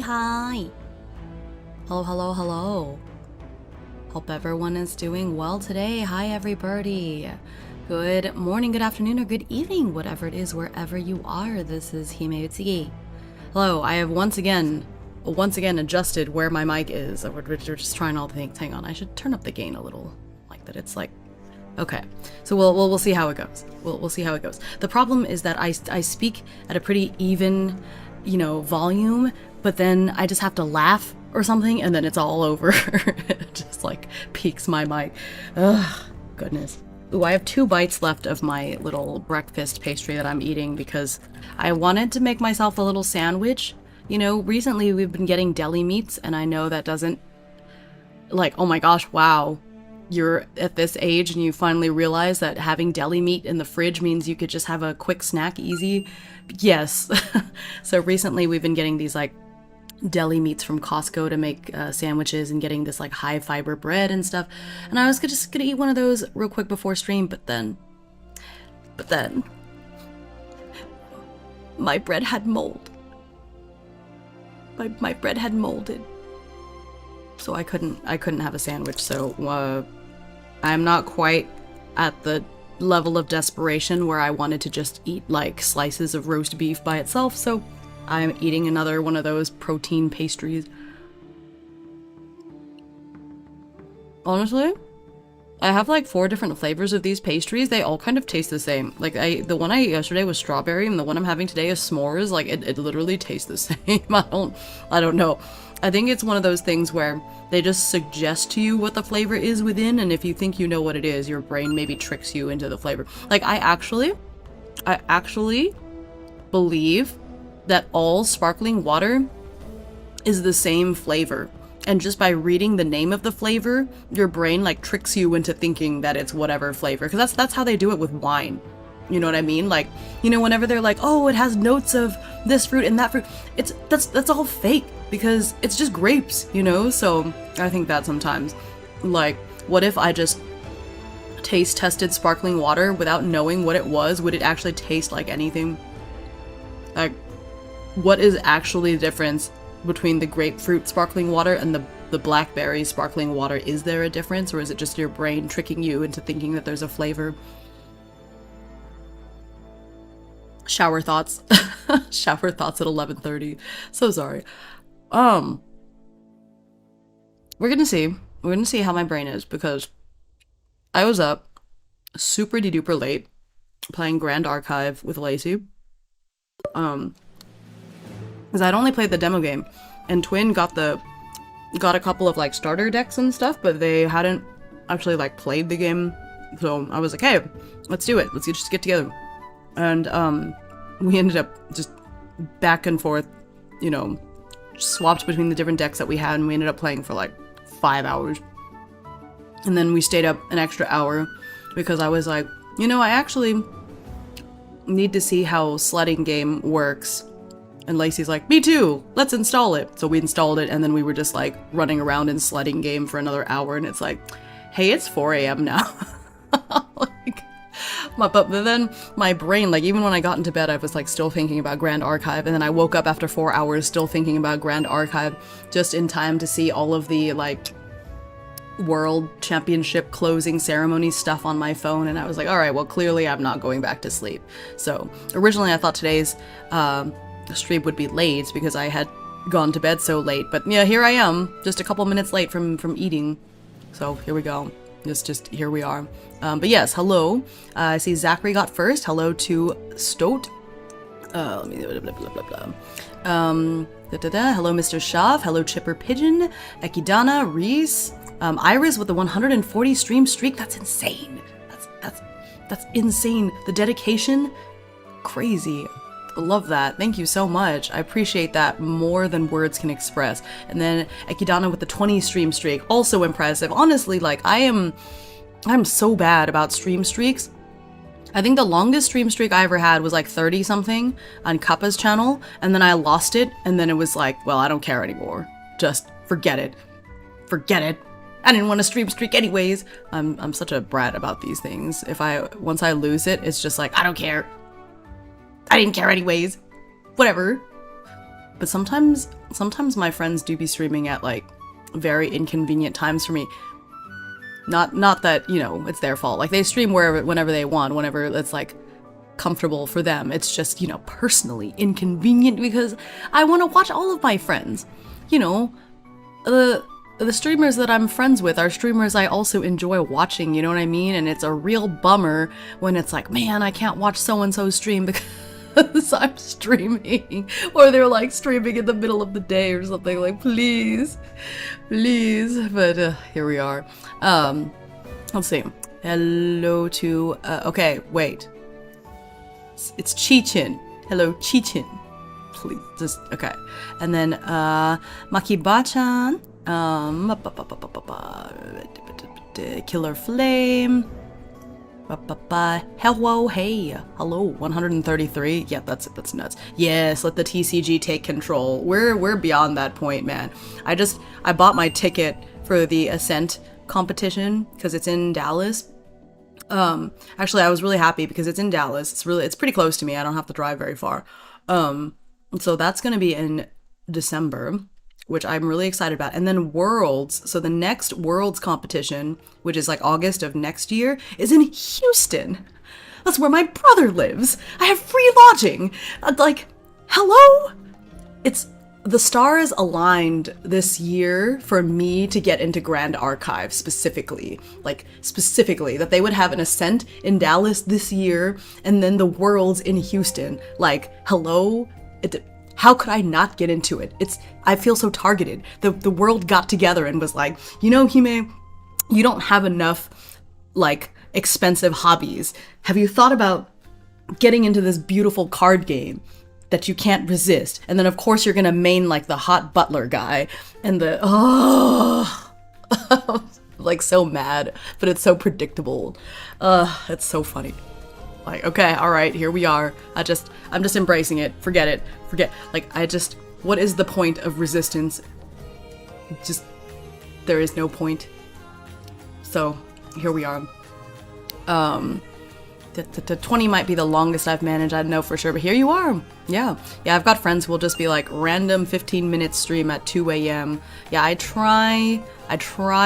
Hi. Hello. Hope everyone is doing well today. Hi, everybody. Good morning, good afternoon, or good evening, whatever it is, wherever you are. This is Himeutsugi. Hello, I have once again adjusted where my mic is. We're just trying all the things. Hang on, I should turn up the gain a little, like that. It's like, okay. So we'll see how it goes. We'll see how it goes. The problem is that I speak at a pretty even, volume, but then I just have to laugh or something, and then it's all over. It just like peaks my mic. Ugh, goodness. Ooh, I have 2 bites left of my little breakfast pastry that I'm eating because I wanted to make myself a little sandwich. Recently we've been getting deli meats, and I know that doesn't, like, oh my gosh, wow. You're at this age and you finally realize that having deli meat in the fridge means you could just have a quick snack easy. Yes. So recently we've been getting these like deli meats from Costco to make sandwiches, and getting this like high fiber bread and stuff. And I was just gonna eat one of those real quick before stream, but then my bread had mold. My bread had molded. So I couldn't have a sandwich. So I'm not quite at the level of desperation where I wanted to just eat like slices of roast beef by itself. So I'm eating another one of those protein pastries. Honestly, I have like 4 different flavors of these pastries. They all kind of taste the same. Like the one I ate yesterday was strawberry, and the one I'm having today is s'mores. Like it literally tastes the same. I don't know. I think it's one of those things where they just suggest to you what the flavor is within, and if you think you know what it is, your brain maybe tricks you into the flavor. Like I actually believe that all sparkling water is the same flavor. And just by reading the name of the flavor, your brain like tricks you into thinking that it's whatever flavor. Because that's how they do it with wine. You know what I mean? Like, whenever they're like, oh, it has notes of this fruit and that fruit, that's all fake, because it's just grapes, So I think that sometimes, like, what if I just taste tested sparkling water without knowing what it was? Would it actually taste like anything? Like, what is actually the difference between the grapefruit sparkling water and the blackberry sparkling water? Is there a difference, or is it just your brain tricking you into thinking that there's a flavor? Shower thoughts. Shower thoughts at 11:30. So sorry. We're gonna see how my brain is, because I was up super duper late playing Grand Archive with Lacey. because I'd only played the demo game, and Twin got a couple of like starter decks and stuff, but they hadn't actually like played the game. So I was like, hey, let's do it. Let's just get together. And we ended up just back and forth, you know, swapped between the different decks that we had, and we ended up playing for like 5 hours. And then we stayed up an extra hour because I was like, you know, I actually need to see how sledding game works. And Lacey's like, me too, let's install it. So we installed it, and then we were just like running around in sledding game for another hour, and it's like, hey, it's 4 a.m. now. Like, but then my brain, like, even when I got into bed, I was like still thinking about Grand Archive, and then I woke up after 4 hours still thinking about Grand Archive, just in time to see all of the like World Championship closing ceremony stuff on my phone, and I was like, all right, well, clearly I'm not going back to sleep. So originally I thought today's stream would be late because I had gone to bed so late, but yeah, here I am, just a couple minutes late from eating. So here we go. Just here we are. But yes, hello. I see Zachary got first. Hello to Stoat. Let me blah blah blah blah. Hello, Mr. Shav. Hello, Chipper Pigeon. Ekidana, Reese. Iris with the 140 stream streak. That's insane. That's insane. The dedication, crazy. Love that. Thank you so much. I appreciate that more than words can express. And then Ekidana with the 20 stream streak, also impressive. Honestly, like I'm so bad about stream streaks. I think the longest stream streak I ever had was like 30 something on Kappa's channel, and then I lost it, and then it was like, well, I don't care anymore. Just forget it. Forget it. I didn't want to stream streak anyways. I'm such a brat about these things. Once I lose it, it's just like, I don't care. I didn't care anyways. Whatever. But sometimes my friends do be streaming at like very inconvenient times for me. Not that, you know, it's their fault. Like they stream whenever they want, whenever it's like comfortable for them. It's just, you know, personally inconvenient because I want to watch all of my friends. You know, the streamers that I'm friends with are streamers I also enjoy watching, you know what I mean? And it's a real bummer when it's like, man, I can't watch so-and-so stream because I'm streaming, or they're like streaming in the middle of the day or something. Like, please. But here we are. Let's see. Hello to okay, wait, it's Chichin. Hello, Chichin. Please, just okay. And then Makiba-chan, Killer Flame. Hello, hey, hello, 133. Yeah, that's nuts. Yes, let the TCG take control. We're beyond that point, man. I bought my ticket for the Ascent competition because it's in Dallas. Actually, I was really happy because it's in Dallas. It's pretty close to me. I don't have to drive very far. So that's gonna be in December, which I'm really excited about. And then Worlds, so the next Worlds competition, which is like August of next year, is in Houston. That's where my brother lives. I have free lodging. Like, hello? It's the stars aligned this year for me to get into Grand Archive specifically. Like, specifically, that they would have an Ascent in Dallas this year, and then the Worlds in Houston. Like, hello? How could I not get into it? I feel so targeted. The world got together and was like, you know, Hime, you don't have enough, like, expensive hobbies. Have you thought about getting into this beautiful card game that you can't resist? And then, of course, you're gonna main, like, the hot butler guy. And like, so mad. But it's so predictable. It's so funny. Like, okay, all right, here we are. I'm just embracing it. Forget. Like, what is the point of resistance? Just, there is no point. So, here we are. The 20 might be the longest I've managed, I don't know for sure, but here you are. Yeah, I've got friends who will just be like, random 15-minute stream at 2 a.m. Yeah, I try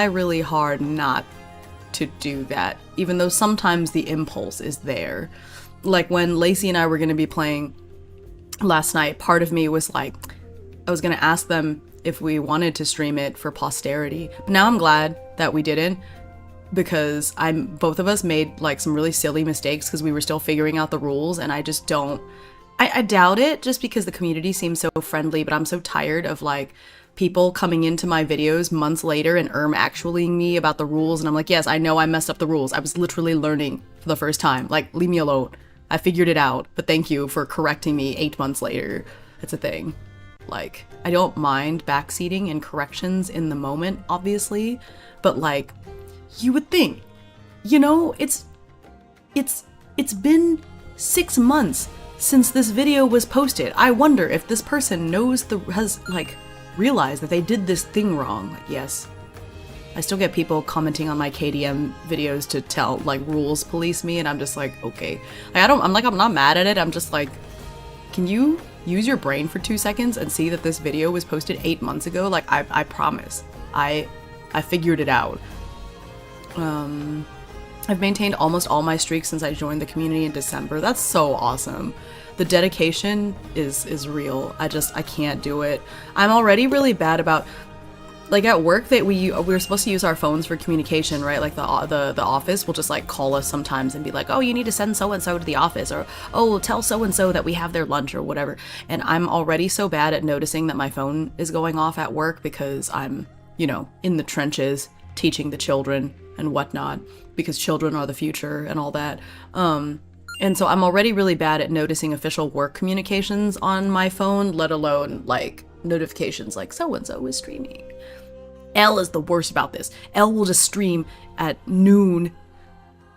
really hard not to do that, even though sometimes the impulse is there. Like when Lacey and I were going to be playing last night, part of me was like, I was going to ask them if we wanted to stream it for posterity. But now I'm glad that we didn't, because both of us made like some really silly mistakes because we were still figuring out the rules, and I just don't I doubt it, just because the community seems so friendly, but I'm so tired of like people coming into my videos months later and actuallying me about the rules, and I'm like, yes, I know I messed up the rules. I was literally learning for the first time. Like, leave me alone. I figured it out, but thank you for correcting me 8 months later. It's a thing. Like, I don't mind backseating and corrections in the moment, obviously, but like, you would think, you know, it's been 6 months since this video was posted. I wonder if this person has like realized that they did this thing wrong. Like, yes, I still get people commenting on my KDM videos to tell, like, rules police me, and I'm just like, okay. Like, I'm not mad at it. I'm just like, can you use your brain for 2 seconds and see that this video was posted 8 months ago? Like, I promise. I figured it out. I've maintained almost all my streaks since I joined the community in December. That's so awesome. The dedication is real. I can't do it. I'm already really bad about, like, at work that we were supposed to use our phones for communication, right? Like the office will just like call us sometimes and be like, oh, you need to send so-and-so to the office, or oh, tell so-and-so that we have their lunch or whatever. And I'm already so bad at noticing that my phone is going off at work because I'm, you know, in the trenches teaching the children and whatnot, because children are the future and all that. And so I'm already really bad at noticing official work communications on my phone, let alone like notifications like so-and-so is streaming. Elle is the worst about this. Elle will just stream at noon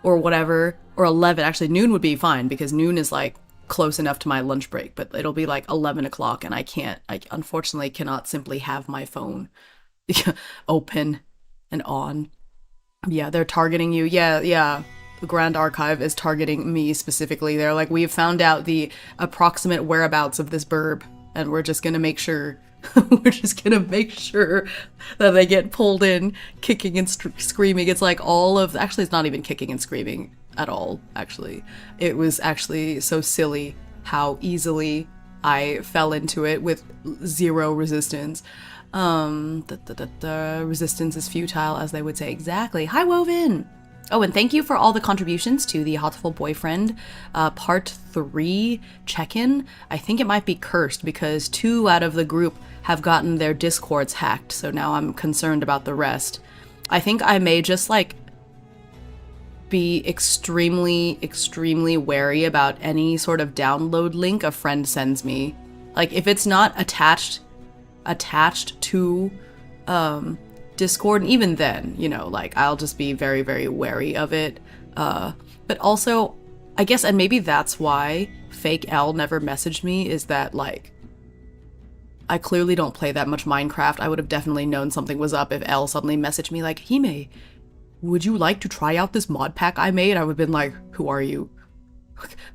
or whatever, or 11. Actually, noon would be fine because noon is like close enough to my lunch break, but it'll be like 11 o'clock and I unfortunately cannot simply have my phone open and on. Yeah, they're targeting you. Yeah. The Grand Archive is targeting me specifically. They're like, we've found out the approximate whereabouts of this burb, and we're just gonna make sure that they get pulled in, kicking and screaming. It's like actually, it's not even kicking and screaming at all, actually. It was actually so silly how easily I fell into it with zero resistance. The resistance is futile, as they would say. Exactly. Hi, Woven! Oh, and thank you for all the contributions to the Hotful Boyfriend Part 3 check-in. I think it might be cursed because 2 out of the group have gotten their Discords hacked, so now I'm concerned about the rest. I think I may just, like, be extremely, extremely wary about any sort of download link a friend sends me. Like, if it's not attached to Discord, and even then, you know, like, I'll just be very, very wary of it. But also, I guess, and maybe that's why fake L never messaged me, is that, like, I clearly don't play that much Minecraft. I would have definitely known something was up if L suddenly messaged me like, Hime, would you like to try out this mod pack I made? I would have been like, who are you?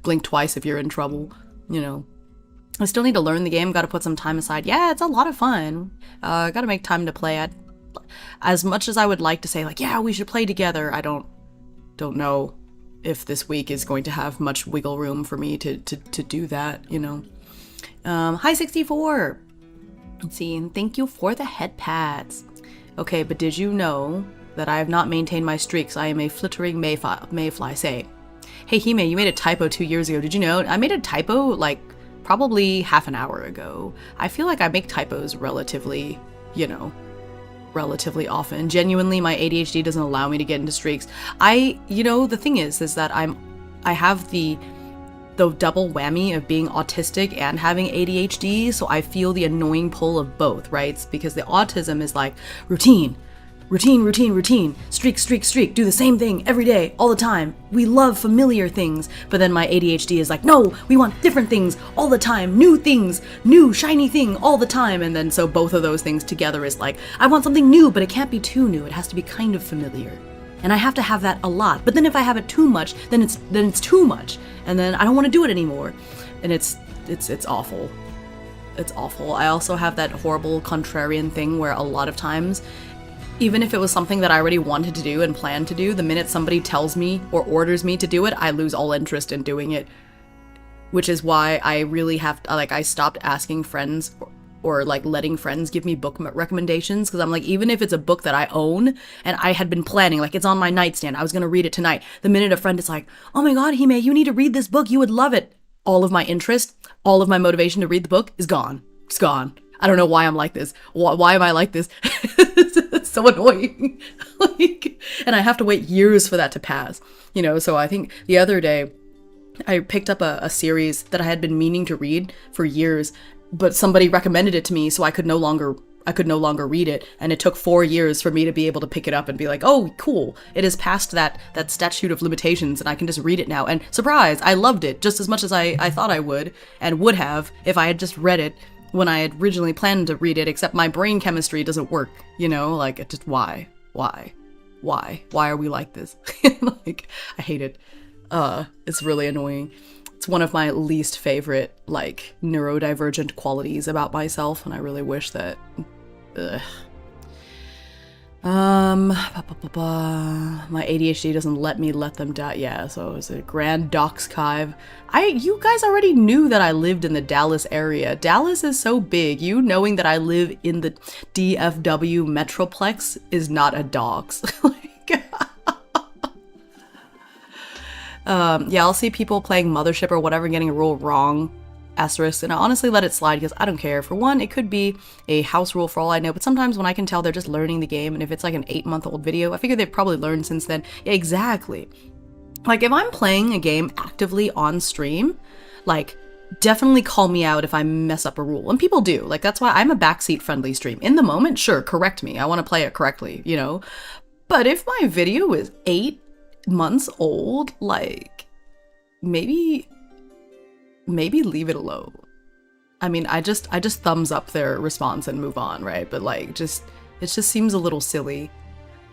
Blink twice if you're in trouble, you know. I still need to learn the game, gotta put some time aside. Yeah, it's a lot of fun. Gotta make time to play. As much as I would like to say, like, yeah, we should play together, I don't know if this week is going to have much wiggle room for me to do that, you know. Hi, 64! Let's see, and thank you for the head pads. Okay, but did you know that I have not maintained my streaks? I am a flittering mayfly. Say, hey, Hime, you made a typo 2 years ago. Did you know? I made a typo, like, probably half an hour ago. I feel like I make typos relatively, you know, relatively often. Genuinely, my ADHD doesn't allow me to get into streaks. You know, the thing is that I have the double whammy of being autistic and having ADHD, so I feel the annoying pull of both, right? It's because the autism is like routine, streak, do the same thing every day, all the time. We love familiar things. But then my ADHD is like, no, we want different things all the time, new things, new shiny thing all the time. And then so both of those things together is like, I want something new, but it can't be too new. It has to be kind of familiar. And I have to have that a lot. But then if I have it too much, then it's too much. And then I don't want to do it anymore. And it's awful. It's awful. I also have that horrible contrarian thing where a lot of times, even if it was something that I already wanted to do and planned to do, the minute somebody tells me or orders me to do it, I lose all interest in doing it. Which is why I really have, like, I stopped asking friends or like letting friends give me book recommendations, because I'm like, even if it's a book that I own and I had been planning, like, it's on my nightstand, I was gonna read it tonight, the minute a friend is like, oh my god, Hime, you need to read this book, you would love it, all of my interest, all of my motivation to read the book is gone. It's gone. I don't know why I'm like this. Why am I like this? It's so annoying. Like, and I have to wait years for that to pass, you know? So I think the other day I picked up a series that I had been meaning to read for years, but somebody recommended it to me, so I could no longer read it, and it took 4 years for me to be able to pick it up and be like, oh, cool, it is past that statute of limitations, and I can just read it now. And surprise, I loved it just as much as I thought I would, and would have if I had just read it when I had originally planned to read it, except my brain chemistry doesn't work, you know? Like, it just, why are we like this? Like, I hate it. It's really annoying. It's one of my least favorite, like, neurodivergent qualities about myself, and I really wish that... My ADHD doesn't let me let them die. Yeah, so it's a Grand Docks Kive. You guys already knew that I lived in the Dallas area. Dallas is so big. You knowing that I live in the DFW Metroplex is not a docks. Yeah, I'll see people playing Mothership or whatever getting a rule wrong, asterisk, and I honestly let it slide because I don't care. For one, it could be a house rule for all I know, but sometimes when I can tell they're just learning the game, and if it's like an 8-month-old video, I figure they've probably learned since then. Yeah, exactly. Like, if I'm playing a game actively on stream, like, definitely call me out if I mess up a rule. And people do. Like, that's why I'm a backseat friendly stream. In the moment, sure, correct me. I want to play it correctly, you know? But if my video is 8 months old, like, maybe leave it alone. I mean, I just thumbs up their response and move on, right? But like, it just seems a little silly.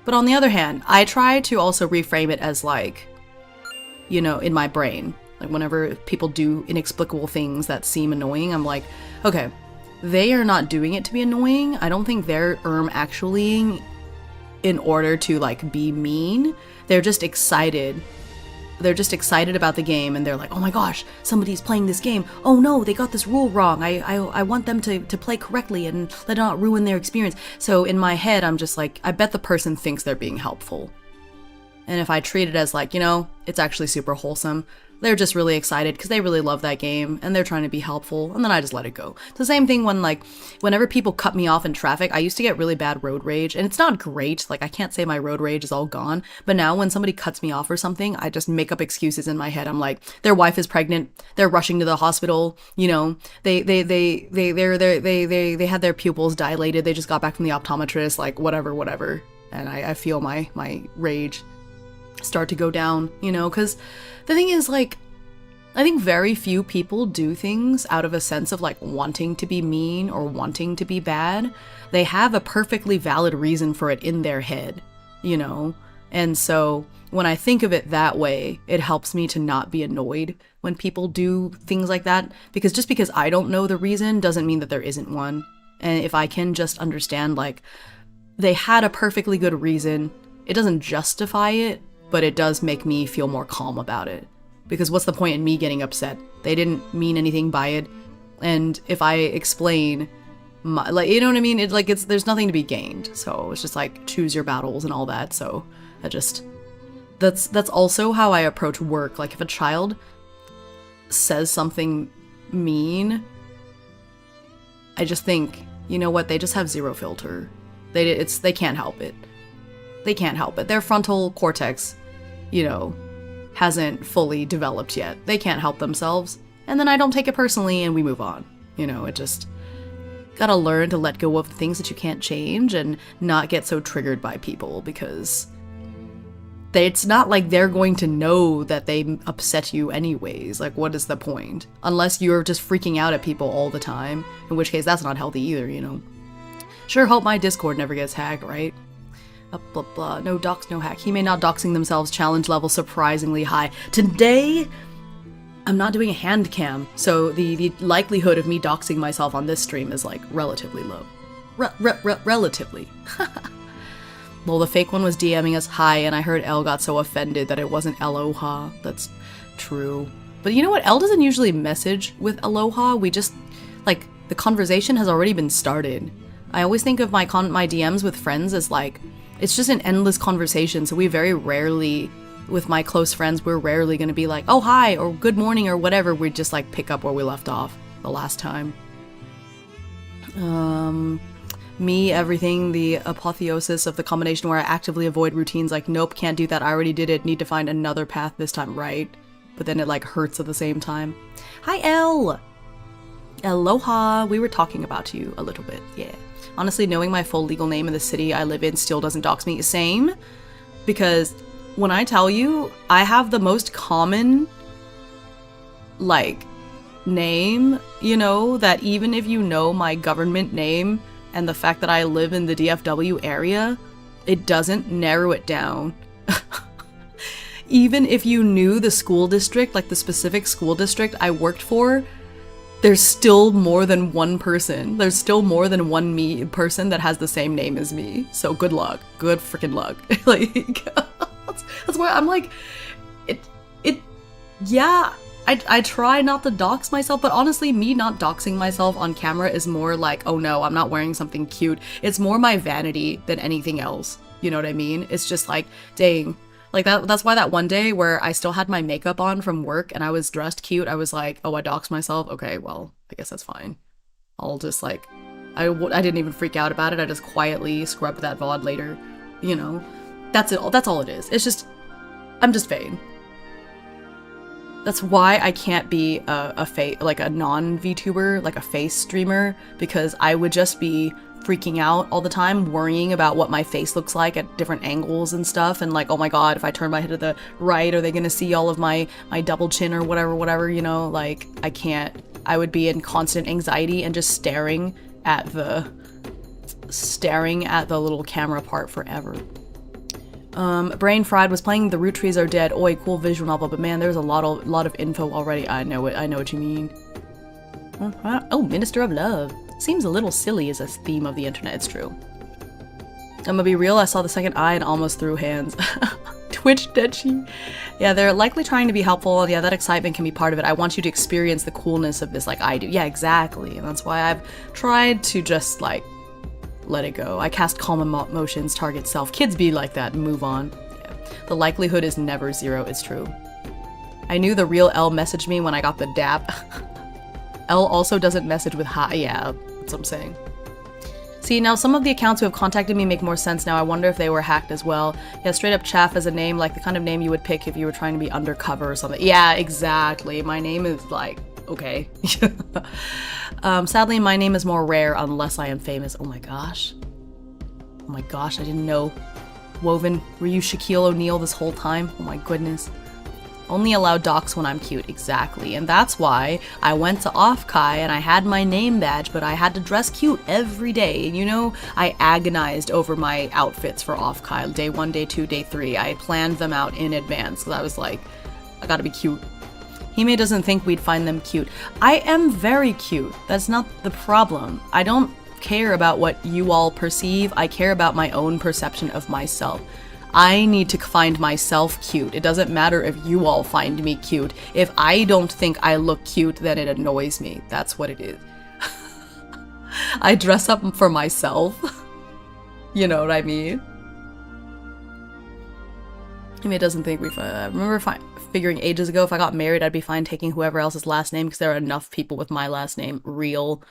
But on the other hand, I try to also reframe it as like, you know, in my brain, like whenever people do inexplicable things that seem annoying, I'm like, okay, they are not doing it to be annoying. I don't think they're actually in order to like be mean. They're just excited. They're just excited about the game, and they're like, oh my gosh, somebody's playing this game. Oh no, they got this rule wrong. I want them to play correctly and let it not ruin their experience. So in my head, I'm just like, I bet the person thinks they're being helpful. And if I treat it as like, you know, it's actually super wholesome, they're just really excited because they really love that game and they're trying to be helpful, and then I just let it go. It's the same thing when, like, whenever people cut me off in traffic, I used to get really bad road rage, and it's not great. Like, I can't say my road rage is all gone, but now when somebody cuts me off or something, I just make up excuses in my head. I'm like, their wife is pregnant, they're rushing to the hospital, you know, they had their pupils dilated, they just got back from the optometrist, like, whatever. And I feel my rage start to go down, you know, because the thing is, like, I think very few people do things out of a sense of like wanting to be mean or wanting to be bad. They have a perfectly valid reason for it in their head, you know? And so when I think of it that way, it helps me to not be annoyed when people do things like that, because just because I don't know the reason doesn't mean that there isn't one. And if I can just understand, like, they had a perfectly good reason, it doesn't justify it, but it does make me feel more calm about it. Because what's the point in me getting upset? They didn't mean anything by it. And if I explain, like, you know what I mean? There's nothing to be gained. So it's just like, choose your battles and all that. So that's also how I approach work. Like, if a child says something mean, I just think, you know what? They just have zero filter. They can't help it. They can't help it. Their frontal cortex, you know, hasn't fully developed yet. They can't help themselves. And then I don't take it personally and we move on. You know, it just gotta learn to let go of the things that you can't change and not get so triggered by people, because it's not like they're going to know that they upset you anyways. Like, what is the point? Unless you're just freaking out at people all the time, in which case that's not healthy either, you know. Sure hope my Discord never gets hacked, right? Blah, blah, blah. No dox, no hack. He may not doxing themselves. Challenge level surprisingly high. Today, I'm not doing a hand cam, so the likelihood of me doxing myself on this stream is, like, relatively low. Relatively. Well, the fake one was DMing us hi, and I heard Elle got so offended that it wasn't aloha. That's true. But you know what? Elle doesn't usually message with aloha. We just, like, the conversation has already been started. I always think of my DMs with friends as, like, it's just an endless conversation, so we very rarely with my close friends, we're rarely going to be like, oh, hi, or good morning, or whatever. We just like pick up where we left off the last time. Me, everything, the apotheosis of the combination where I actively avoid routines, like, nope, can't do that, I already did it, need to find another path this time, right? But then it like hurts at the same time. Hi, Elle! Aloha! We were talking about you a little bit, yeah. Honestly, knowing my full legal name in the city I live in still doesn't dox me. Same, because when I tell you, I have the most common, like, name, you know, that even if you know my government name and the fact that I live in the DFW area, it doesn't narrow it down. Even if you knew the school district, like the specific school district I worked for, there's still more than one person. There's still more than one person that has the same name as me. So good luck. Good freaking luck. Like, that's why I'm like, yeah, I try not to dox myself, but honestly, me not doxing myself on camera is more like, oh no, I'm not wearing something cute. It's more my vanity than anything else. You know what I mean? It's just like, dang. Like, that's why that one day where I still had my makeup on from work and I was dressed cute, I was like, oh, I doxed myself? Okay, well, I guess that's fine. I'll just, like, I didn't even freak out about it. I just quietly scrubbed that VOD later, you know? That's it. That's all it is. It's just, I'm just vain. That's why I can't be like a non-VTuber, like a face streamer, because I would just be freaking out all the time, worrying about what my face looks like at different angles and stuff, and like, oh my god, if I turn my head to the right, are they gonna see all of my double chin or whatever, you know? Like, I can't. I would be in constant anxiety and just staring at the little camera part forever. Brain Fried was playing The Root Trees Are Dead. Oi, cool visual novel, but man, there's a lot of info already. I know what you mean. Oh, Minister of Love. Seems a little silly as a theme of the internet, it's true. I'm gonna be real, I saw the second eye and almost threw hands. Twitch Dechi. Yeah, they're likely trying to be helpful, and yeah, that excitement can be part of it. I want you to experience the coolness of this like I do. Yeah, exactly, and that's why I've tried to just, like, let it go. I cast calm emotions, target self. Kids be like that, move on. Yeah. The likelihood is never zero, it's true. I knew the real L messaged me when I got the dap. L also doesn't message with hi. Yeah, that's what I'm saying. See, now some of the accounts who have contacted me make more sense now. I wonder if they were hacked as well. Yeah, straight up chaff as a name, like the kind of name you would pick if you were trying to be undercover or something. Yeah, exactly. My name is like, okay. Sadly, my name is more rare unless I am famous. Oh my gosh. Oh my gosh, I didn't know. Woven, were you Shaquille O'Neal this whole time? Oh my goodness. Only allow docs when I'm cute, exactly. And that's why I went to Offkai and I had my name badge, but I had to dress cute every day. And you know, I agonized over my outfits for Offkai. Day 1, day 2, day 3. I planned them out in advance because I was like, I gotta be cute. Hime doesn't think we'd find them cute. I am very cute. That's not the problem. I don't care about what you all perceive. I care about my own perception of myself. I need to find myself cute. It doesn't matter if you all find me cute. If I don't think I look cute, then it annoys me. That's what it is. I dress up for myself. You know what I mean? I mean, it doesn't think we've... I remember figuring ages ago if I got married, I'd be fine taking whoever else's last name because there are enough people with my last name. Real.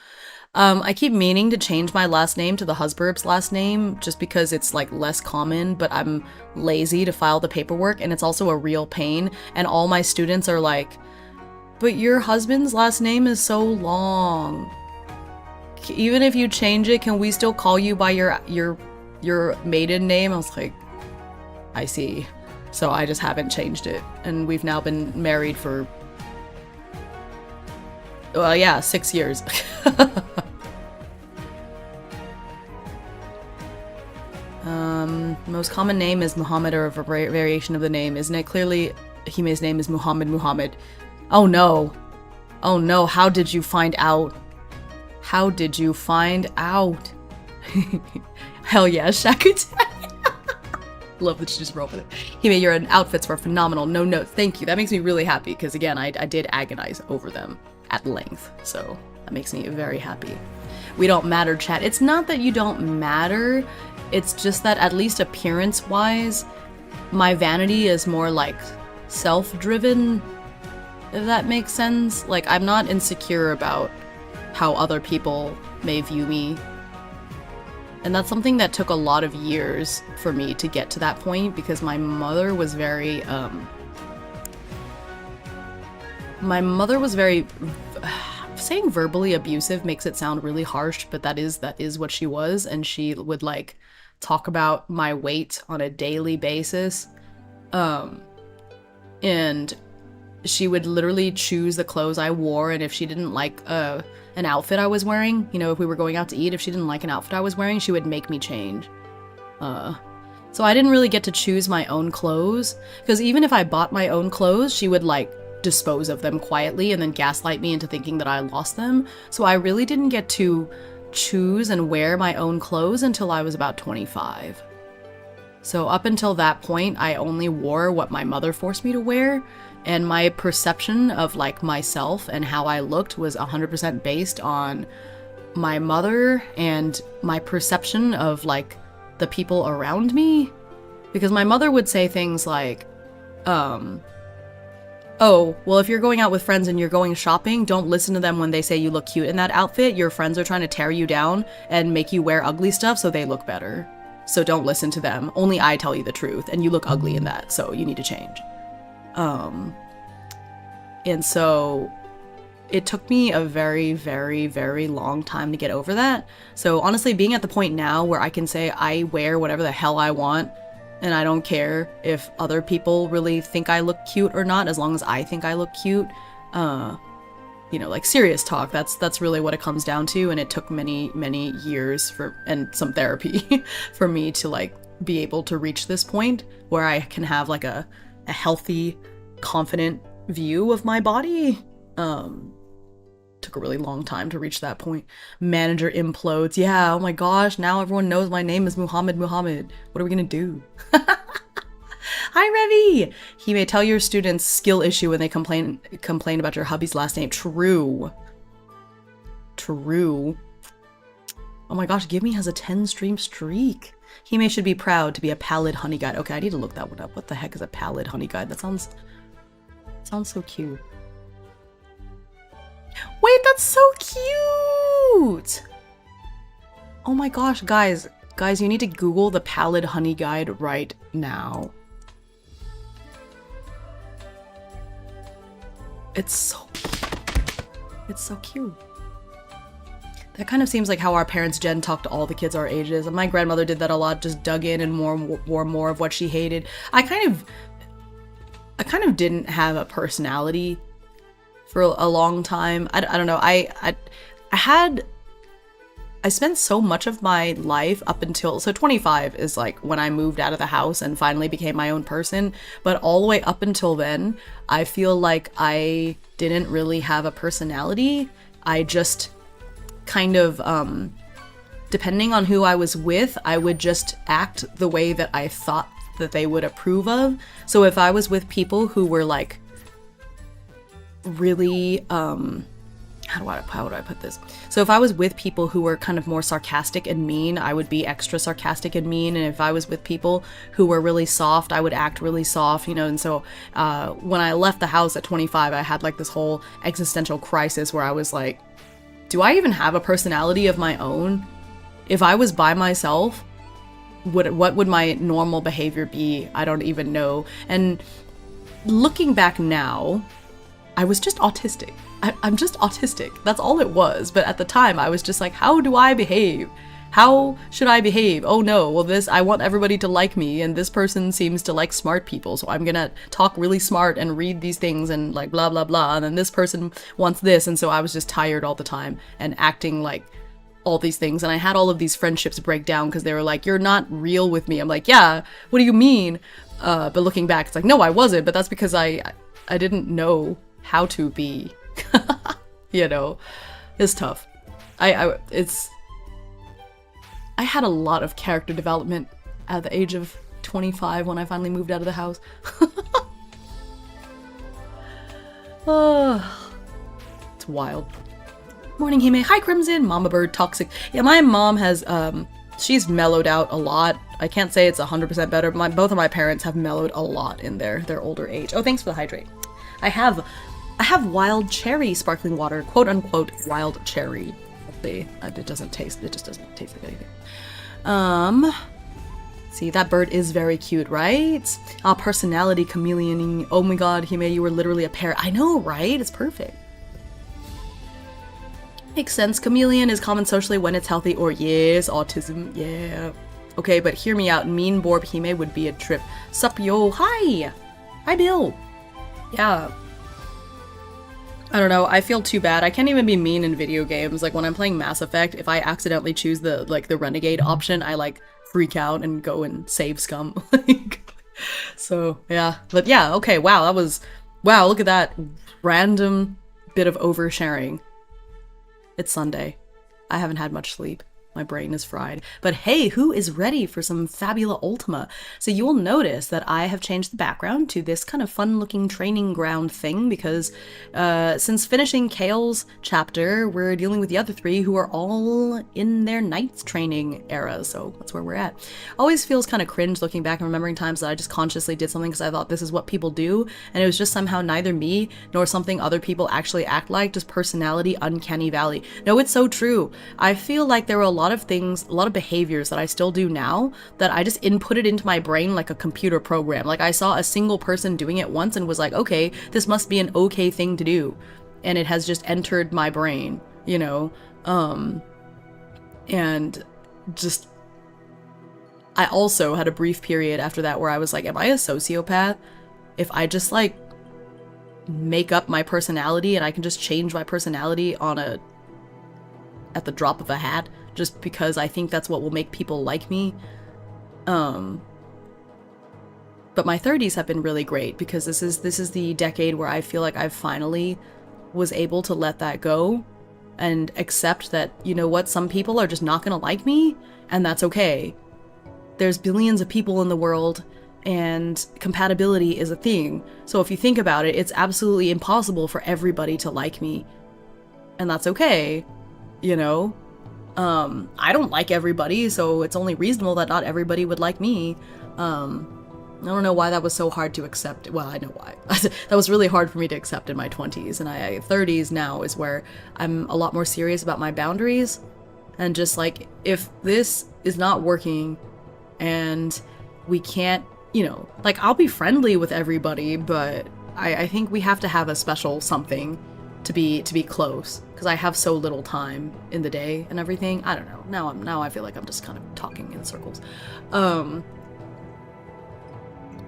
I keep meaning to change my last name to the husband's last name just because it's like less common, but I'm lazy to file the paperwork and it's also a real pain. And all my students are like, but your husband's last name is so long. Even if you change it, can we still call you by your maiden name? I was like, I see. So I just haven't changed it. And we've now been married for, well, yeah, 6 years. Most common name is Muhammad or a variation of the name, isn't it? Clearly, Hime's name is Muhammad. Oh no. Oh no, how did you find out? How did you find out? Hell yeah, Shakutai. Love that you just rolled with it. Hime, your outfits were phenomenal. No, thank you. That makes me really happy because again, I did agonize over them at length. So that makes me very happy. We don't matter, chat. It's not that you don't matter. It's just that at least appearance-wise, my vanity is more like self-driven, if that makes sense. Like, I'm not insecure about how other people may view me. And that's something that took a lot of years for me to get to that point, because my mother was very, saying verbally abusive makes it sound really harsh, but that is what she was. And she would like talk about my weight on a daily basis. And she would literally choose the clothes I wore, and if she didn't like an outfit I was wearing, you know, if we were going out to eat, if she didn't like an outfit I was wearing, she would make me change. So I didn't really get to choose my own clothes, because even if I bought my own clothes, she would like dispose of them quietly and then gaslight me into thinking that I lost them. So I really didn't get to choose and wear my own clothes until I was about 25. So up until that point, I only wore what my mother forced me to wear, and my perception of like myself and how I looked was 100% based on my mother and my perception of like the people around me. Because my mother would say things like, oh, well, if you're going out with friends and you're going shopping, don't listen to them when they say you look cute in that outfit. Your friends are trying to tear you down and make you wear ugly stuff so they look better. So don't listen to them. Only I tell you the truth, and you look ugly in that, so you need to change. And so it took me a very, very, very long time to get over that. So honestly, being at the point now where I can say I wear whatever the hell I want, and I don't care if other people really think I look cute or not, as long as I think I look cute. You know, like serious talk, that's really what it comes down to, and it took many, many years and some therapy for me to like be able to reach this point where I can have like a healthy, confident view of my body. Took a really long time to reach that point. Manager implodes. Yeah, oh my gosh, now everyone knows my name is Muhammad. What are we gonna do? Hi, Revi! He may tell your students skill issue when they complain about your hubby's last name. True. Oh my gosh, Give Me has a 10-stream streak. Hime should be proud to be a pallid honey guide. Okay, I need to look that one up. What the heck is a pallid honey guide? That sounds so cute. Wait, that's so cute! Oh my gosh, guys, you need to Google the pallid honey guide right now. It's so cute. That kind of seems like how our parents' gen talked to all the kids our ages. And my grandmother did that a lot, just dug in and wore more of what she hated. I kind of didn't have a personality for a long time. I don't know. I spent so much of my life up until, so 25 is like when I moved out of the house and finally became my own person. But all the way up until then, I feel like I didn't really have a personality. I just kind of, depending on who I was with, I would just act the way that I thought that they would approve of. So if I was with people who were like really, how do I put this? So if I was with people who were kind of more sarcastic and mean, I would be extra sarcastic and mean. And if I was with people who were really soft, I would act really soft, you know. And so when I left the house at 25, I had like this whole existential crisis where I was like, do I even have a personality of my own? If I was by myself, what would my normal behavior be? I don't even know. And looking back now, I was just autistic. I'm just autistic. That's all it was. But at the time, I was just like, how do I behave? How should I behave? Oh no, well I want everybody to like me, and this person seems to like smart people, so I'm gonna talk really smart and read these things and like blah blah blah, and then this person wants this, and so I was just tired all the time and acting like all these things, and I had all of these friendships break down because they were like, you're not real with me. I'm like, yeah, what do you mean? But looking back, it's like, no, I wasn't, but that's because I didn't know how to be. You know, it's tough. I had a lot of character development at the age of 25 when I finally moved out of the house. Oh, it's wild. Morning, Hime. Hi, Crimson. Mama Bird, toxic. Yeah, my mom has, she's mellowed out a lot. I can't say it's 100% better, but both of my parents have mellowed a lot in their older age. Oh, thanks for the hydrate. I have wild cherry sparkling water, quote unquote wild cherry. It just doesn't taste like anything. See, that bird is very cute, right? Personality chameleoning. Oh my god, Hime, you were literally a parrot. I know, right? It's perfect. Makes sense. Chameleon is common socially when it's healthy, or yes, autism, yeah. Okay, but hear me out. Mean Borb Hime would be a trip. Sup, yo, hi! Hi, Bill! Yeah. I don't know, I feel too bad. I can't even be mean in video games. Like, when I'm playing Mass Effect, if I accidentally choose the Renegade option, I, like, freak out and go and save scum. So, yeah. But yeah, okay, wow, look at that random bit of oversharing. It's Sunday. I haven't had much sleep. My brain is fried. But hey, who is ready for some Fabula Ultima? So you will notice that I have changed the background to this kind of fun-looking training ground thing because since finishing Kale's chapter, we're dealing with the other three who are all in their Knights training era, so that's where we're at. Always feels kind of cringe looking back and remembering times that I just consciously did something because I thought this is what people do, and it was just somehow neither me nor something other people actually act like, just personality uncanny valley. No, it's so true. I feel like there were a lot of things, a lot of behaviors that I still do now that I just inputted into my brain like a computer program. Like I saw a single person doing it once and was like, okay, this must be an okay thing to do. And it has just entered my brain, you know? And just, I also had a brief period after that where I was like, am I a sociopath? If I just like make up my personality and I can just change my personality at the drop of a hat, just because I think that's what will make people like me. But my 30s have been really great because this is the decade where I feel like I finally was able to let that go and accept that, you know what, some people are just not gonna like me, and that's okay. There's billions of people in the world, and compatibility is a thing. So if you think about it, it's absolutely impossible for everybody to like me, and that's okay, you know? I don't like everybody, so it's only reasonable that not everybody would like me. I don't know why that was so hard to accept. Well, I know why. That was really hard for me to accept in my 20s, and 30s now is where I'm a lot more serious about my boundaries, and just like, if this is not working, and we can't, you know, like, I'll be friendly with everybody, but I think we have to have a special something to be close, because I have so little time in the day and everything. I don't know. Now I feel like I'm just kind of talking in circles.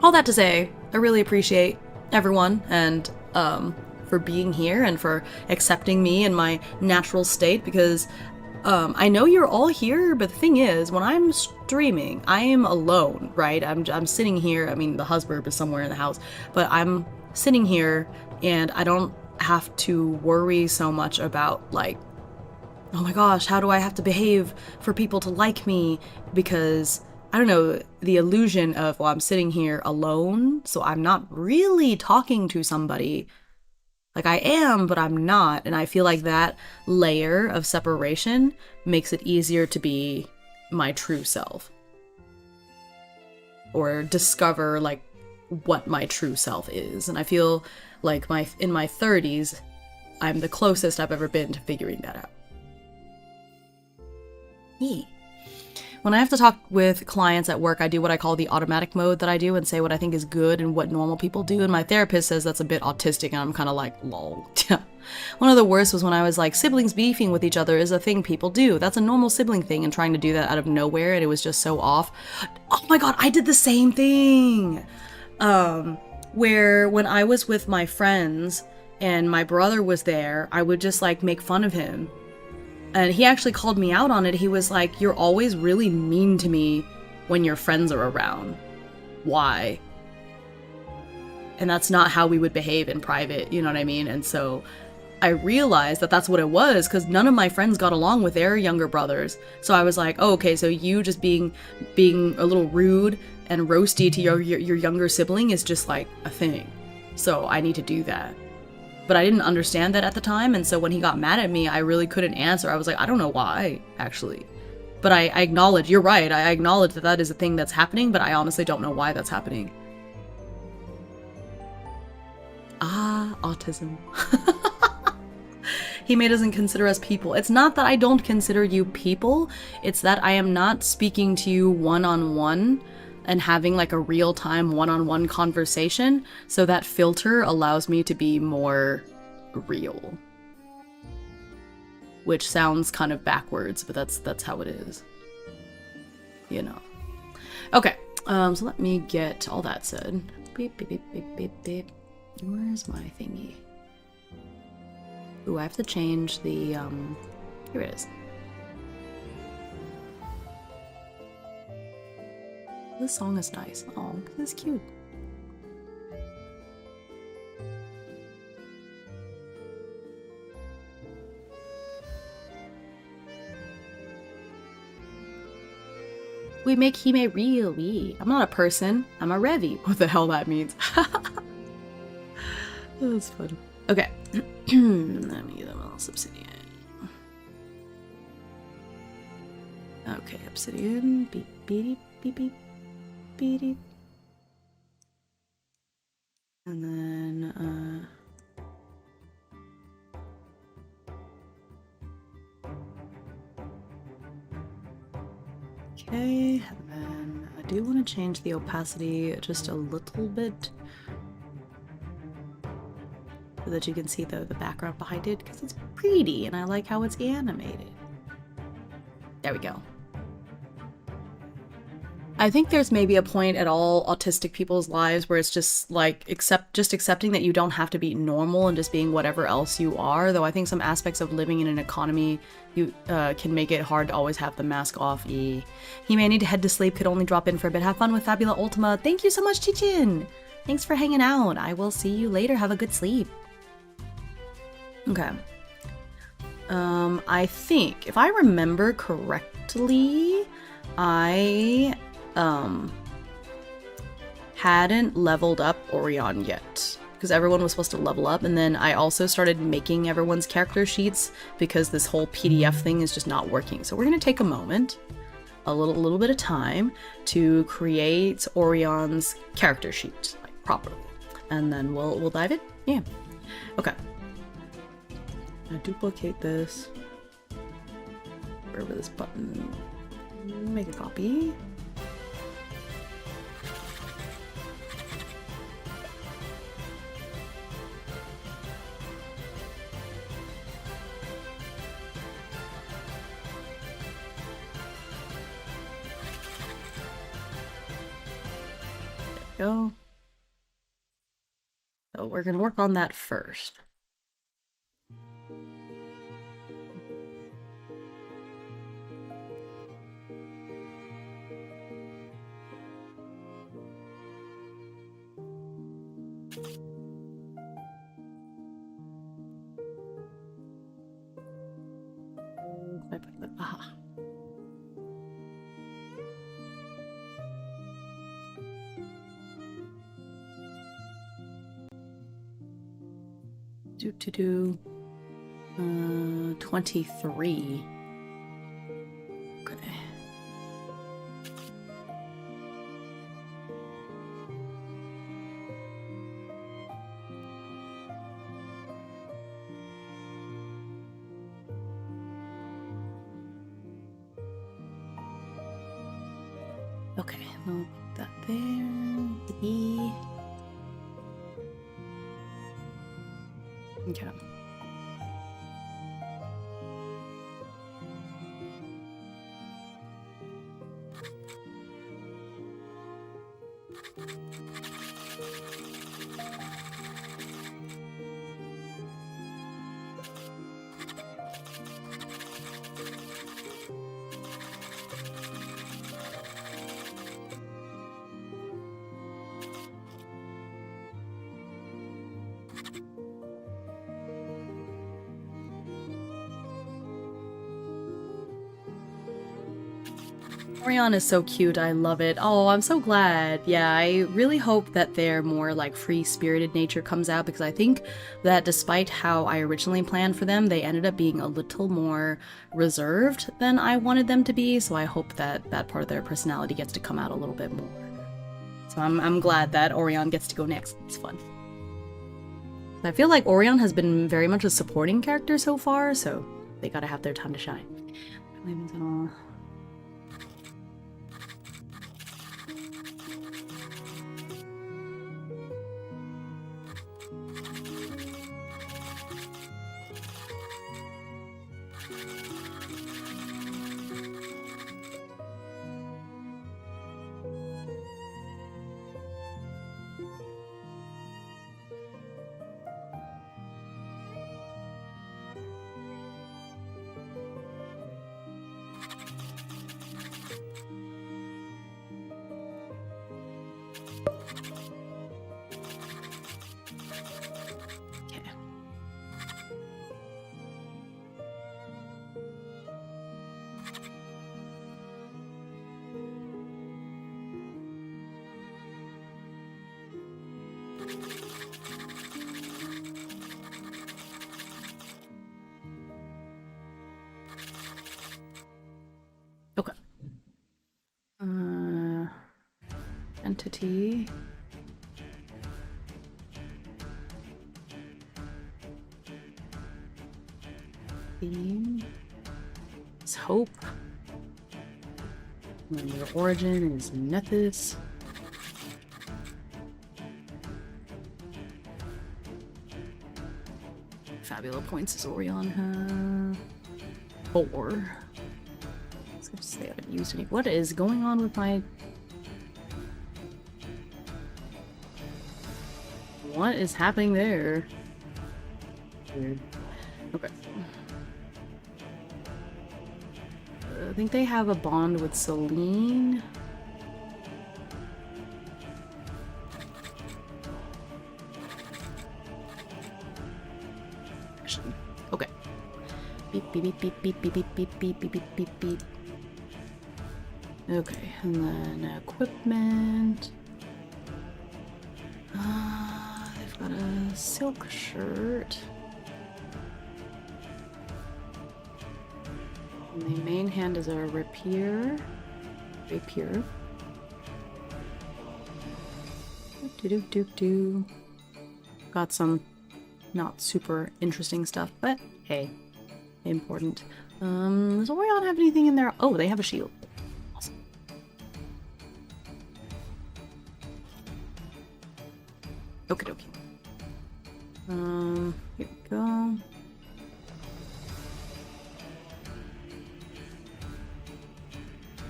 All that to say, I really appreciate everyone and for being here and for accepting me in my natural state, because I know you're all here, but the thing is, when I'm streaming, I am alone, right? I'm sitting here. I mean, the husband is somewhere in the house, but I'm sitting here and I don't have to worry so much about, like, oh my gosh, how do I have to behave for people to like me? Because, I don't know, the illusion of, well, I'm sitting here alone, so I'm not really talking to somebody. Like, I am, but I'm not. And I feel like that layer of separation makes it easier to be my true self. Or discover, like, what my true self is. And I feel like in my 30s, I'm the closest I've ever been to figuring that out. Yeah. When I have to talk with clients at work, I do what I call the automatic mode that I do and say what I think is good and what normal people do. And my therapist says that's a bit autistic, and I'm kind of like, lol. One of the worst was when I was like, siblings beefing with each other is a thing people do. That's a normal sibling thing, and trying to do that out of nowhere, and it was just so off. Oh my god, I did the same thing! Where when I was with my friends and my brother was there, I would just like make fun of him. And he actually called me out on it. He was like, you're always really mean to me when your friends are around. Why? And that's not how we would behave in private, you know what I mean? And so I realized that that's what it was, because none of my friends got along with their younger brothers. So I was like, oh, okay, so you just being a little rude and roasty to your younger sibling is just like a thing. So I need to do that. But I didn't understand that at the time, and so when he got mad at me, I really couldn't answer. I was like, I don't know why, actually. But I acknowledge, you're right, I acknowledge that that is a thing that's happening, but I honestly don't know why that's happening. Ah, autism. Hime doesn't consider us people. It's not that I don't consider you people, it's that I am not speaking to you one-on-one and having like a real-time one-on-one conversation, so that filter allows me to be more real. Which sounds kind of backwards, but that's how it is. You know. Okay, so let me get all that said. Beep, beep, beep, beep, beep, beep. Where's my thingy? Ooh, I have to change the, here it is. This song is nice. Oh, this is cute. We make Hime real. I'm not a person. I'm a Revi. What the hell that means. That's fun. Okay. Let me get a little obsidian. Okay, obsidian. Beep, beep, beep, beep, beep, beep. And then, okay, and then I do want to change the opacity just a little bit so that you can see the background behind it, because it's pretty and I like how it's animated. There we go. I think there's maybe a point at all autistic people's lives where it's just like accepting that you don't have to be normal and just being whatever else you are, though I think some aspects of living in an economy you can make it hard to always have the mask off. He may need to head to sleep, could only drop in for a bit. Have fun with Fabula Ultima. Thank you so much, Chichin! Thanks for hanging out. I will see you later. Have a good sleep. Okay. I think, if I remember correctly, I hadn't leveled up Orion yet, because everyone was supposed to level up, and then I also started making everyone's character sheets because this whole PDF thing is just not working. So we're gonna take a moment, a little bit of time, to create Orion's character sheet, like, properly, and then we'll dive in. Yeah. Okay. I duplicate this. Wherever this button. Make a copy. There we go. So we're gonna work on that first. Aha. Do 23. Okay. Okay, we'll put that there. The E. Okay. Orion is so cute, I love it. Oh, I'm so glad. Yeah, I really hope that their more like free-spirited nature comes out, because I think that despite how I originally planned for them, they ended up being a little more reserved than I wanted them to be, so I hope that that part of their personality gets to come out a little bit more. So I'm glad that Orion gets to go next. It's fun. I feel like Orion has been very much a supporting character so far, so they gotta have their time to shine. Okay. Entity. Theme. It's hope. And your origin is Nethys. Fabula points is Orion. 4. Let's say I haven't used any. What is going on with my... What is happening there? Weird. Okay. I think they have a bond with Celine. Okay. Beep beep beep beep beep beep beep beep beep beep beep beep. Okay, and then equipment. They've got a silk shirt. And the main hand is a rapier. Rapier. Do. Got some not super interesting stuff, but hey, important. Does Orion have anything in there? Oh, they have a shield. Awesome. Okie dokie. Here we go.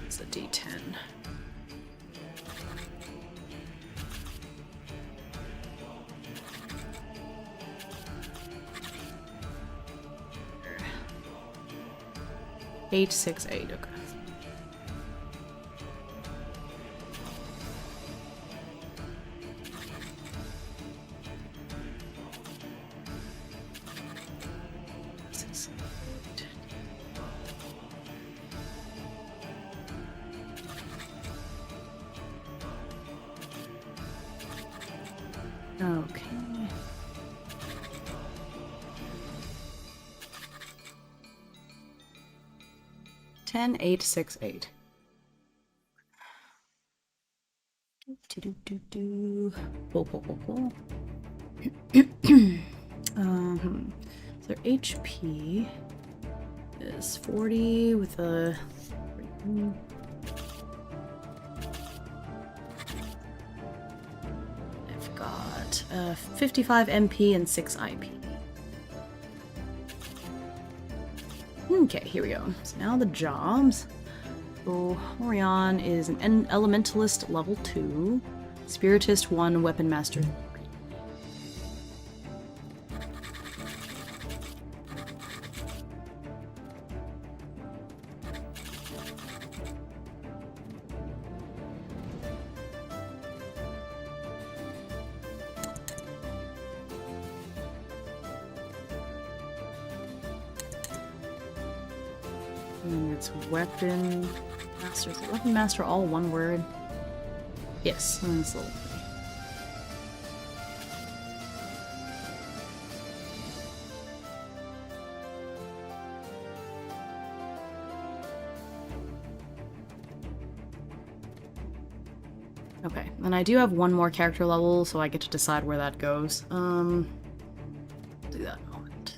It's a D10. Eight, 6, 8, okay. Okay. 10, 8, 6, 8. Pull. So their HP is 40 with a... I've got 55 MP and 6 IP. Okay, here we go. So now the jobs. So Orion is an Elementalist level 2, Spiritist 1, Weapon Master 3. And it's weapon Master, is it Weapon Master all one word? Yes, that's level 3. Okay, and I do have one more character level, so I get to decide where that goes. Do that in a moment.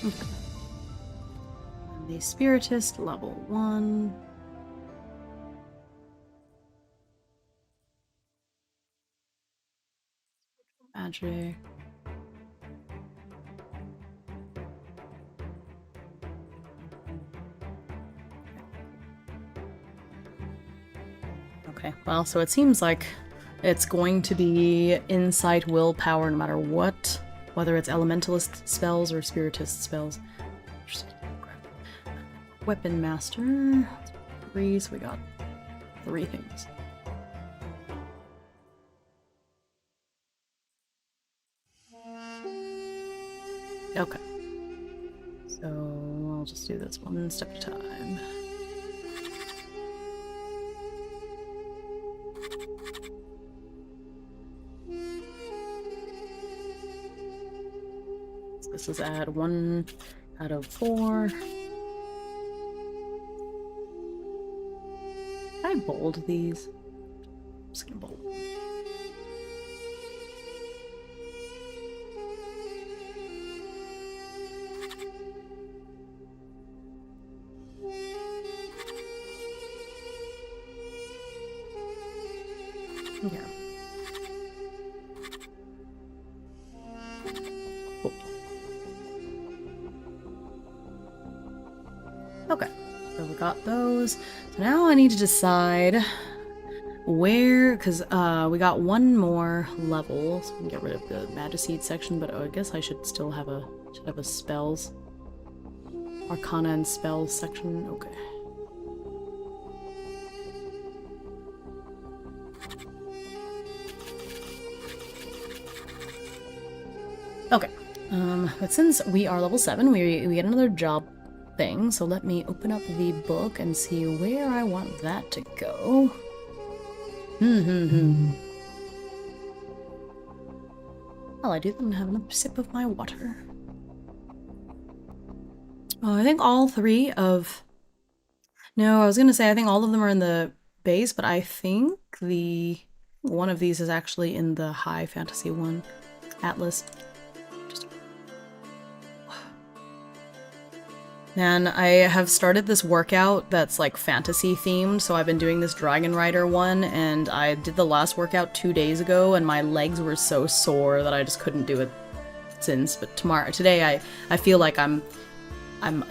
Okay. The Spiritist, level 1. Magic. Okay, well, so it seems like it's going to be Insight, Willpower, no matter what. Whether it's Elementalist spells or Spiritist spells. Weapon Master. 3, so we got 3 things. Okay. So I'll just do this one step at a time. So this is add 1 out of 4. Can I bold these? I'm just gonna bold them. Yeah. Cool. Okay, so we got those. So now I need to decide where, because we got one more level, so we can get rid of the Magiseed section, but I guess I should still have a spells. Arcana and spells section, okay. Okay, but since we are level 7, we get another job thing, so let me open up the book and see where I want that to go. Well, I do then have another sip of my water. Oh, I think all 3 of... No, I was gonna say I think all of them are in the base, but I think one of these is actually in the high fantasy one. Atlas. Man, I have started this workout that's like fantasy themed, so I've been doing this Dragon Rider one, and I did the last workout 2 days ago, and my legs were so sore that I just couldn't do it since. But today I feel like I'm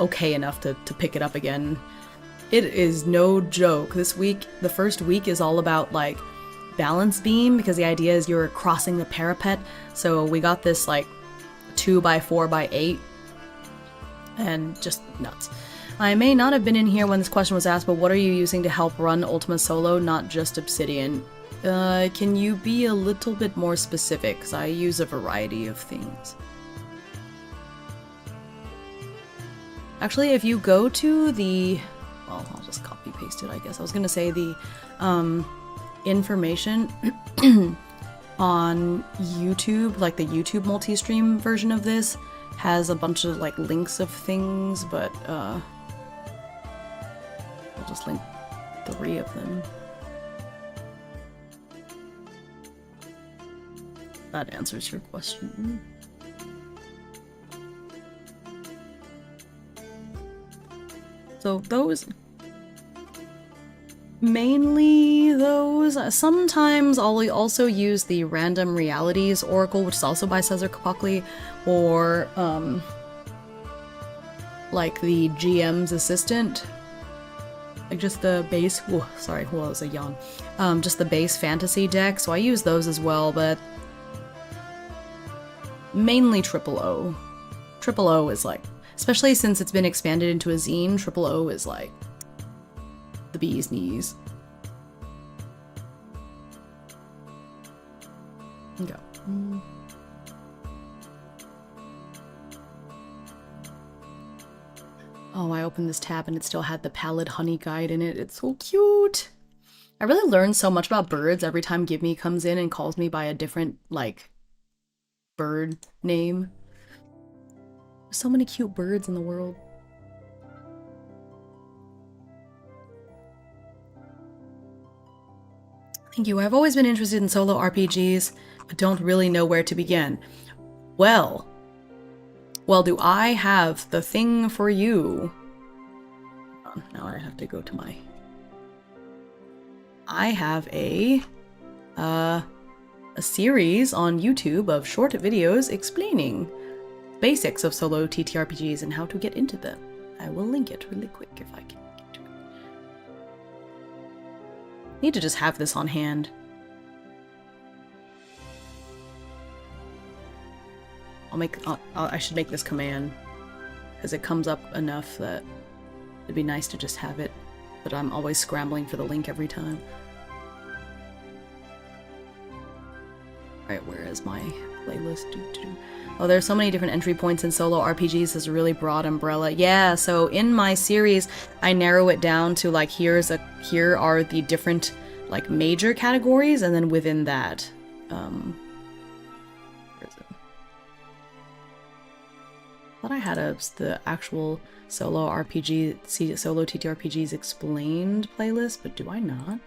okay enough to pick it up again. It is no joke. This week, the first week is all about like balance beam, because the idea is you're crossing the parapet. So we got this like 2x4x8. And just nuts. I may not have been in here when this question was asked, but what are you using to help run Ultima Solo, not just Obsidian? Can you be a little bit more specific? Because I use a variety of things. Actually, if you go to the... Well, I'll just copy paste it, I guess. I was going to say the information on YouTube, like the YouTube multi-stream version of this, has a bunch of like links of things, but I'll just link 3 of them. That answers your question. So those Mainly those. Sometimes I'll also use the Random Realities Oracle, which is also by Cesar Kapokli, or like the GM's Assistant. Like just the base, oh, sorry, that was a yawn. Just the base fantasy deck, so I use those as well, but mainly Triple O. Triple O is like, especially since it's been expanded into a zine, Triple O is like the bee's knees. Go. Oh, I opened this tab and it still had the Pallid Honey guide in it. It's so cute. I really learned so much about birds every time Give Me comes in and calls me by a different, like, bird name. There's so many cute birds in the world. Thank you. I've always been interested in solo RPGs, but don't really know where to begin. Well, do I have the thing for you? Now I have to go to my... I have a series on YouTube of short videos explaining basics of solo TTRPGs and how to get into them. I will link it really quick if I can get to it. Need to just have this on hand. I should make this command, because it comes up enough that it'd be nice to just have it, but I'm always scrambling for the link every time. Alright, where is my playlist? Oh, there's so many different entry points in solo RPGs. It's a really broad umbrella. Yeah, so in my series, I narrow it down to like, here are the different like major categories, and then within that, where is it? I thought I had the actual solo TTRPGs explained playlist, but do I not?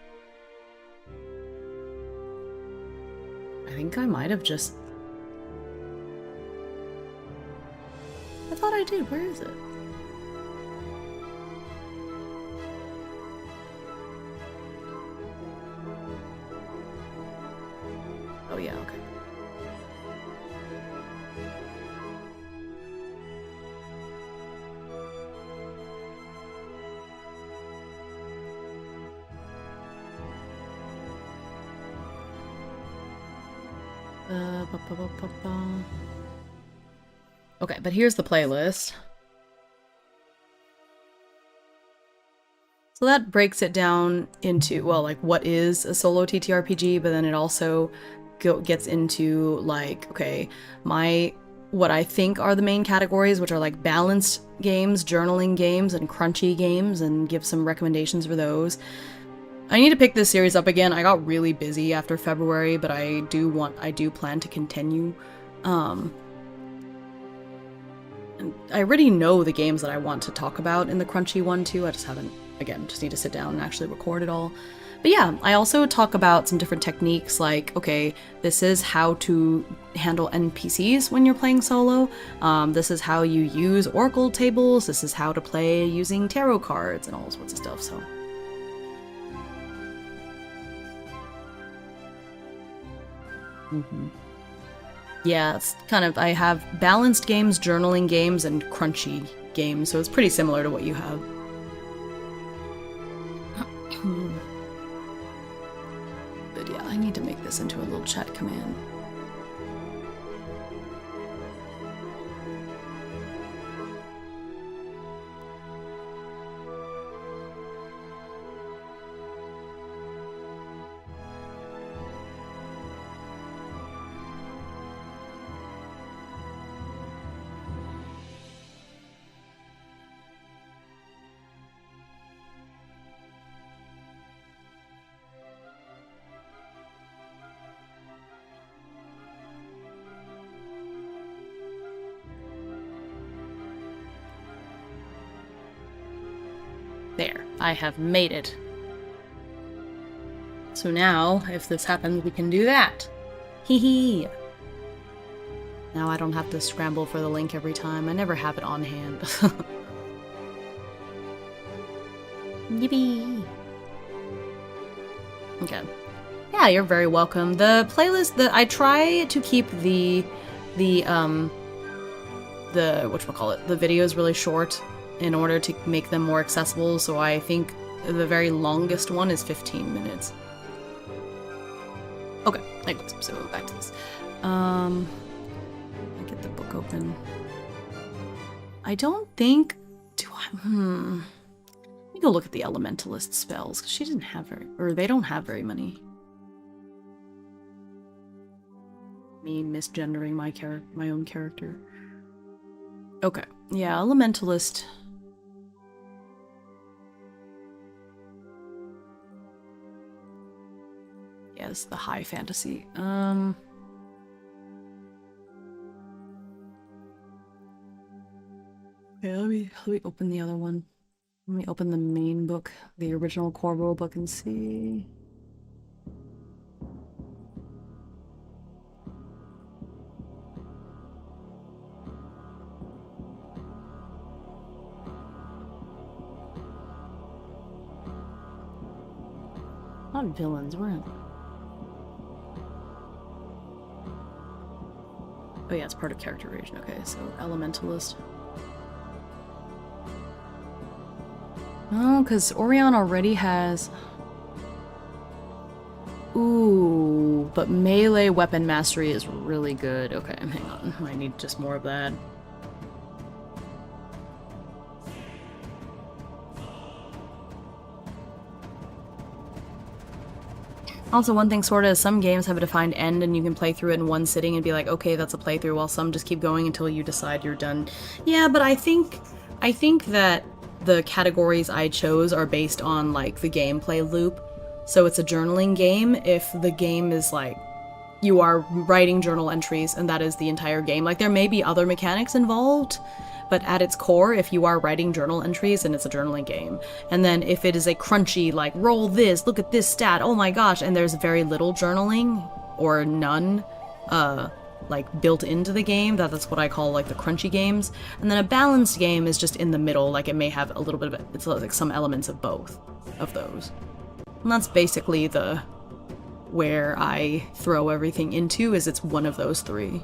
I think I might have just... I thought I did. Where is it? Oh yeah, okay. Okay, but here's the playlist. So that breaks it down into, well, like, what is a solo TTRPG, but then it also gets into, like, okay, what I think are the main categories, which are, like, balanced games, journaling games, and crunchy games, and give some recommendations for those. I need to pick this series up again. I got really busy after February, but I do plan to continue. And I already know the games that I want to talk about in the crunchy one too. I just haven't, again, just need to sit down and actually record it all. But yeah, I also talk about some different techniques like, okay, this is how to handle NPCs when you're playing solo. This is how you use Oracle tables. This is how to play using tarot cards and all sorts of stuff, so. Yeah, it's kind of, I have balanced games, journaling games, and crunchy games, so it's pretty similar to what you have. But yeah, I need to make this into a little chat command. There, I have made it. So now, if this happens, we can do that. Hee hee. Now I don't have to scramble for the link every time. I never have it on hand. Yippee! Okay. Yeah, you're very welcome. The playlist that I try to keep the whatchamacallit, the videos really short in order to make them more accessible, so I think the very longest one is 15 minutes. Okay, anyways, so back to this. I get the book open. I don't think... Let me go look at the elementalist spells, because she didn't have very... Or they don't have very many. Me misgendering my own character. Okay, yeah, elementalist... Yes, the high fantasy. Okay, let me open the other one. Let me open the main book, the original core rule book, and see. Not villains, we're in. Oh yeah, it's part of character creation. Okay, so elementalist. Oh, because Orion already has... Ooh, but melee weapon mastery is really good. Okay, hang on. I need just more of that. Also, one thing sorta is some games have a defined end and you can play through it in one sitting and be like, okay, that's a playthrough, while some just keep going until you decide you're done. Yeah, but I think that the categories I chose are based on, like, the gameplay loop. So it's a journaling game if the game is, like, you are writing journal entries and that is the entire game. Like, there may be other mechanics involved, but at its core, if you are writing journal entries, then it's a journaling game. And then if it is a crunchy, like, roll this, look at this stat, oh my gosh, and there's very little journaling, or none, like, built into the game, that's what I call, like, the crunchy games. And then a balanced game is just in the middle, like, it may have a little bit of it, it's like some elements of both of those. And that's basically where I throw everything into, is it's one of those three.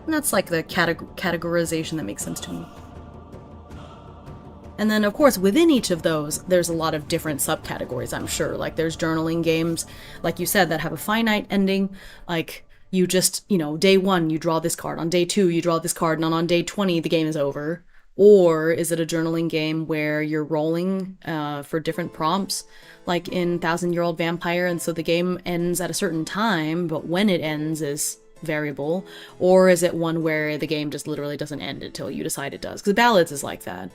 And that's like the categorization that makes sense to me. And then, of course, within each of those, there's a lot of different subcategories, I'm sure. Like, there's journaling games, like you said, that have a finite ending. Like, you just, you know, day 1, you draw this card. On day 2, you draw this card. And on day 20, the game is over. Or is it a journaling game where you're rolling for different prompts, like in 1000-Year-Old Vampire, and so the game ends at a certain time, but when it ends is variable? Or is it one where the game just literally doesn't end until you decide it does? Because Ballads is like that.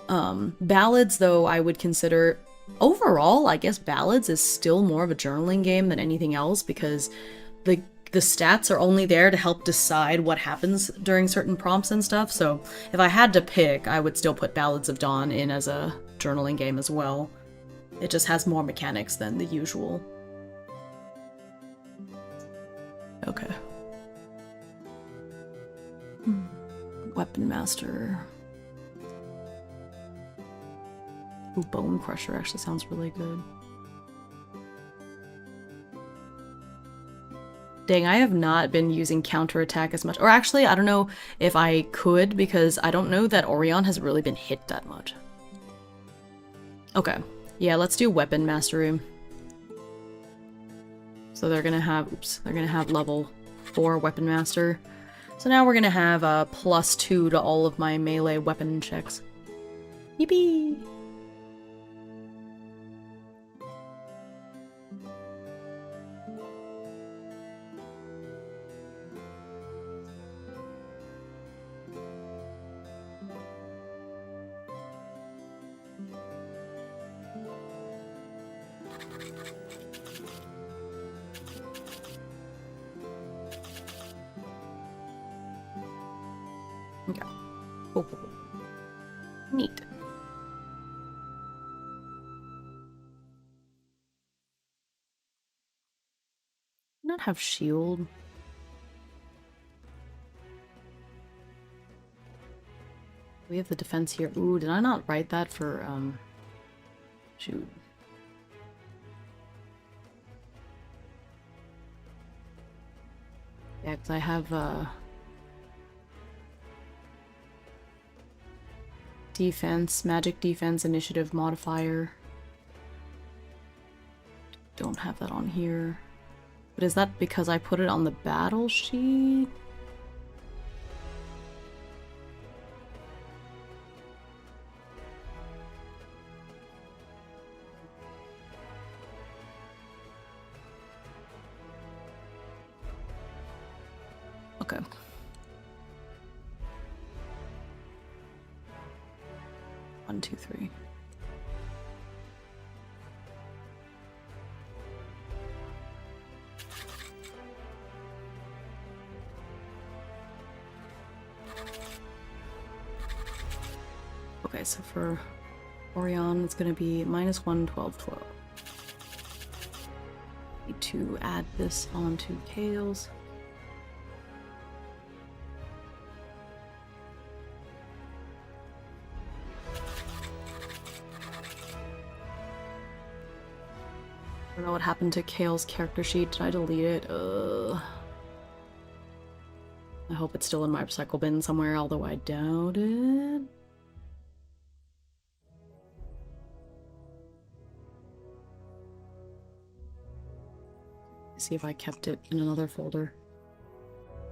Ballads, though, I would consider... Overall, I guess Ballads is still more of a journaling game than anything else, because the stats are only there to help decide what happens during certain prompts and stuff, so if I had to pick, I would still put Ballads of Dawn in as a journaling game as well. It just has more mechanics than the usual. Okay. Weapon Master. Ooh, Bone Crusher actually sounds really good. Dang, I have not been using counterattack as much. Or actually, I don't know if I could, because I don't know that Orion has really been hit that much. Okay. Yeah, let's do Weapon Mastery. So they're gonna have, they're gonna have level 4 Weapon Master. So now we're gonna have a +2 to all of my melee weapon checks. Yippee! Okay. Oh, neat. Not have shield. We have the defense here. Ooh, did I not write that for, shoot. Yeah, because I have defense, magic defense, initiative modifier. Don't have that on here. But is that because I put it on the battle sheet? Okay. One, two, three. Okay, so for Orion, it's going to be -1, 12, 12. Need to add this onto Kale's. I don't know what happened to Kale's character sheet. Did I delete it? I hope it's still in my recycle bin somewhere, although I doubt it. See if I kept it in another folder.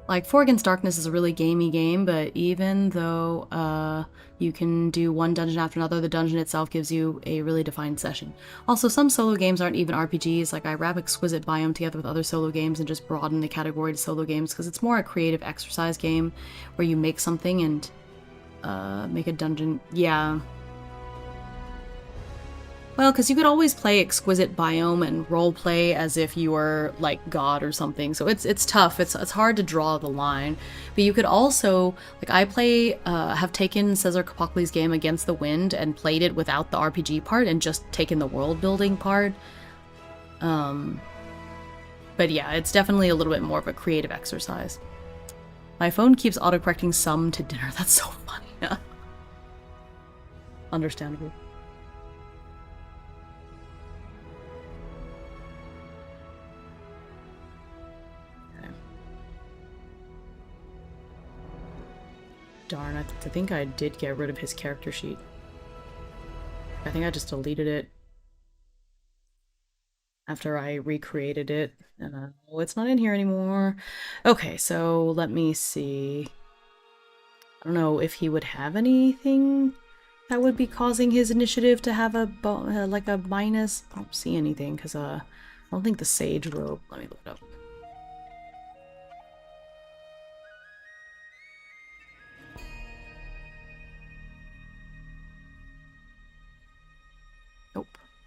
Like, 4 Against Darkness is a really gamey game, but even though you can do one dungeon after another, the dungeon itself gives you a really defined session. Also, some solo games aren't even RPGs. Like, I wrap Exquisite Biome together with other solo games and just broaden the category to solo games, because it's more a creative exercise game where you make something and make a dungeon. Yeah. Well, because you could always play Exquisite Biome and roleplay as if you were, like, God or something. So it's tough. It's hard to draw the line. But you could also, like, I have taken Cesar Capocli's game Against the Wind and played it without the RPG part and just taken the world building part. But yeah, it's definitely a little bit more of a creative exercise. My phone keeps autocorrecting some to dinner. That's so funny. Understandable. Darn, I think I did get rid of his character sheet. I think I just deleted it after I recreated it. Oh, it's not in here anymore. Okay, so let me see. I don't know if he would have anything that would be causing his initiative to have a like a minus. I don't see anything because I don't think the Sage Robe. Let me look it up. Nope.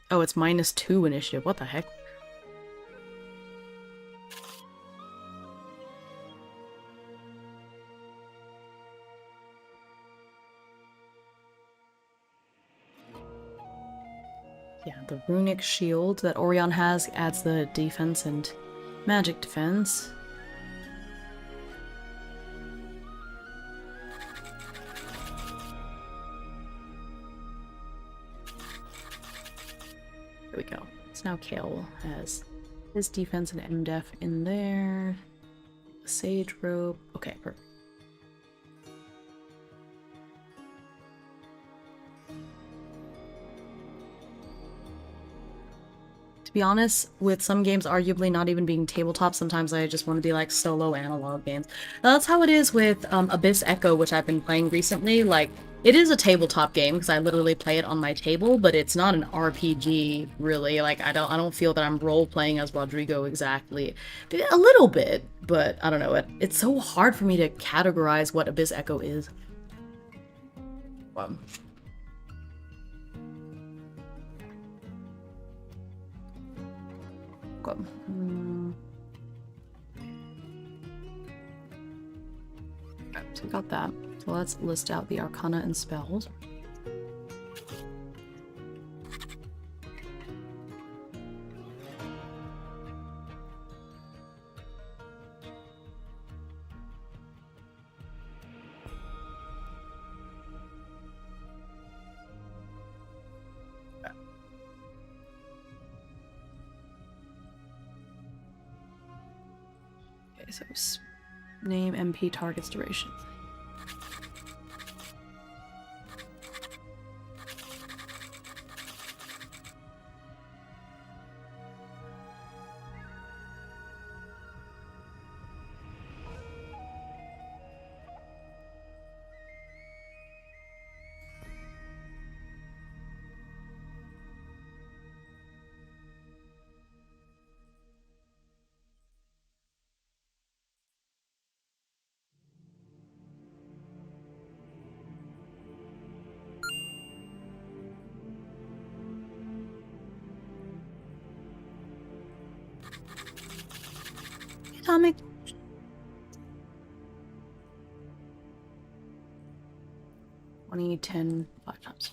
Oh, it's -2 initiative. What the heck? Yeah, the runic shield that Orion has adds the defense and magic defense. There we go. So now Kale has his defense and MDef in there. Sage Robe. Okay, perfect. To be honest, with some games arguably not even being tabletop, sometimes I just want to be like solo analog games. That's how it is with Abyss Echo, which I've been playing recently. Like, it is a tabletop game because I literally play it on my table, but it's not an RPG really. Like, I don't feel that I'm role playing as Rodrigo exactly. A little bit, but I don't know. It's so hard for me to categorize what Abyss Echo is. Okay, so we got that. So let's list out the Arcana and spells. So Name MP target's duration. Atomic. $20, $10, 5 times.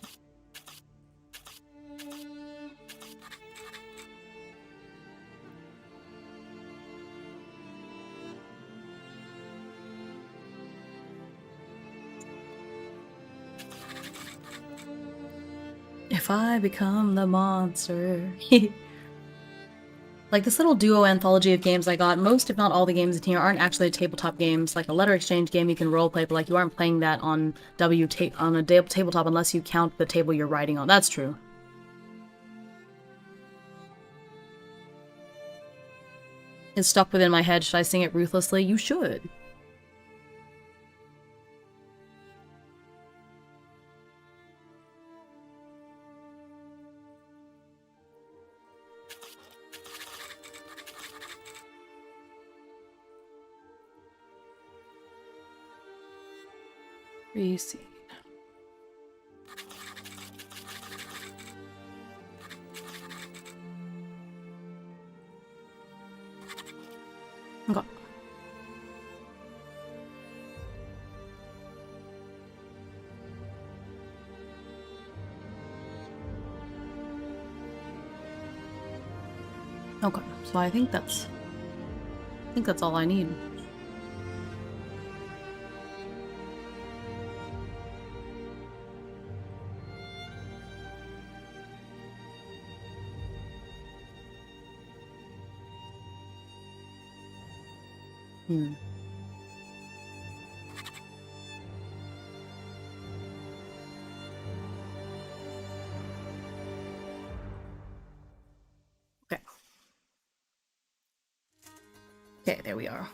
If I become the monster. Like this little duo anthology of games I got, most if not all the games in here aren't actually tabletop games. Like a letter exchange game you can roleplay, but like you aren't playing that on tabletop unless you count the table you're writing on. That's true. It's stuck within my head. Should I sing it ruthlessly? You should. Reseed. Okay. Okay, so I think that's all I need. Okay. Okay, there we are.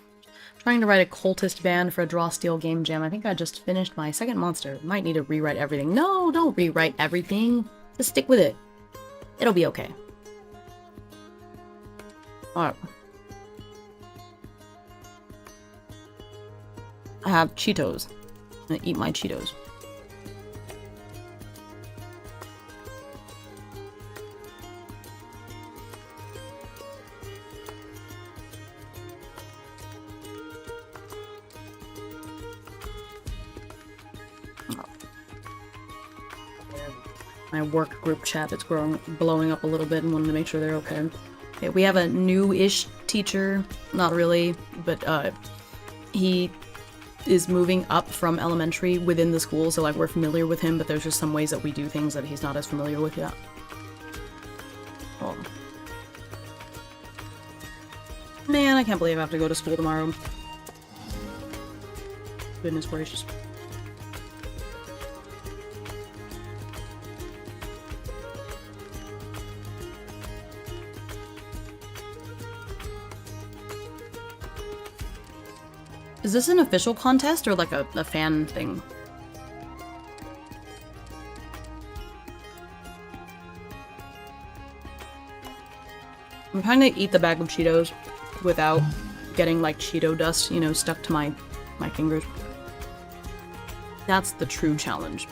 Trying to write a cultist band for a Draw Steel game jam. I think I just finished my second monster. Might need to rewrite everything. No, don't rewrite everything. Just stick with it. It'll be okay. Alright. I have Cheetos. I'm gonna eat my Cheetos. My work group chat is blowing up a little bit and wanted to make sure they're okay. Okay, we have a new-ish teacher. Not really, but he is moving up from elementary within the school, so like we're familiar with him, but there's just some ways that we do things that he's not as familiar with yet. Oh. Man, I can't believe I have to go to school tomorrow. Goodness gracious. Is this an official contest or like a fan thing? I'm trying to eat the bag of Cheetos without getting like Cheeto dust, you know, stuck to my fingers. That's the true challenge.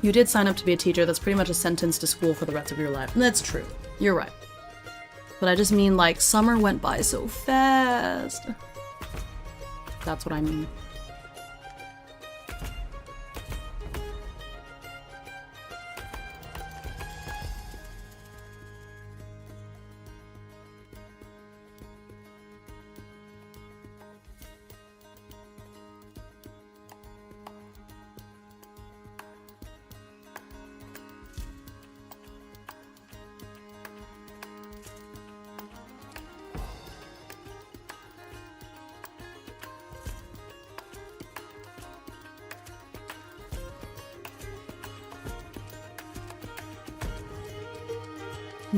You did sign up to be a teacher. That's pretty much a sentence to school for the rest of your life. That's true. You're right. But I just mean, like, summer went by so fast. That's what I mean.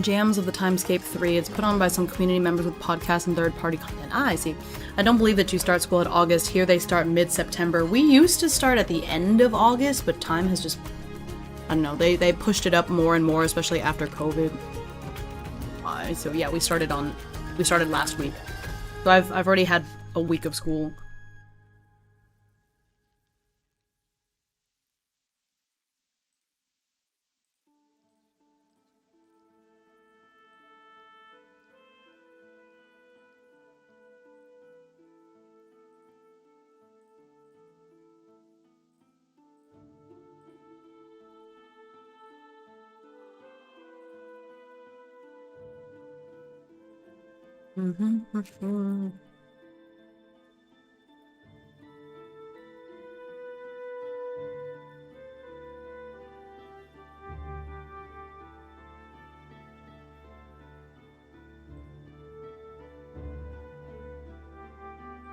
Jams of the Timescape 3. It's put on by some community members with podcasts and third-party content. Ah, I see. I don't believe that you start school at August. Here they start mid-September. We used to start at the end of August, but time has just... I don't know. They pushed it up more and more, especially after COVID. So yeah, we started last week. So I've already had a week of school.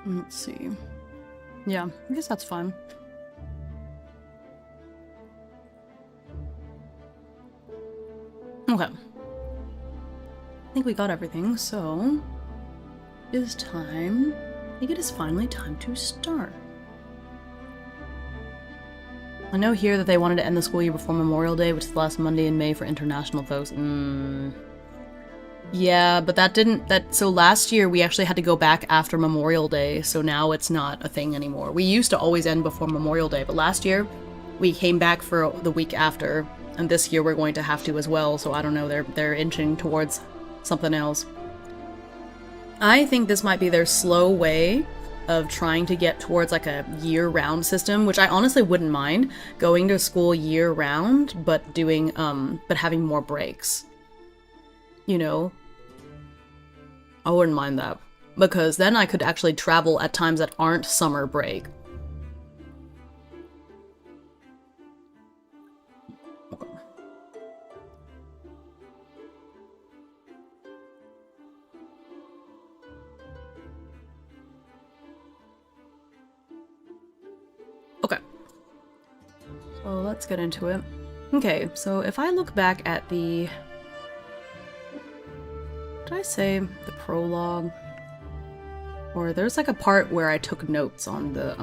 Let's see. Yeah, I guess that's fine. Okay. I think we got everything, so it is time. I think it is finally time to start. I know here that they wanted to end the school year before Memorial Day, which is the last Monday in May for international folks. Yeah, but so last year we actually had to go back after Memorial Day, so now it's not a thing anymore. We used to always end before Memorial Day, but last year we came back for the week after, and this year we're going to have to as well, so I don't know, they're inching towards something else. I think this might be their slow way of trying to get towards like a year-round system, which I honestly wouldn't mind, going to school year-round, but having more breaks. You know? I wouldn't mind that, because then I could actually travel at times that aren't summer break. Okay. So let's get into it. Okay, so if I look back at the... Did I say the prologue? Or there's like a part where I took notes on the,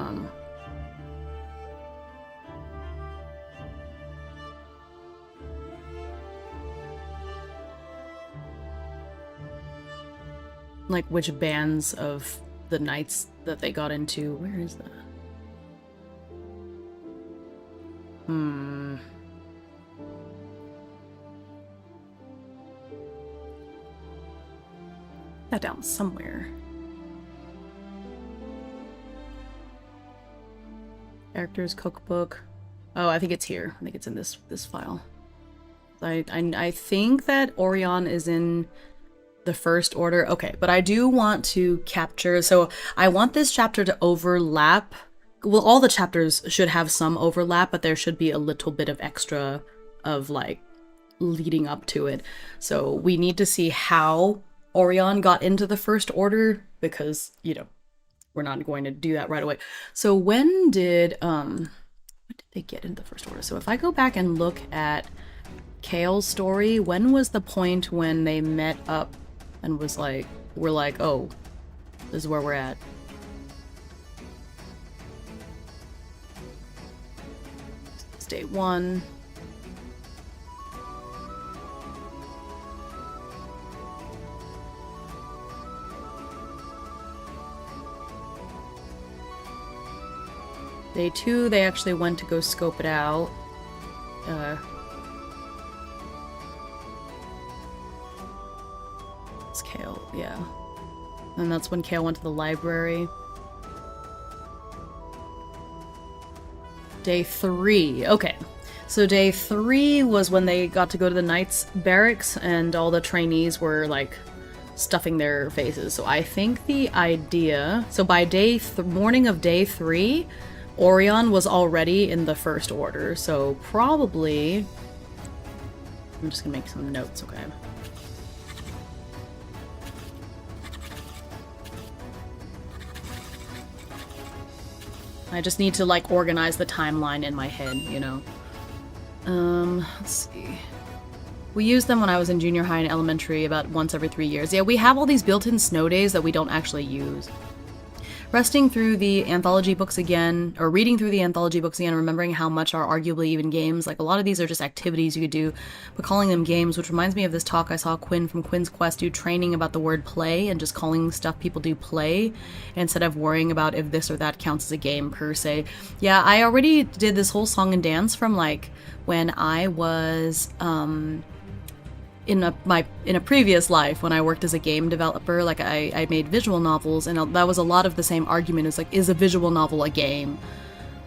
like which bands of the knights that they got into. Where is that? That down somewhere. Characters cookbook. Oh, I think it's here. I think it's in this file. I think that Orion is in the first order. Okay, but I do want to capture, so I want this chapter to overlap. Well, all the chapters should have some overlap, but there should be a little bit of extra of like leading up to it. So we need to see how Orion got into the first order, because, you know, we're not going to do that right away. So when did they get into the first order? So if I go back and look at Kale's story, when was the point when they met up and was like, we're like, oh, this is where we're at? It's day 1. Day 2, they actually went to go scope it out. It's Kale, yeah. And that's when Kale went to the library. Day 3, okay. So day 3 was when they got to go to the Knights barracks and all the trainees were like stuffing their faces. So I think the idea, so by morning of day 3, Orion was already in the first order, so probably... I'm just gonna make some notes, okay? I just need to, like, organize the timeline in my head, you know? Let's see. We used them when I was in junior high and elementary about once every 3 years. Yeah, we have all these built-in snow days that we don't actually use. Resting through the anthology books again, or reading through the anthology books again, remembering how much are arguably even games. Like, a lot of these are just activities you could do, but calling them games, which reminds me of this talk I saw Quinn from Quinn's Quest do, training about the word play and just calling stuff people do play instead of worrying about if this or that counts as a game per se. Yeah, I already did this whole song and dance from like when I was in a previous life when I worked as a game developer. Like, I made visual novels, and that was a lot of the same argument. Is like, is a visual novel a game?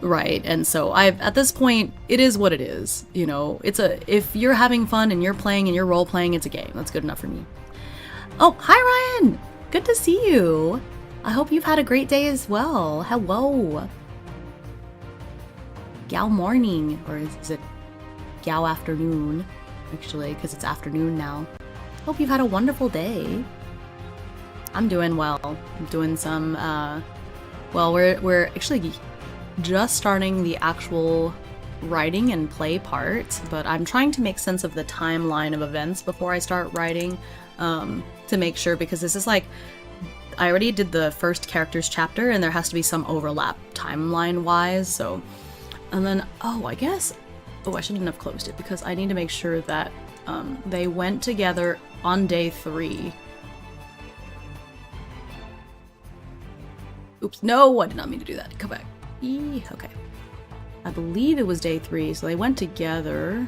Right. And so at this point, it is what it is. You know, if you're having fun and you're playing and you're role playing, it's a game. That's good enough for me. Oh, hi Ryan! Good to see you. I hope you've had a great day as well. Hello. Gal morning, or is it gal afternoon? Actually, because it's afternoon now. Hope you've had a wonderful day. I'm doing well. I'm doing some, well, we're actually just starting the actual writing and play part, but I'm trying to make sense of the timeline of events before I start writing, to make sure, because this is like, I already did the first characters chapter, and there has to be some overlap timeline-wise, so, and then, oh, I guess, oh, I shouldn't have closed it, because I need to make sure that they went together on day 3. Oops, no, I did not mean to do that. Come back. Okay. I believe it was day 3, so they went together.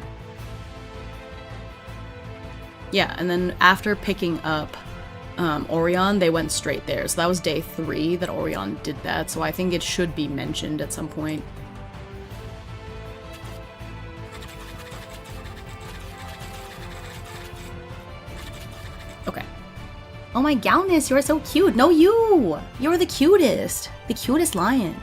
Yeah, and then after picking up Orion, they went straight there. So that was day 3 that Orion did that, so I think it should be mentioned at some point. Okay. Oh my gowness, you're so cute. No, you're the cutest. The cutest lion.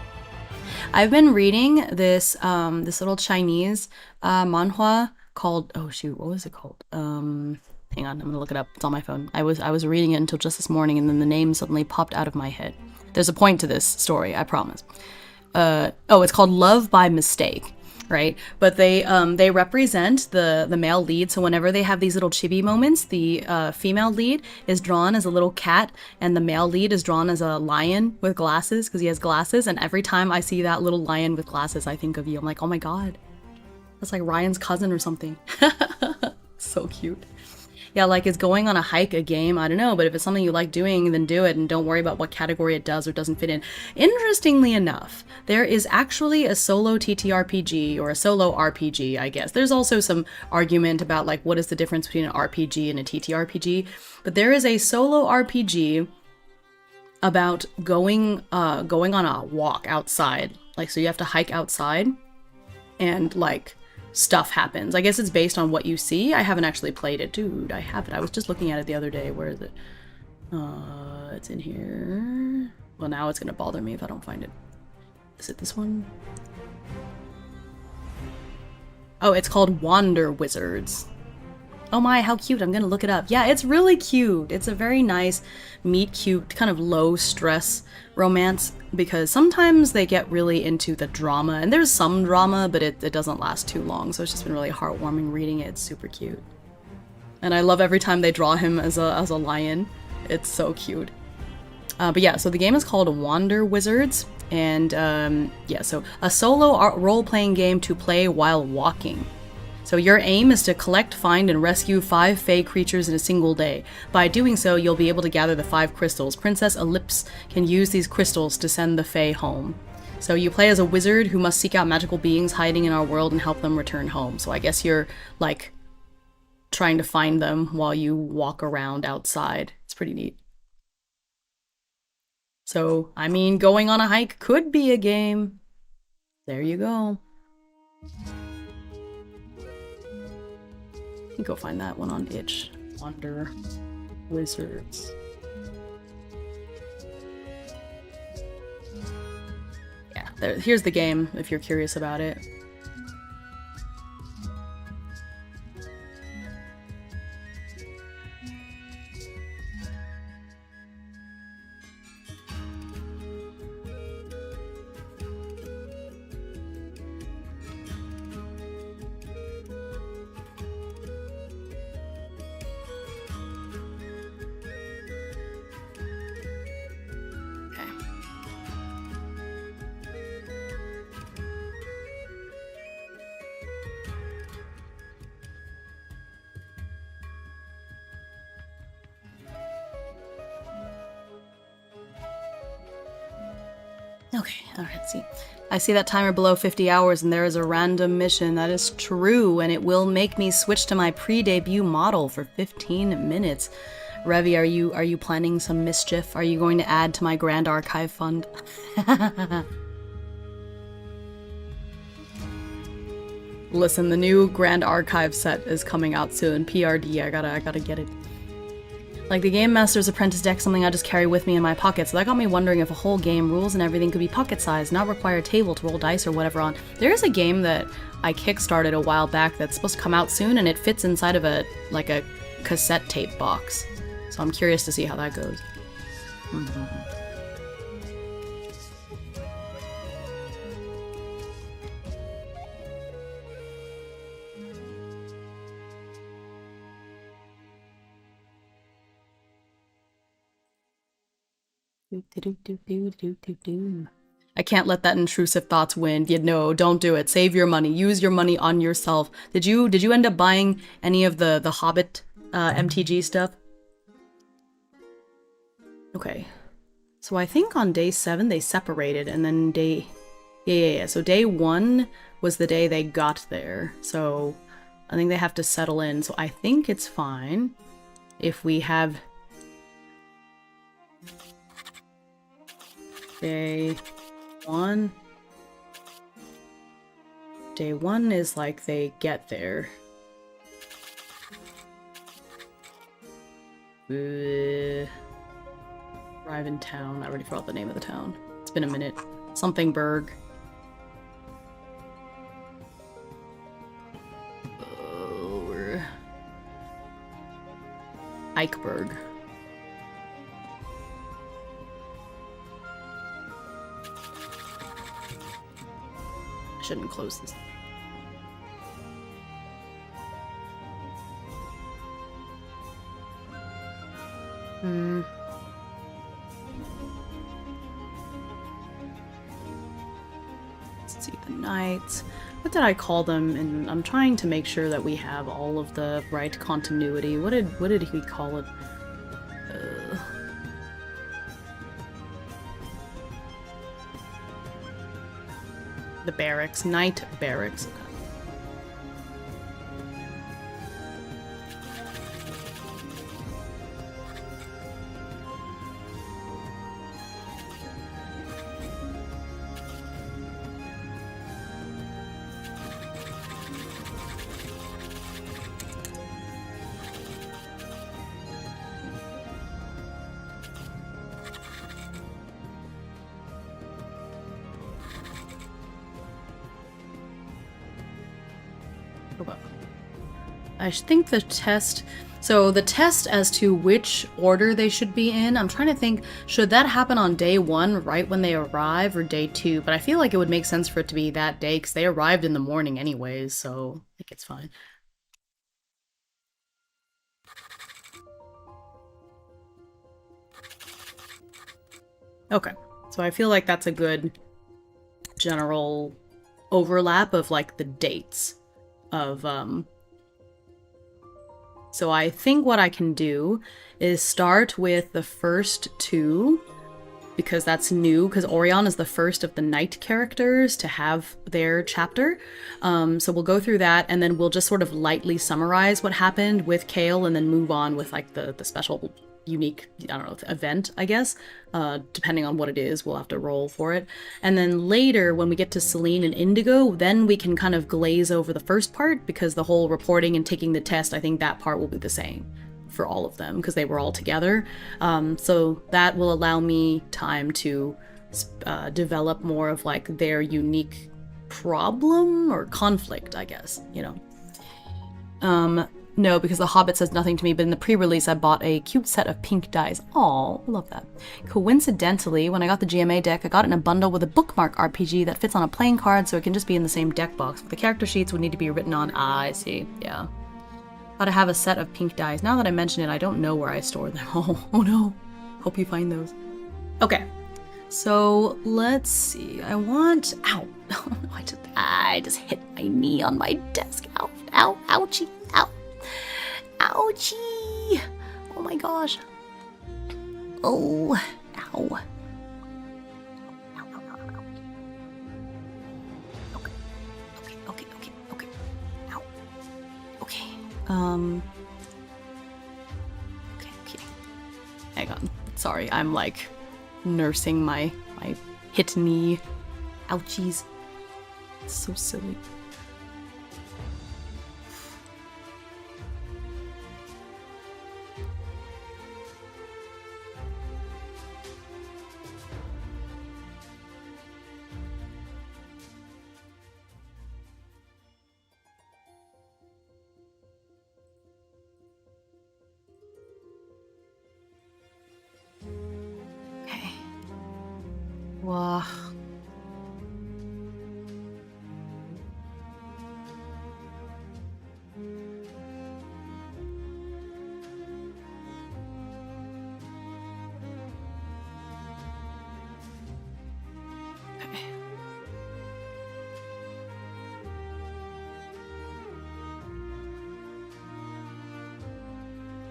I've been reading this this little Chinese manhwa called, oh shoot, what was it called? Hang on, I'm gonna look it up. It's on my phone. I was reading it until just this morning, and then the name suddenly popped out of my head. There's a point to this story, I promise. Oh, it's called Love by Mistake. Right, but they represent the male lead. So whenever they have these little chibi moments, the female lead is drawn as a little cat, and the male lead is drawn as a lion with glasses, because he has glasses. And every time I see that little lion with glasses, I think of you. I'm like, oh my god, that's like Ryan's cousin or something. So cute. Yeah, like, is going on a hike a game? I don't know, but if it's something you like doing, then do it, and don't worry about what category it does or doesn't fit in. Interestingly enough, there is actually a solo TTRPG, or a solo RPG, I guess. There's also some argument about, like, what is the difference between an RPG and a TTRPG, but there is a solo RPG about going on a walk outside. Like, so you have to hike outside, and, like, stuff happens. I guess it's based on what you see. I haven't actually played it. Dude, I have it. I was just looking at it the other day. Where is it? It's in here. Well, now it's gonna bother me if I don't find it. Is it this one? Oh, it's called Wander Wizards. Oh my, how cute. I'm gonna look it up. Yeah, it's really cute. It's a very nice, meet cute, kind of low stress romance, because sometimes they get really into the drama, and there's some drama, but it doesn't last too long, so it's just been really heartwarming reading it. It's super cute. And I love every time they draw him as a lion. It's so cute. But yeah, so the game is called Wander Wizards, and yeah, so a solo role-playing game to play while walking. So your aim is to collect, find, and rescue 5 Fae creatures in a single day. By doing so, you'll be able to gather the 5 crystals. Princess Ellipse can use these crystals to send the Fae home. So you play as a wizard who must seek out magical beings hiding in our world and help them return home. So I guess you're, like, trying to find them while you walk around outside. It's pretty neat. So, I mean, going on a hike could be a game. There you go. You can go find that one on itch. Wander Wizards. Yeah, here's the game if you're curious about it. Okay, alright, see. I see that timer below 50 hours and there is a random mission. That is true, and it will make me switch to my pre-debut model for 15 minutes. Revi, are you planning some mischief? Are you going to add to my Grand Archive fund? Listen, the new Grand Archive set is coming out soon. PRD, I gotta get it. Like the Game Master's Apprentice deck, something I just carry with me in my pocket, so that got me wondering if a whole game, rules and everything, could be pocket-sized, not require a table to roll dice or whatever on. There is a game that I kickstarted a while back that's supposed to come out soon, and it fits inside of a cassette tape box. So I'm curious to see how that goes. I can't let that intrusive thoughts win. No, don't do it. Save your money. Use your money on yourself. Did you end up buying any of the Hobbit MTG stuff? Okay. So I think on day 7 they separated, and then day... Yeah. So day 1 was the day they got there. So I think they have to settle in. So I think it's fine if we have... Day 1. Day 1 is like they get there. Arrive in town. I already forgot the name of the town. It's been a minute. Something Berg. Eichberg. I shouldn't close this. Let's see, the knights. What did I call them? And I'm trying to make sure that we have all of the right continuity. What did he call it? The barracks. Knight barracks. I think the test... So the test as to which order they should be in, I'm trying to think, should that happen on day 1, right when they arrive, or day 2? But I feel like it would make sense for it to be that day, because they arrived in the morning anyways, so I think it's fine. Okay, so I feel like that's a good general overlap of, like, the dates of, So I think what I can do is start with the first 2, because that's new, because Orion is the first of the knight characters to have their chapter. So we'll go through that, and then we'll just sort of lightly summarize what happened with Kale, and then move on with like the special unique, I don't know, event, I guess. Depending on what it is, we'll have to roll for it. And then later, when we get to Celine and Indigo, then we can kind of glaze over the first part, because the whole reporting and taking the test, I think that part will be the same for all of them, because they were all together. So that will allow me time to develop more of like their unique problem or conflict, I guess, you know. No, because The Hobbit says nothing to me, but in the pre-release I bought a cute set of pink dies. Aw, I love that. Coincidentally, when I got the GMA deck, I got it in a bundle with a bookmark RPG that fits on a playing card, so it can just be in the same deck box. But the character sheets would need to be written on. Ah, I see. Yeah. Gotta have a set of pink dies. Now that I mention it, I don't know where I store them. Oh no. Hope you find those. Okay. So, let's see. I want... Ow. Oh, no, I just hit my knee on my desk. Ow. Ow. Ouchie. Ow. Ouchie! Oh my gosh. Oh. Ow. Ow, ow, ow, ow. Okay. Hang on. Sorry, I'm like nursing my hit knee. Ouchies. It's so silly. Okay. Wow.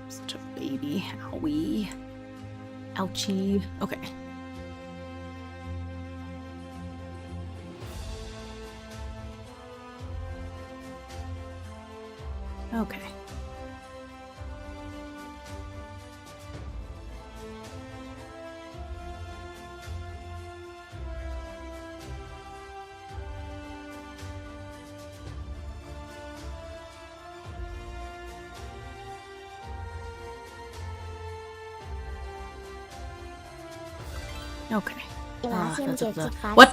Such a baby. Owie. Ouchie. Okay. Okay. Okay. What?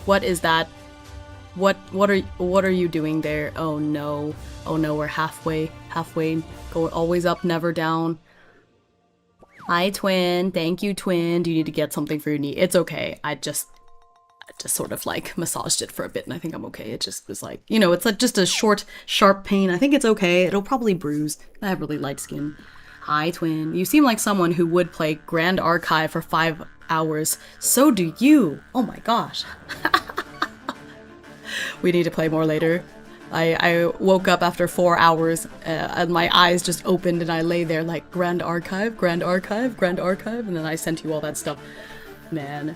What is that? What are you doing there? Oh no. Oh no, we're halfway. Go always up, never down. Hi twin. Thank you twin. Do you need to get something for your knee? It's okay. I just sort of like massaged it for a bit and I think I'm okay. It just was like, you know, it's like just a short, sharp pain. I think it's okay. It'll probably bruise. I have really light skin. Hi, twin. You seem like someone who would play Grand Archive for 5 hours. So do you. Oh my gosh. We need to play more later. I woke up after 4 hours and my eyes just opened and I lay there like Grand Archive, Grand Archive, Grand Archive, and then I sent you all that stuff. Man.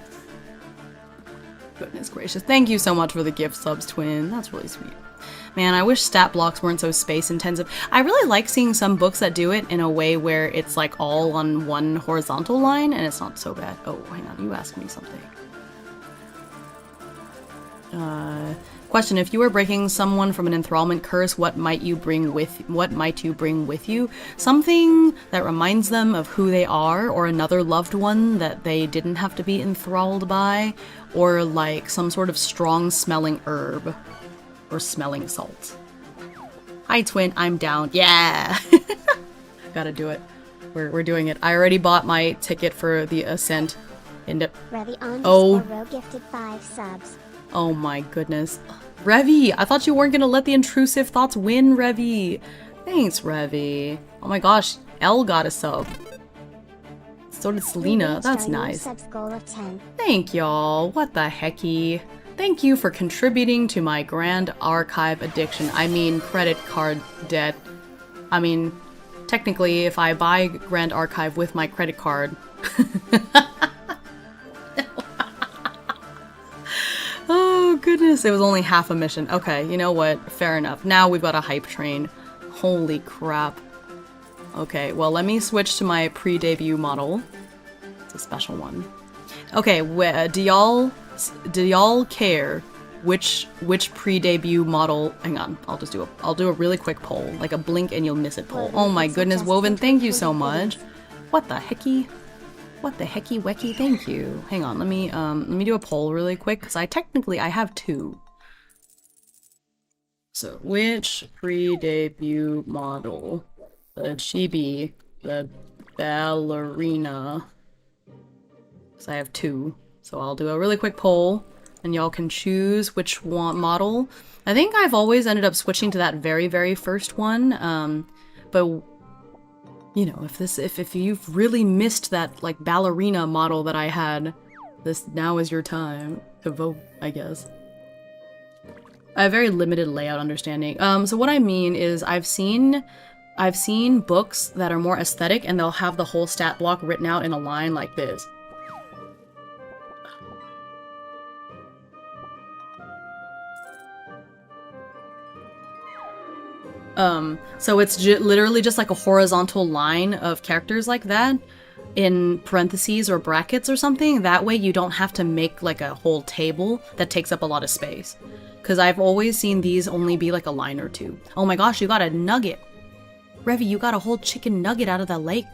Goodness gracious. Thank you so much for the gift subs, twin. That's really sweet. Man, I wish stat blocks weren't so space intensive. I really like seeing some books that do it in a way where it's like all on one horizontal line and it's not so bad. Oh, hang on, you asked me something. Question, if you were breaking someone from an enthrallment curse, what might you bring with you? Something that reminds them of who they are, or another loved one that they didn't have to be enthralled by, or like some sort of strong smelling herb. Or smelling salt. Hi twin, I'm down. Yeah! Gotta do it. We're doing it. I already bought my ticket for the ascent. Oh. Gifted 5 subs. Oh my goodness. Revy! I thought you weren't gonna let the intrusive thoughts win, Revy. Thanks, Revy. Oh my gosh, Elle got a sub. So did Selena. That's nice. Thank y'all. What the hecky. Thank you for contributing to my Grand Archive addiction. I mean, credit card debt. I mean, technically, if I buy Grand Archive with my credit card... Oh, goodness. It was only half a mission. Okay, you know what? Fair enough. Now we've got a hype train. Holy crap. Okay, well, let me switch to my pre-debut model. It's a special one. Okay, do y'all care which pre-debut model? Hang on, I'll do a really quick poll, like a blink and you'll miss it poll. Oh my goodness, Woven, thank you so much. What the hecky? What the hecky wecky? Thank you. Hang on, let me do a poll really quick because I have 2. So which pre-debut model? The chibi, the ballerina. Because I have 2. So I'll do a really quick poll, and y'all can choose which one model. I think I've always ended up switching to that very, very first one. But you know, if you've really missed that like ballerina model that I had, this now is your time to vote, I guess. I have very limited layout understanding. So what I mean is I've seen books that are more aesthetic, and they'll have the whole stat block written out in a line like this. So it's literally just like a horizontal line of characters like that in parentheses or brackets or something. That way you don't have to make like a whole table that takes up a lot of space. Because I've always seen these only be like a line or two. Oh my gosh, you got a nugget. Revy, you got a whole chicken nugget out of that lake.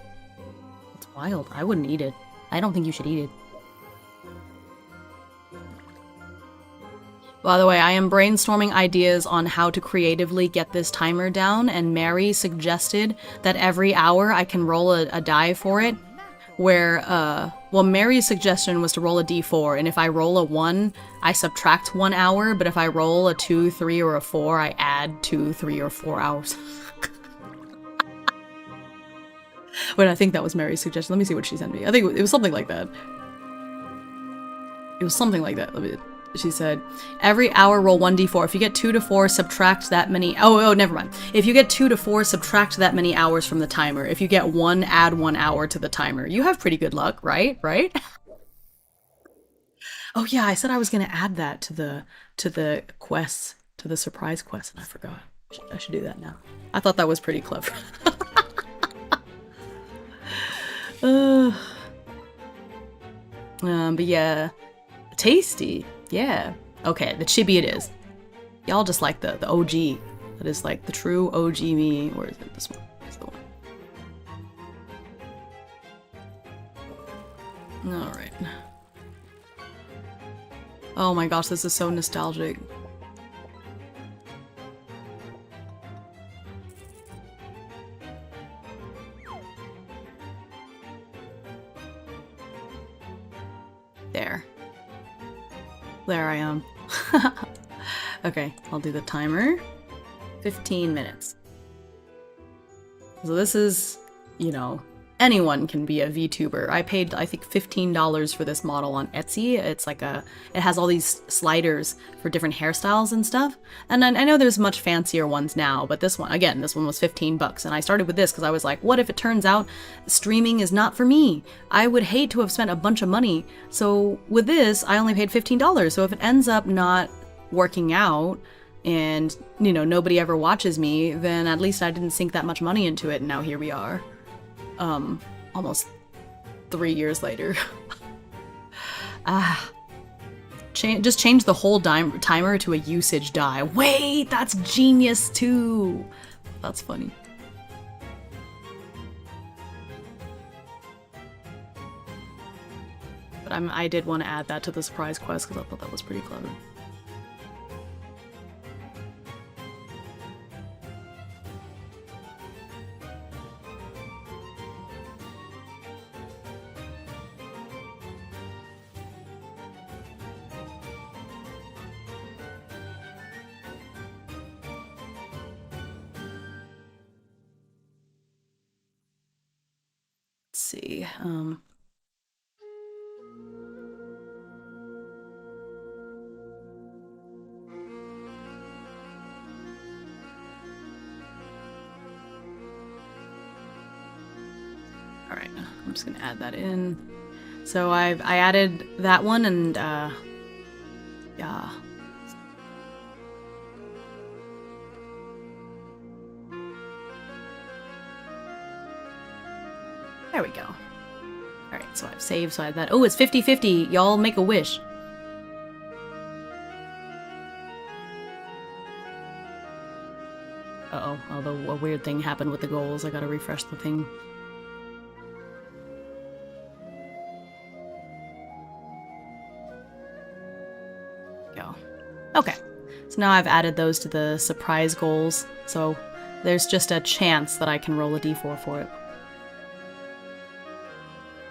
It's wild. I wouldn't eat it. I don't think you should eat it. By the way, I am brainstorming ideas on how to creatively get this timer down, and Mary suggested that every hour I can roll a die for it, where, well, Mary's suggestion was to roll a d4, and if I roll a 1, I subtract 1 hour, but if I roll a 2, 3, or a 4, I add 2, 3, or 4 hours. But I think that was Mary's suggestion. Let me see what she sent me. I think it was something like that. It was something like that. She said, every hour roll 1d4. If you get 2 to 4, subtract that many... Oh, never mind. If you get 2 to 4, subtract that many hours from the timer. If you get 1, add 1 hour to the timer. You have pretty good luck, right? Right? Oh yeah, I said I was going to add that to the quests, to the surprise quest, and I forgot. I should do that now. I thought that was pretty clever. But yeah, tasty. Yeah. Okay, the chibi it is. Y'all just like the OG. That is like the true OG me. Where is it? This one. It's the one. Alright. Oh my gosh, this is so nostalgic. There I am. Okay, I'll do the timer. 15 minutes. So this is, you know, anyone can be a VTuber. I paid, I think, $15 for this model on Etsy. It's like it has all these sliders for different hairstyles and stuff. And I know there's much fancier ones now, but this one, again, this one was 15 bucks. And I started with this because I was like, what if it turns out streaming is not for me? I would hate to have spent a bunch of money. So with this, I only paid $15. So if it ends up not working out and, you know, nobody ever watches me, then at least I didn't sink that much money into it. And now here we are. Almost 3 years later. Just change the whole timer to a usage die. Wait, that's genius too. That's funny. But I did want to add that to the surprise quest because I thought that was pretty clever. See, alright, I'm just gonna add that in. So I added that one and, yeah. There we go. Alright, so I've saved, so I had that. Oh, it's 50-50. Y'all make a wish. Uh-oh. Although a weird thing happened with the goals. I gotta refresh the thing. Go. Okay. So now I've added those to the surprise goals. So there's just a chance that I can roll a d4 for it.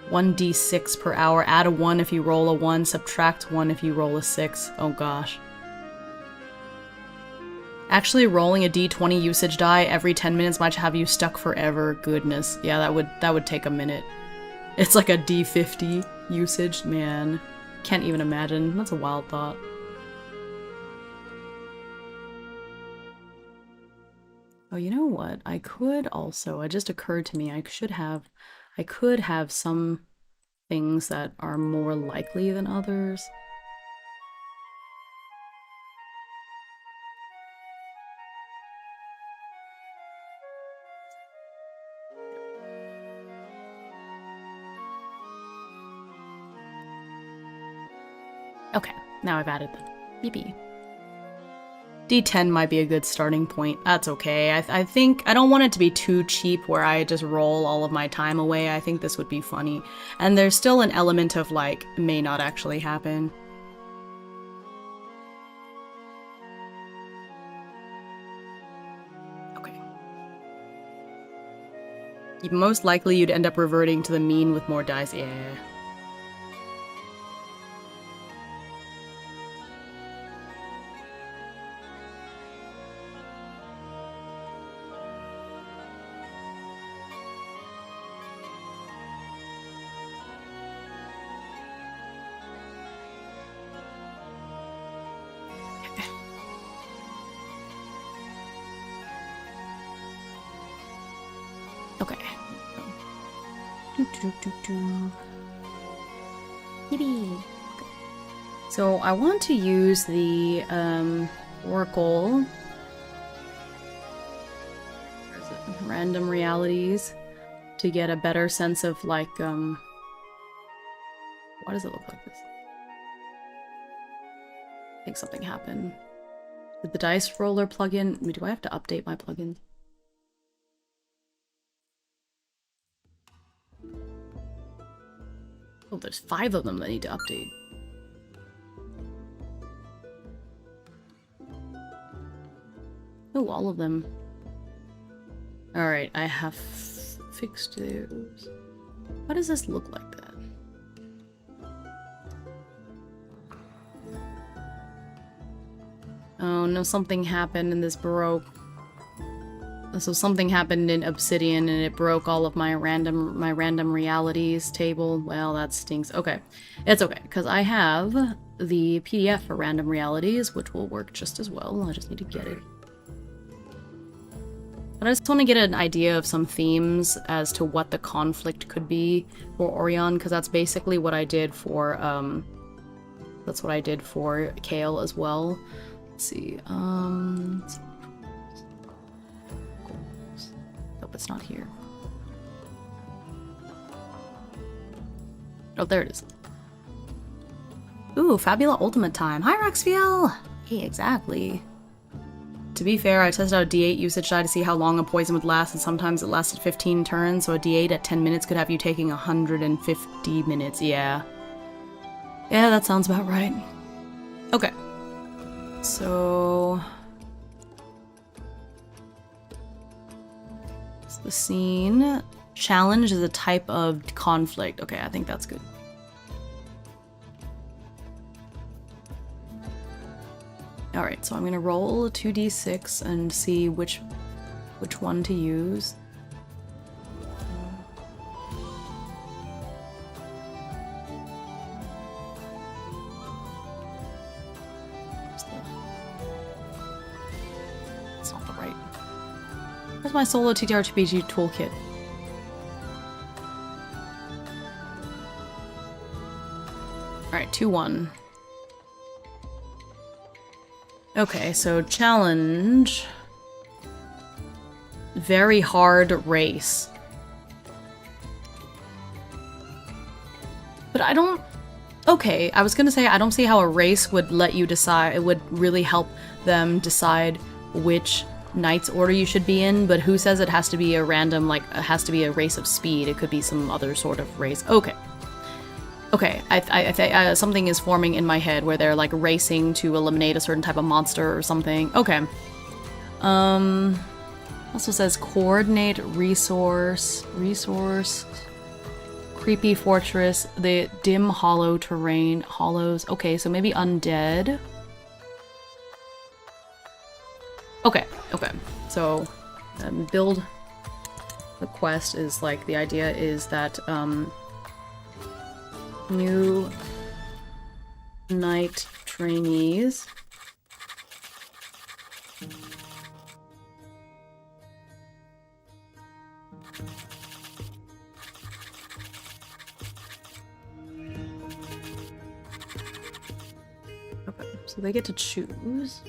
1d6 per hour. Add a 1 if you roll a 1. Subtract 1 if you roll a 6. Oh gosh. Actually, rolling a d20 usage die every 10 minutes might have you stuck forever. Goodness. Yeah, that would take a minute. It's like a d50 usage. Man. Can't even imagine. That's a wild thought. Oh, you know what? I could also, it just occurred to me, I could have some things that are more likely than others. Okay, now I've added them. Yippee. D10 might be a good starting point. That's okay. I think I don't want it to be too cheap where I just roll all of my time away. I think this would be funny. And there's still an element of like, may not actually happen. Okay. Most likely you'd end up reverting to the mean with more dice. Yeah. Okay. Yippee. So I want to use the Oracle. Where is it? Random realities to get a better sense of like why does it look like this? I think something happened. Did the dice roller plugin? Do I have to update my plugin? Oh, there's 5 of them that need to update. Oh, all of them. Alright, I have fixed those. Why does this look like that? Oh no, something happened and this broke. So something happened in Obsidian and it broke all of my random realities table. Well, that stinks. Okay. It's okay, because I have the PDF for random realities, which will work just as well. I just need to get it. But I just want to get an idea of some themes as to what the conflict could be for Orion, because that's basically what I did for, that's what I did for Kale as well. Let's see, Nope, it's not here. Oh, there it is. Ooh, Fabula Ultima time. Hi, Rexfiel! Hey, exactly. To be fair, I tested out a D8 usage die to see how long a poison would last, and sometimes it lasted 15 turns, so a D8 at 10 minutes could have you taking 150 minutes. Yeah. Yeah, that sounds about right. Okay. So... it's the scene. Challenge is a type of conflict. Okay, I think that's good. Alright, so I'm gonna roll a 2d6 and see which one to use. It's not the right. Where's my solo TTRPG toolkit? Alright, 2-1. Okay, so challenge. Very hard race. But I don't... okay, I was gonna say I don't see how a race would let you decide. It would really help them decide which knight's order you should be in, but who says it has to be a random, like, it has to be a race of speed? It could be some other sort of race. Okay. Okay, I think something is forming in my head where they're like racing to eliminate a certain type of monster or something. Okay. Also says coordinate resource, creepy fortress, the dim hollow terrain, hollows. Okay, so maybe undead. Okay, okay. So build the quest is like, the idea is that new knight trainees okay, so they get to choose.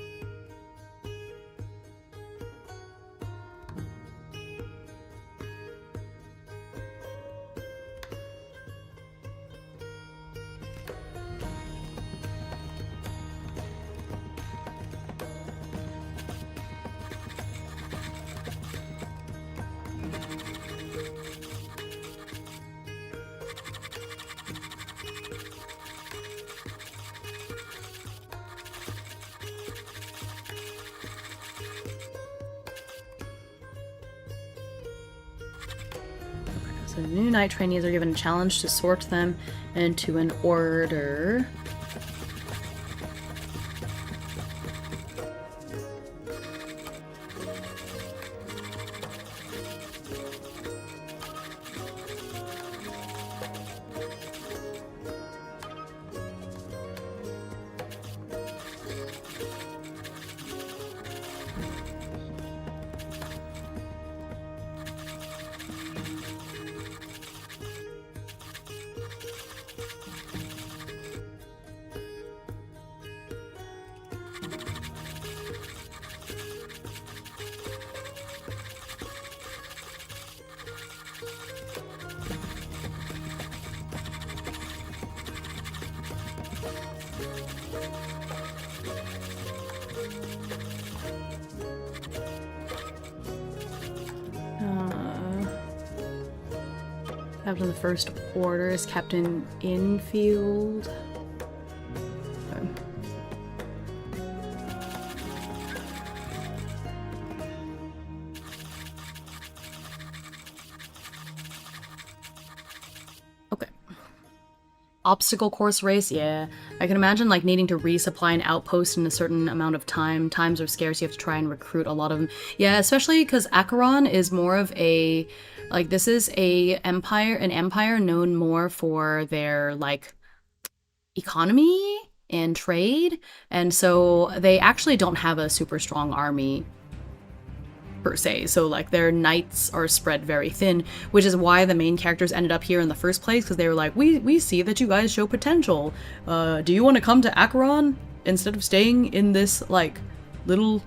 So new knight trainees are given a challenge to sort them into an order. Captain of the First Order is Captain Infield. Okay. Okay. Obstacle course race, yeah. I can imagine like needing to resupply an outpost in a certain amount of time. Times are scarce, you have to try and recruit a lot of them. Yeah, especially because Acheron is more of a... Like, this is an empire known more for their, like, economy and trade, and so they actually don't have a super strong army, per se. So, like, their knights are spread very thin, which is why the main characters ended up here in the first place, because they were like, we see that you guys show potential. Do you want to come to Acheron instead of staying in this, like, little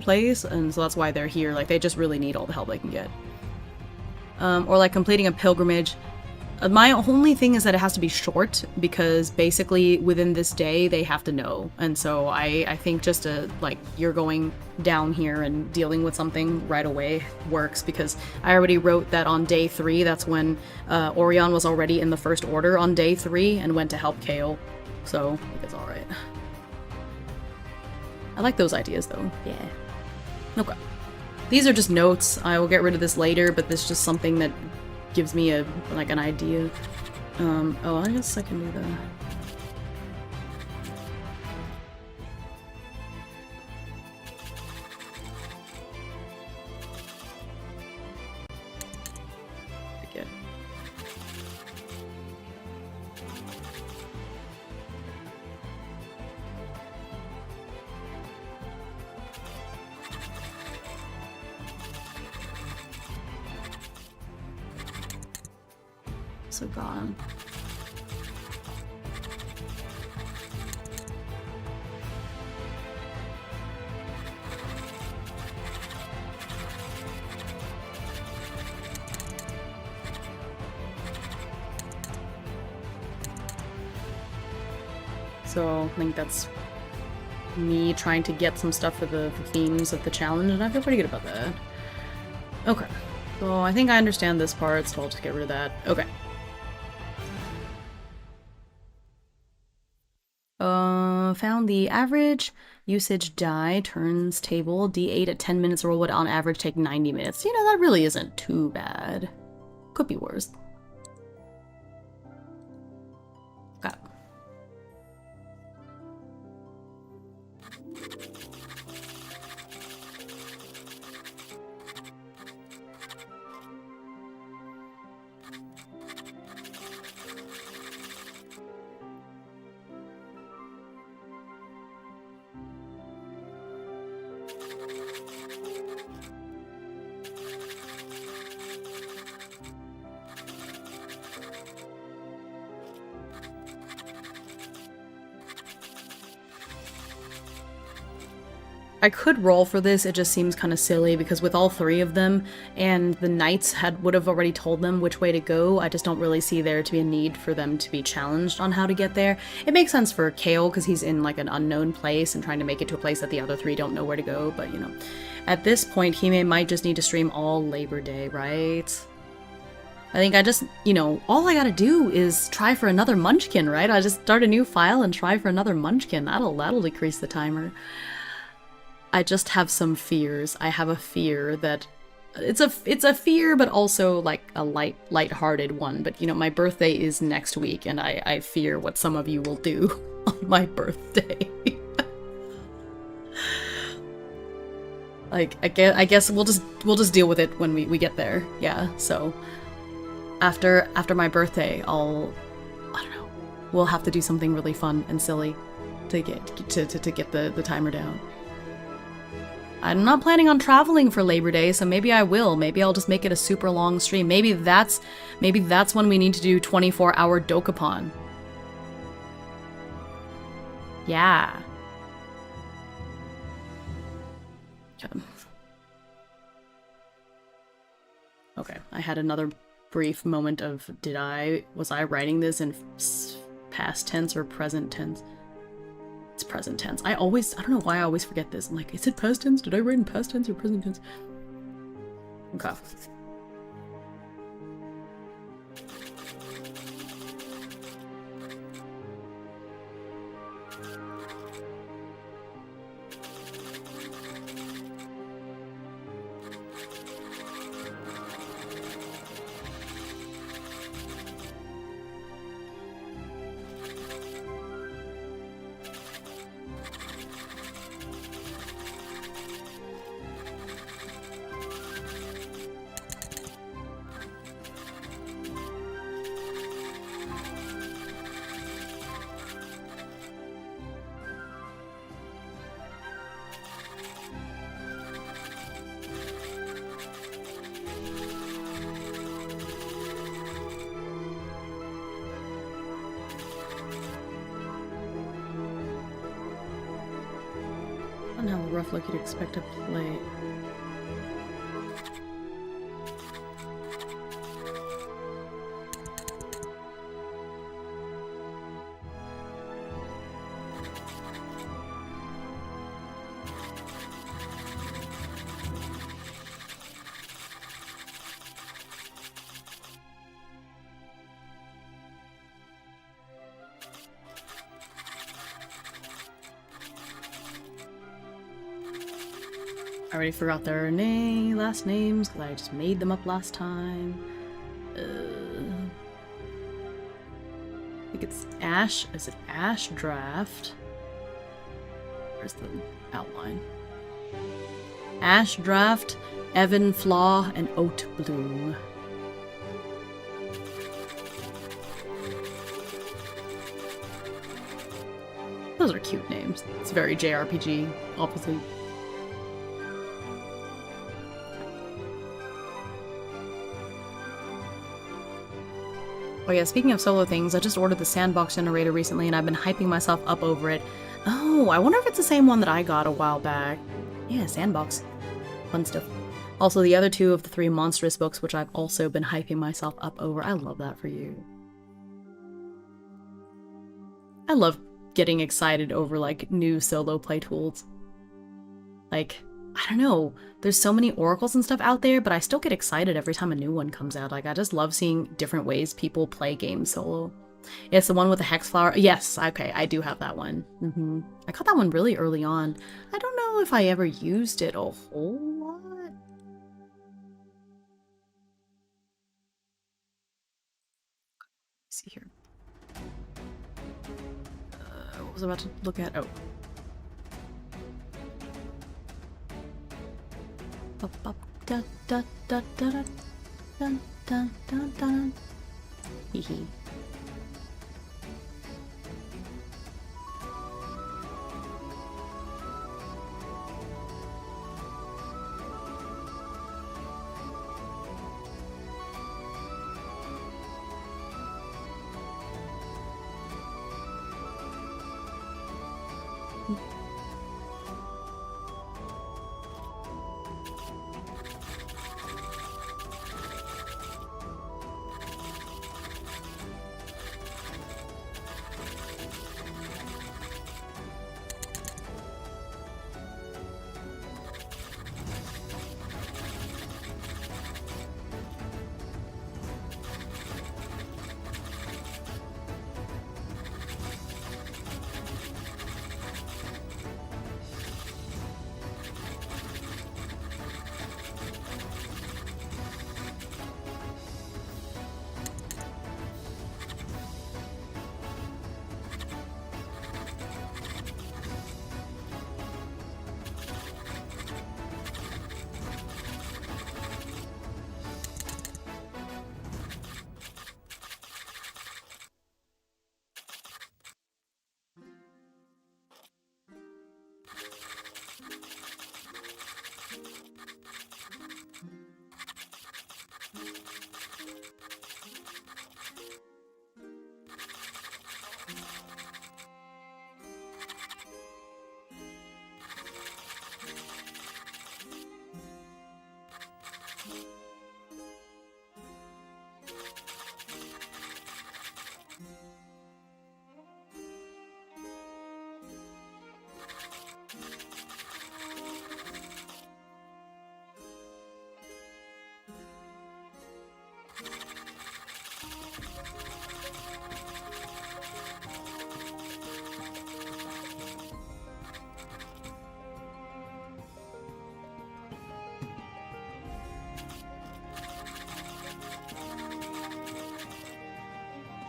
place? And so that's why they're here. Like, they just really need all the help they can get. Or like completing a pilgrimage. My only thing is that it has to be short, because basically within this day they have to know. And so I think just like you're going down here and dealing with something right away works, because I already wrote that on day 3, that's when Orion was already in the First Order on day 3 and went to help Kale. So I think it's alright. I like those ideas though. Yeah. Okay. These are just notes. I will get rid of this later, but this is just something that gives me an idea. Oh, I guess I can do that. Okay. So gone. So I think that's me trying to get some stuff for the themes of the challenge, and I feel pretty good about that. Okay. So I think I understand this part, so I'll just get rid of that. Okay. Found the average usage die turns table. D8 at 10 minutes roll would on average take 90 minutes. You know, that really isn't too bad. Could be worse. Okay. I could roll for this, it just seems kind of silly because with all 3 of them, and the knights would have already told them which way to go, I just don't really see there to be a need for them to be challenged on how to get there. It makes sense for Kale because he's in like an unknown place and trying to make it to a place that the other 3 don't know where to go, but you know. At this point, Hime might just need to stream all Labor Day, right? I think I just, you know, all I gotta do is try for another munchkin, right? I just start a new file and try for another munchkin. That'll decrease the timer. I just have some fears. I have a fear that it's a fear, but also like a light-hearted one. But you know, my birthday is next week, and I fear what some of you will do on my birthday. Like, I guess we'll just deal with it when we get there. Yeah. So after my birthday, I don't know. We'll have to do something really fun and silly to get the timer down. I'm not planning on traveling for Labor Day, so maybe I will. Maybe I'll just make it a super long stream. Maybe that's when we need to do 24-hour Dokapon. Yeah. Okay, I had another brief moment of was I writing this in past tense or present tense? It's present tense. I don't know why I always forget this. I'm like, is it past tense? Did I write in past tense or present tense? Okay. How rough look you'd expect to play. I already forgot their last names because I just made them up last time. I think it's Ash. Is it Ash Draft? Where's the outline? Ash Draft, Evan Flaw, and Oat Bloom. Those are cute names. It's very JRPG, obviously. Oh yeah, speaking of solo things, I just ordered the sandbox generator recently and I've been hyping myself up over it. Oh, I wonder if it's the same one that I got a while back. Yeah, sandbox. Fun stuff. Also, the other two of the 3 monstrous books, which I've also been hyping myself up over. I love that for you. I love getting excited over, like, new solo play tools. Like, I don't know, there's so many oracles and stuff out there, but I still get excited every time a new one comes out. Like, I just love seeing different ways people play games solo. It's the one with the hex flower. Yes, okay, I do have that one. I got that one really early on. I don't know if I ever used it a whole lot. Let's see here. What was I about to look at? Oh. Da da da da da dun dun dun dun. Hee hee.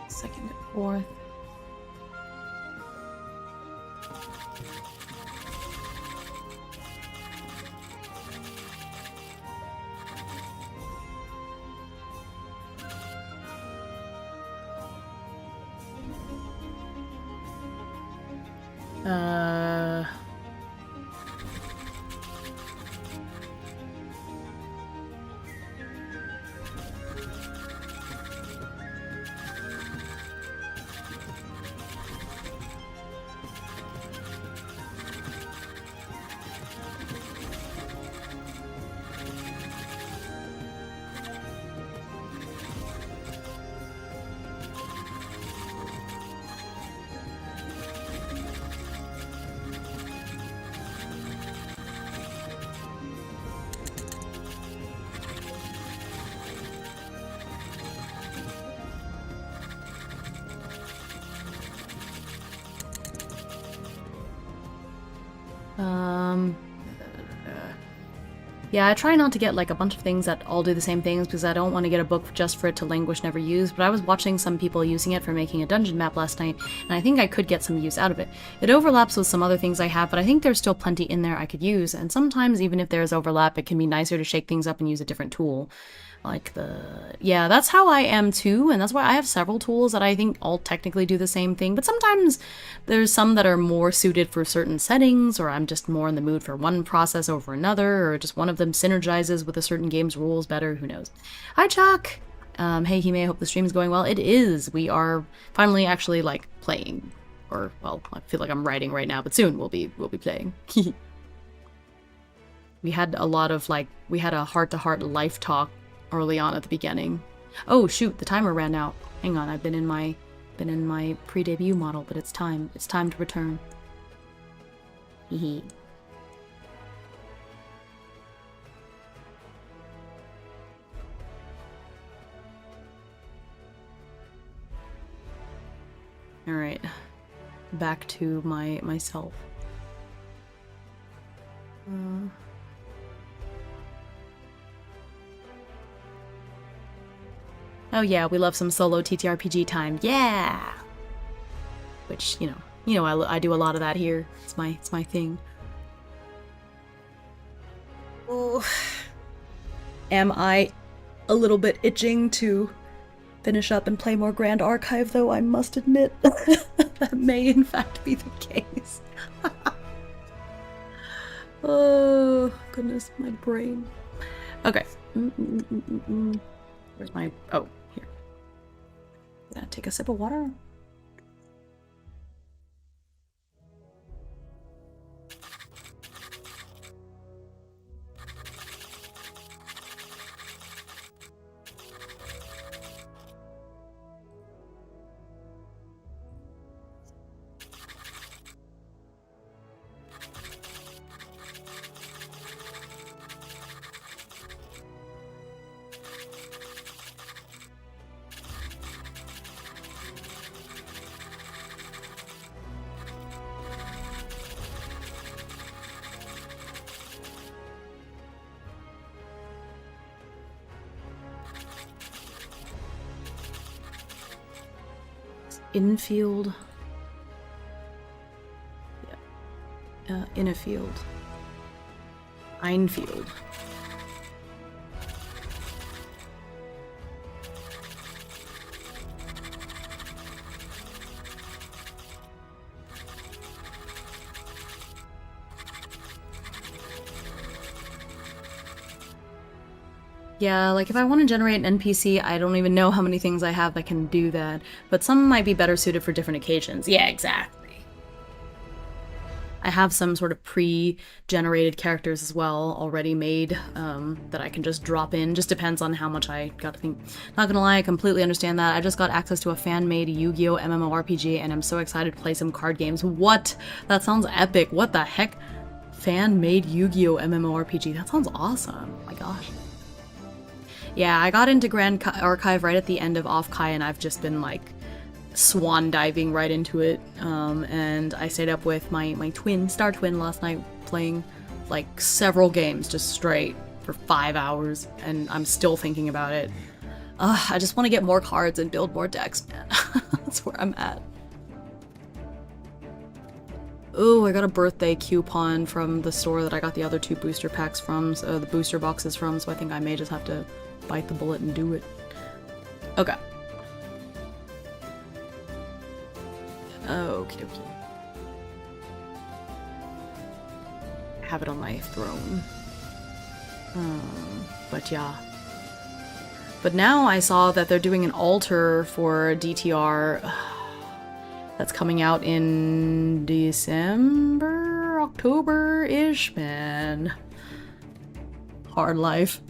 Second and fourth. Yeah, I try not to get like a bunch of things that all do the same things because I don't want to get a book just for it to languish, never use, but I was watching some people using it for making a dungeon map last night, and I think I could get some use out of it. It overlaps with some other things I have, but I think there's still plenty in there I could use, and sometimes even if there's overlap, it can be nicer to shake things up and use a different tool. Like yeah, that's how I am too, and that's why I have several tools that I think all technically do the same thing, but sometimes there's some that are more suited for certain settings, or I'm just more in the mood for one process over another, or just one of them synergizes with a certain game's rules better, who knows. Hi Chuck! Hey Hime, I hope the stream's going well. It is! We are finally actually, like, playing. Or, well, I feel like I'm writing right now, but soon we'll be playing. We had a lot of, like, we had a heart-to-heart life talk early on at the beginning. Oh shoot, the timer ran out. Hang on, I've been in my pre-debut model, but it's time to return. Hehe. All right, back to myself. Oh yeah, we love some solo TTRPG time. Yeah! Which, you know, I do a lot of that here. It's my thing. Oh. Am I a little bit itching to finish up and play more Grand Archive, though? I must admit that may in fact be the case. Oh, goodness, my brain. Okay. Where's my... Oh, here. Gonna take a sip of water. Infield. Yeah. Infield. Einfield. Yeah, like if I want to generate an NPC, I don't even know how many things I have that can do that, but some might be better suited for different occasions. Yeah, exactly. I have some sort of pre-generated characters as well, already made, that I can just drop in. Just depends on how much I got to think. Not gonna lie, I completely understand that. I just got access to a fan-made Yu-Gi-Oh! MMORPG, and I'm so excited to play some card games. What? That sounds epic. What the heck? Fan-made Yu-Gi-Oh! MMORPG. That sounds awesome. Oh my gosh. Yeah, I got into Grand Archive right at the end of Off-Kai, and I've just been, like, swan diving right into it. And I stayed up with my twin, Star Twin, last night, playing, like, several games just straight for 5 hours, and I'm still thinking about it. I just want to get more cards and build more decks, man. That's where I'm at. Ooh, I got a birthday coupon from the store that I got the other 2 booster packs from, so the booster boxes from, so I think I may just have to bite the bullet and do it. Okay. Okie dokie. Have it on my throne. But yeah. But now I saw that they're doing an altar for DTR that's coming out in December, October-ish, man. Hard life.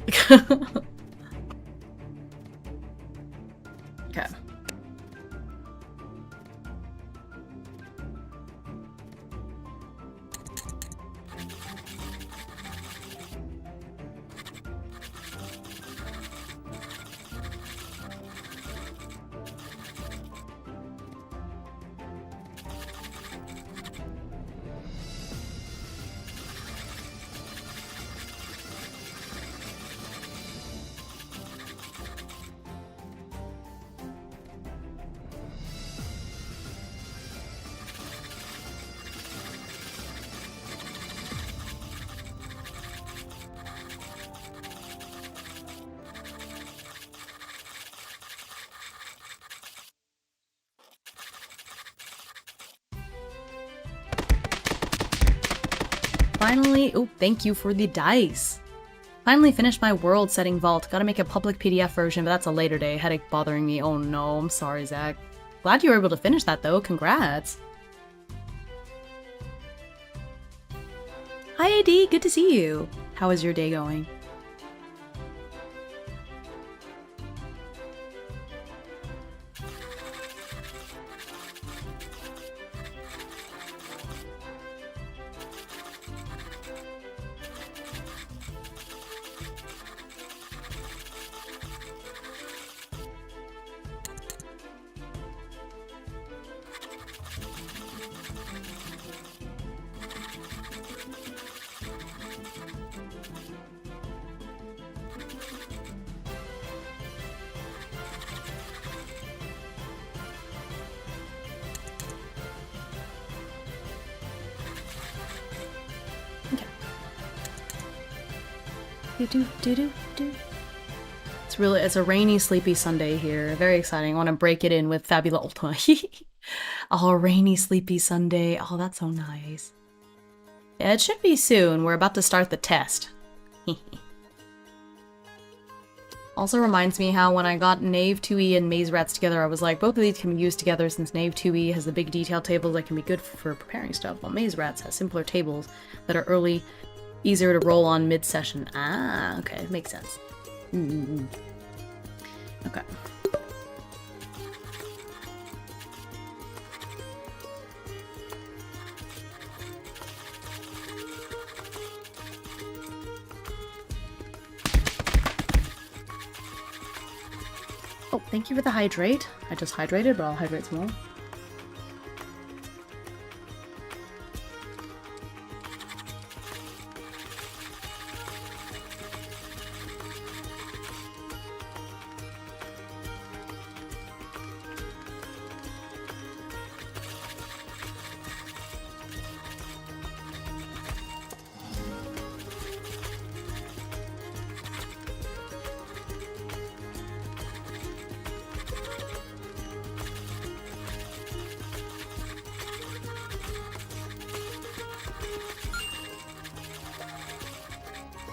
Okay. Finally, oh, thank you for the dice. Finally finished my world setting vault. Gotta make a public PDF version, but that's a later day. Headache bothering me. Oh no, I'm sorry, Zach. Glad you were able to finish that though. Congrats. Hi, AD. Good to see you. How is your day going? It's a rainy, sleepy Sunday here. Very exciting. I want to break it in with Fabula Ultima. Oh, rainy, sleepy Sunday. Oh, that's so nice. Yeah, it should be soon. We're about to start the test. Also reminds me how when I got Knave 2E and Maze Rats together, I was like, both of these can be used together since Knave 2E has the big detail tables that can be good for preparing stuff, while Maze Rats has simpler tables that are early, easier to roll on mid-session. Ah, okay, makes sense. Okay. Oh, thank you for the hydrate. I just hydrated, but I'll hydrate some more.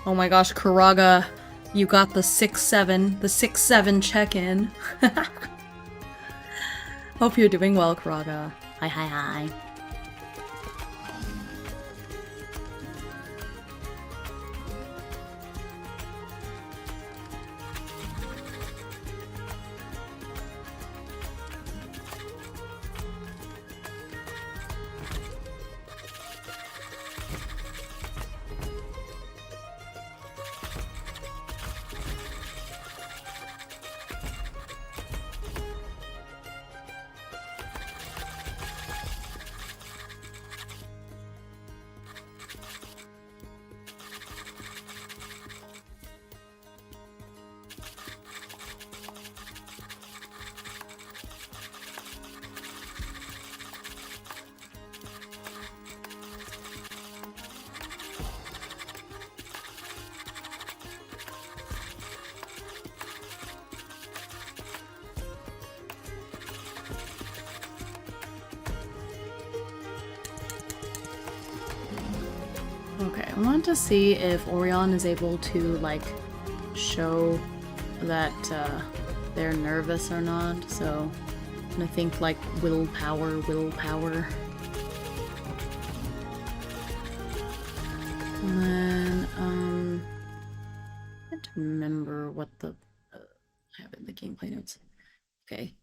Oh my gosh, Karaga, you got the 6-7 check-in. Hope you're doing well, Karaga. Hi. I want to see if Orion is able to, like, show that they're nervous or not, so I'm gonna think, like, willpower. And then, I can't remember what the, I have it in the gameplay notes. Okay.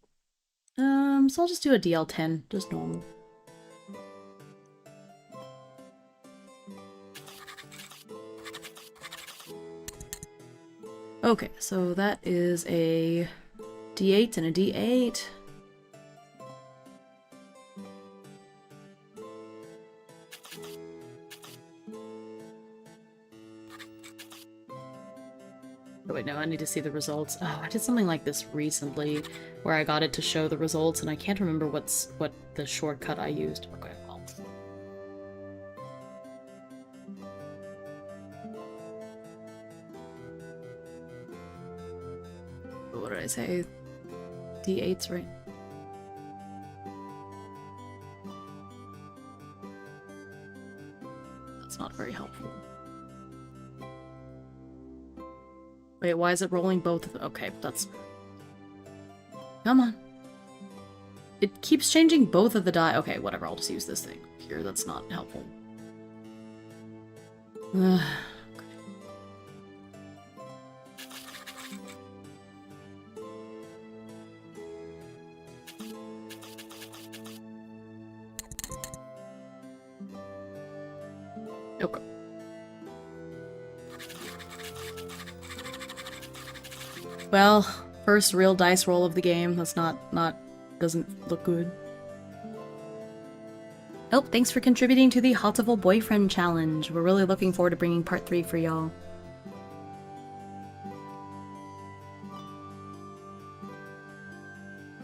So I'll just do a DL10, just normal. Okay, so that is a D8 and a D8. Oh wait, no, I need to see the results. Oh, I did something like this recently, where I got it to show the results, and I can't remember what the shortcut I used. Okay, well. What did I say? D8's right. That's not very helpful. Wait, why is it rolling both of them? Okay, that's... Come on. It keeps changing both of the die. Okay, whatever, I'll just use this thing here. That's not helpful. Okay. Well, first real dice roll of the game. That's doesn't look good. Oh, thanks for contributing to the Hotival Boyfriend Challenge. We're really looking forward to bringing part 3 for y'all.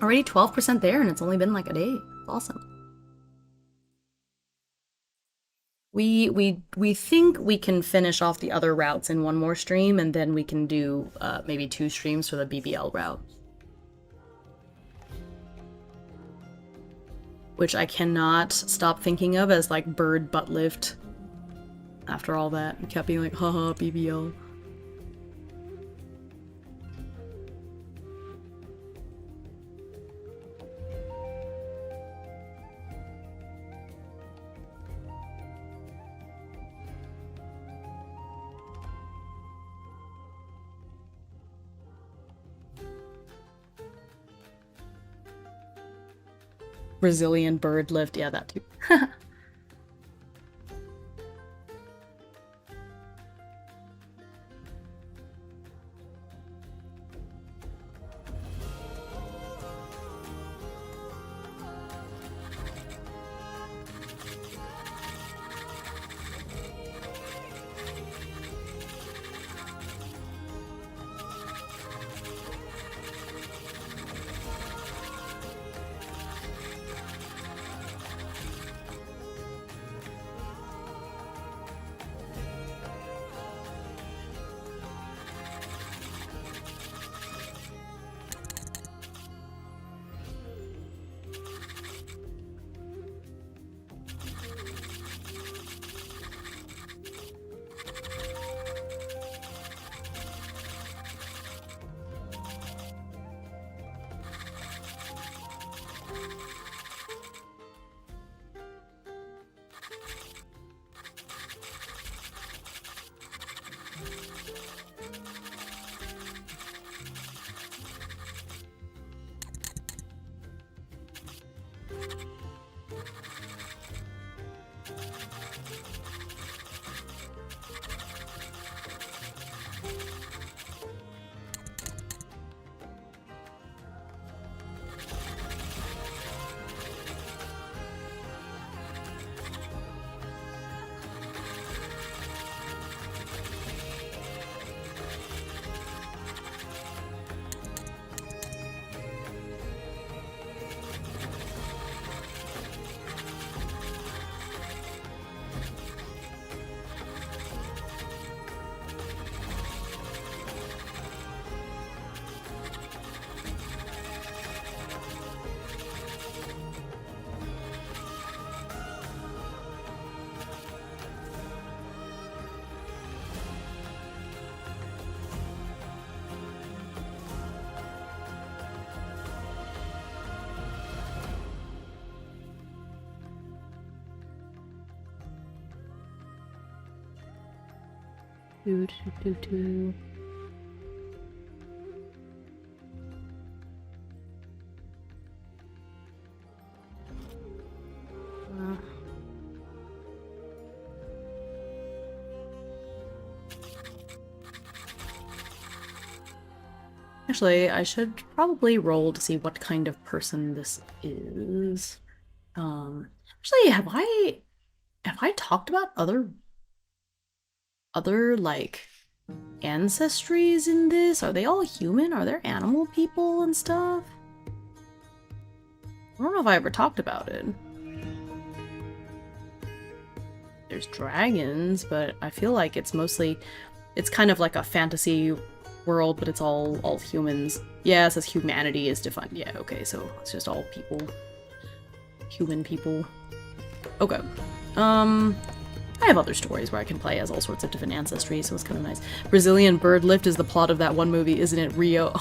Already 12% there, and it's only been like a day. Awesome. We think we can finish off the other routes in one more stream, and then we can do maybe 2 streams for the BBL route. Which I cannot stop thinking of as, like, bird butt lift. After all that, we kept being like, haha, BBL. Brazilian bird lift, yeah, that too. Do, do, do, do. Actually, I should probably roll to see what kind of person this is. Actually, have I talked about other like ancestries in this? Are they all human? Are there animal people and stuff? I don't know if I ever talked about it. There's dragons, but I feel like it's kind of like a fantasy world, but it's all humans. Yeah, it says humanity is defined. Yeah, okay, so it's just all people. Human people. Okay. I have other stories where I can play as all sorts of different ancestry, so it's kind of nice. Brazilian bird lift is the plot of that one movie, isn't it? Rio.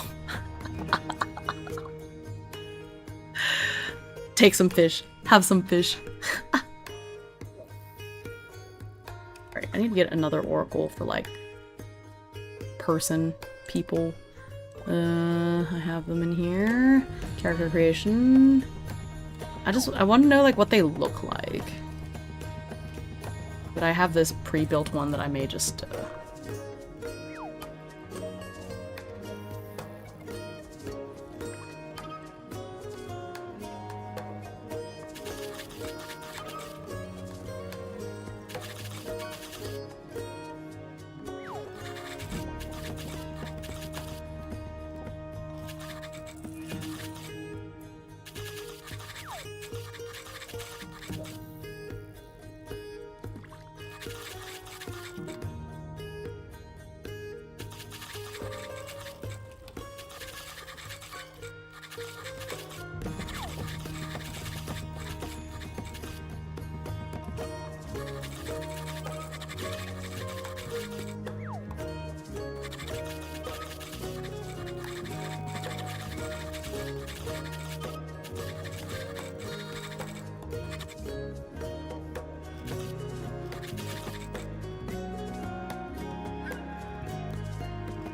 Take some fish. Have some fish. Alright, I need to get another oracle for, like, person, people. I have them in here. Character creation. I want to know, like, what they look like. But I have this pre-built one that I may just,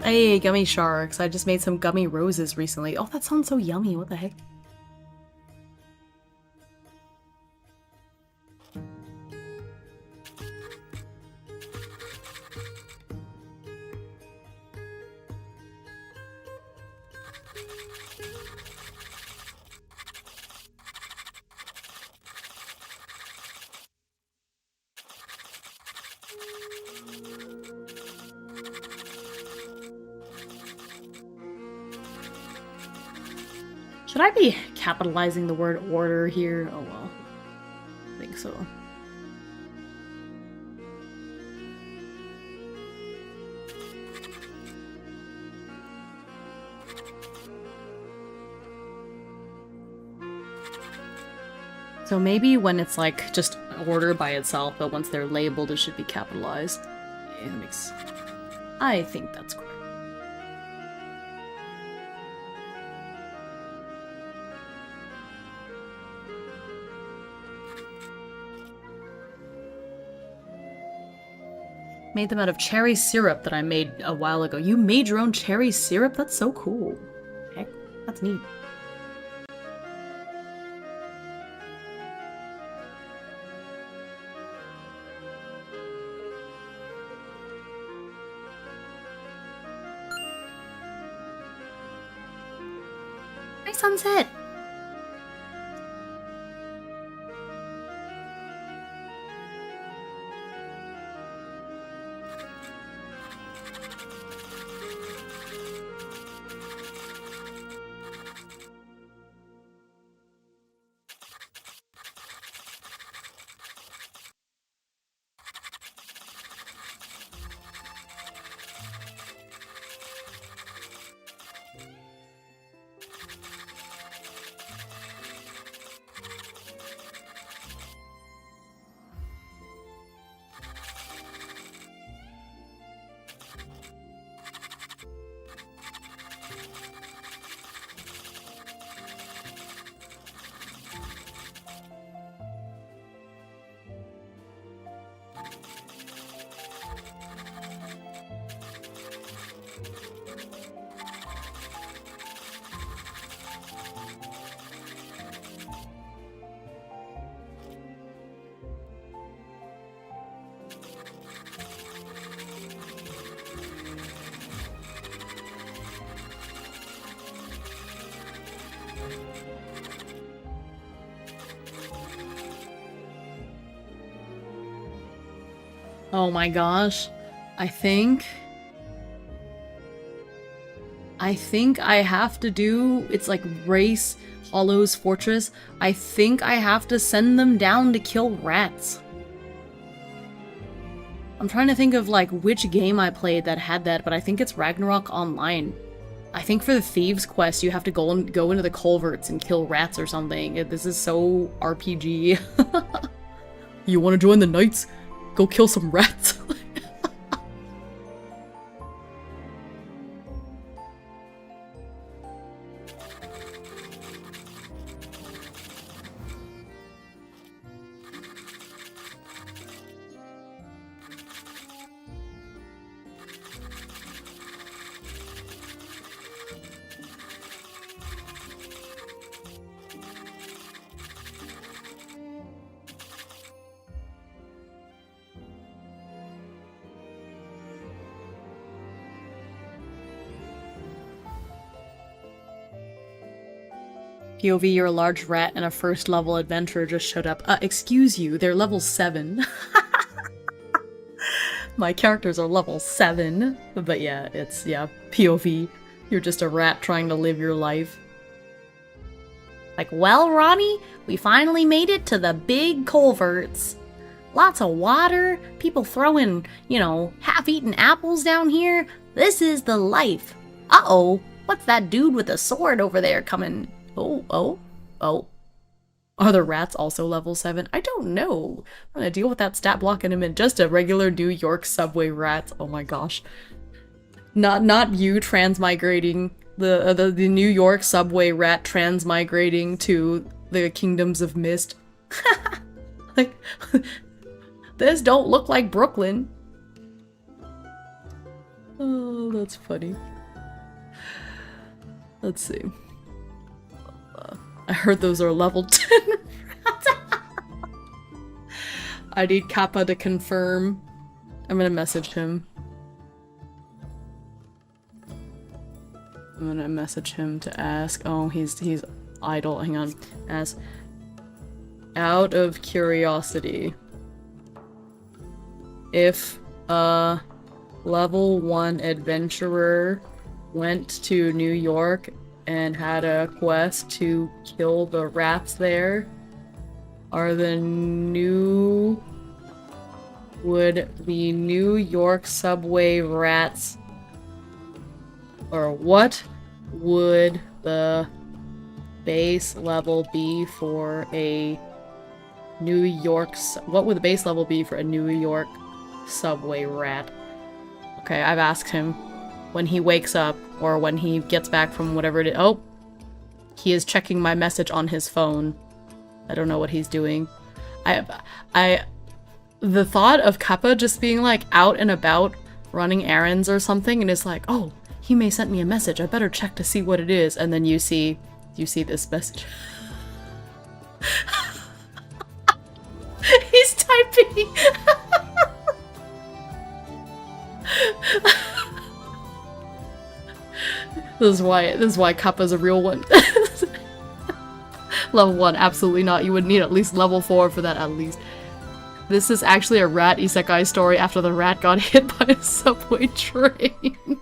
Hey, gummy sharks. I just made some gummy roses recently. Oh, that sounds so yummy. What the heck? Should I be capitalizing the word order here? Oh well. I think so. So maybe when it's like just order by itself, but once they're labeled it should be capitalized. Yeah, that makes... I think that's correct. Made them out of cherry syrup that I made a while ago. You made your own cherry syrup? That's so cool. Heck, that's neat. Nice sunset! Oh my gosh. I think I have to do, it's like Race Hollow's Fortress. I think I have to send them down to kill rats. I'm trying to think of like which game I played that had that, but I think it's Ragnarok Online. I think for the Thieves quest you have to go into the culverts and kill rats or something. This is so RPG. You want to join the knights? Go kill some rats. POV, you're a large rat and a first level adventurer just showed up. Excuse you, they're level 7. My characters are level 7. But yeah, it's, yeah, POV. You're just a rat trying to live your life. Like, well, Ronnie, we finally made it to the big culverts. Lots of water, people throwing, you know, half-eaten apples down here. This is the life. Uh-oh, what's that dude with a sword over there coming? Oh. Are the rats also level 7? I don't know. I'm gonna deal with that stat block in a minute. Just a regular New York subway rats. Oh my gosh. Not you transmigrating. The New York subway rat transmigrating to the Kingdoms of Myst. Like, this don't look like Brooklyn. Oh, that's funny. Let's see. I heard those are level 10 rats. I need Kappa to confirm. I'm gonna message him. I'm gonna message him to ask. Oh, he's idle. Hang on. Ask. Out of curiosity, if a level 1 adventurer went to New York and had a quest to kill the rats there, would the New York subway rats, or what would the base level be for a New York, what would the base level be for a New York subway rat? Okay, I've asked him. When he wakes up, or when he gets back from whatever it is. Oh! He is checking my message on his phone. I don't know what he's doing. The thought of Kappa just being like out and about running errands or something, and it's like, oh, he may sent me a message, I better check to see what it is, and then you see this message. He's typing! This is why Kappa's a real one. Level 1, absolutely not. You would need at least level 4 for that, at least. This is actually a rat isekai story after the rat got hit by a subway train.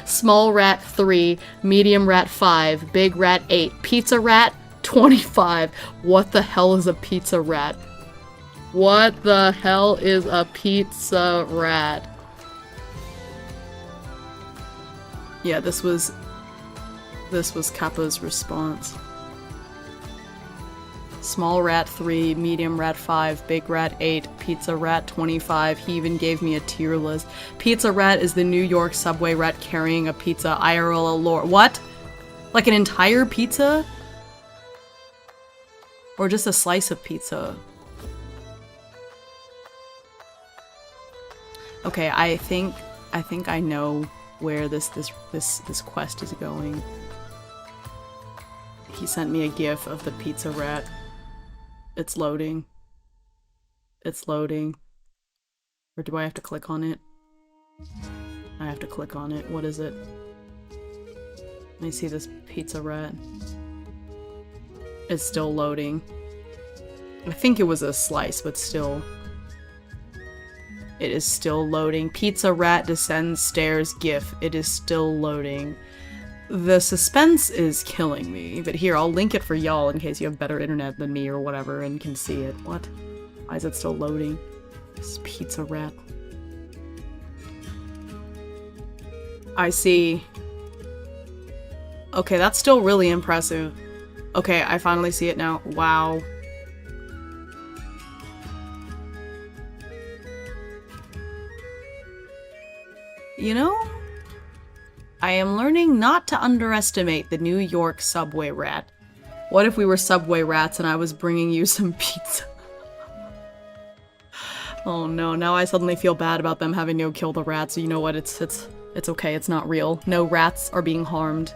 Small rat 3, medium rat 5, big rat 8, pizza rat 25. What the hell is a pizza rat? What the hell is a pizza rat? Yeah, this was Kappa's response. Small rat 3, medium rat 5, big rat 8, pizza rat 25. He even gave me a tier list. Pizza rat is the New York subway rat carrying a pizza. IRL lore. What? Like an entire pizza? Or just a slice of pizza? Okay, I think I know where this quest is going. He sent me a gif of the pizza rat. It's loading. It's loading. Or do I have to click on it? I have to click on it. What is it? Let me see this pizza rat. It's still loading. I think it was a slice, but still. It is still loading. Pizza rat descends stairs gif. It is still loading. The suspense is killing me, but here, I'll link it for y'all in case you have better internet than me or whatever and can see it. What? Why is it still loading? This pizza rat. I see. Okay, that's still really impressive. Okay, I finally see it now. Wow. You know, I am learning not to underestimate the New York subway rat. What if we were subway rats and I was bringing you some pizza? Oh no, now I suddenly feel bad about them having to kill the rats. You know what, it's okay, it's not real. No rats are being harmed.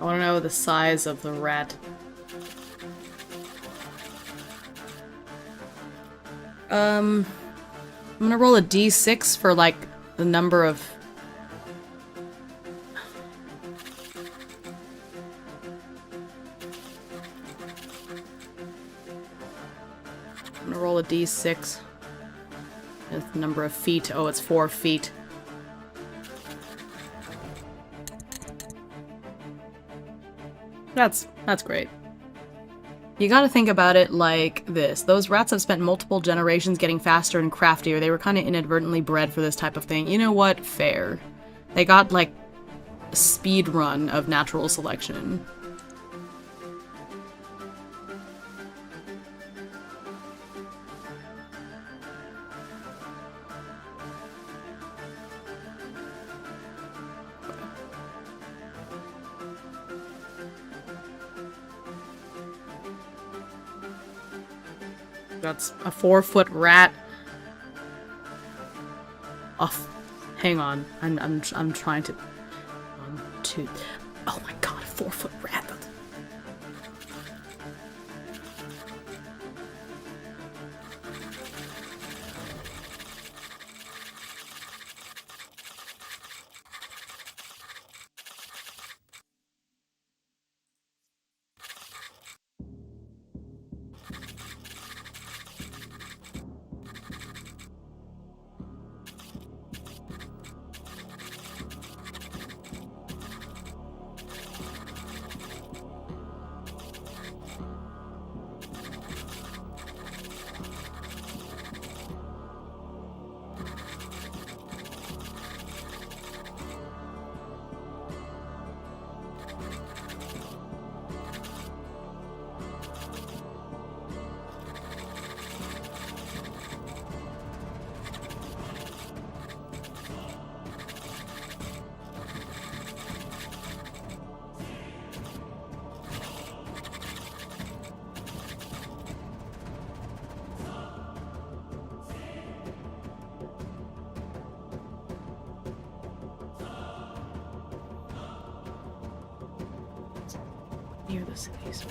I want to know the size of the rat. I'm gonna roll a d6 for, like, the number of... I'm gonna roll a d6. With the number of feet. Oh, it's 4 feet. That's great. You gotta think about it like this. Those rats have spent multiple generations getting faster and craftier. They were kind of inadvertently bred for this type of thing. You know what? Fair. They got, like, a speed run of natural selection. That's a 4-foot rat. Oh, hang on. I'm trying to... 1, 2... Oh my god, a 4-foot rat. near the city. So.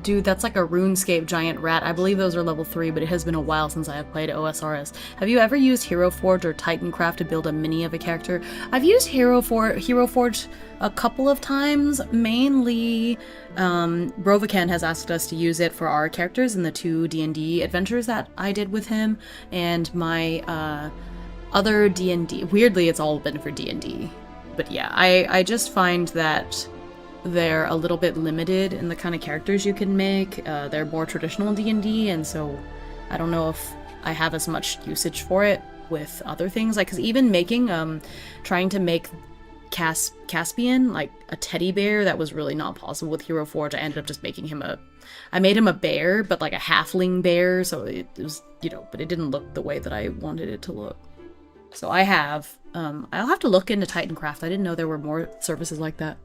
Dude, that's like a RuneScape giant rat. I believe those are level 3, but it has been a while since I have played OSRS. Have you ever used Hero Forge or Titancraft to build a mini of a character? I've used Hero Forge a couple of times. Mainly, Brovican has asked us to use it for our characters in the 2 D&D adventures that I did with him, and my other D&D. Weirdly, it's all been for D&D. But yeah, I just find that they're a little bit limited in the kind of characters you can make. They're more traditional D&D, and so I don't know if I have as much usage for it with other things. Like, because even making, trying to make Caspian, like, a teddy bear, that was really not possible with Hero Forge. I ended up just making him I made him a bear, but like a halfling bear, so it was, you know, but it didn't look the way that I wanted it to look. So I have, I'll have to look into Titancraft. I didn't know there were more services like that.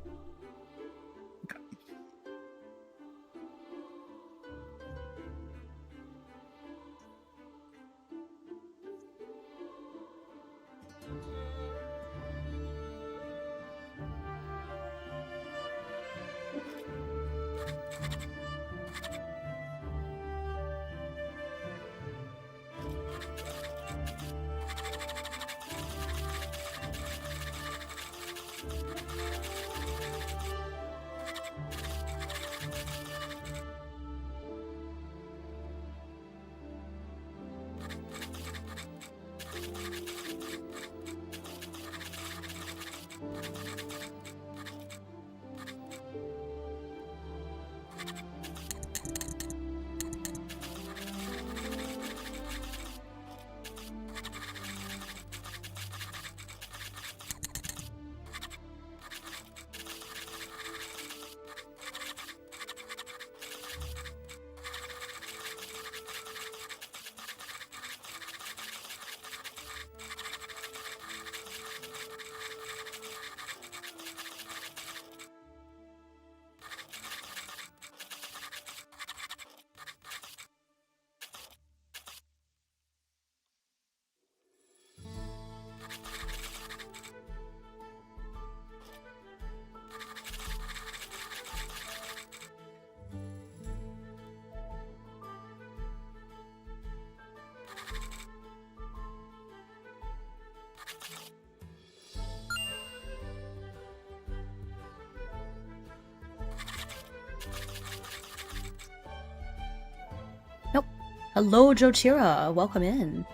Nope. Hello, Jochira. Welcome in.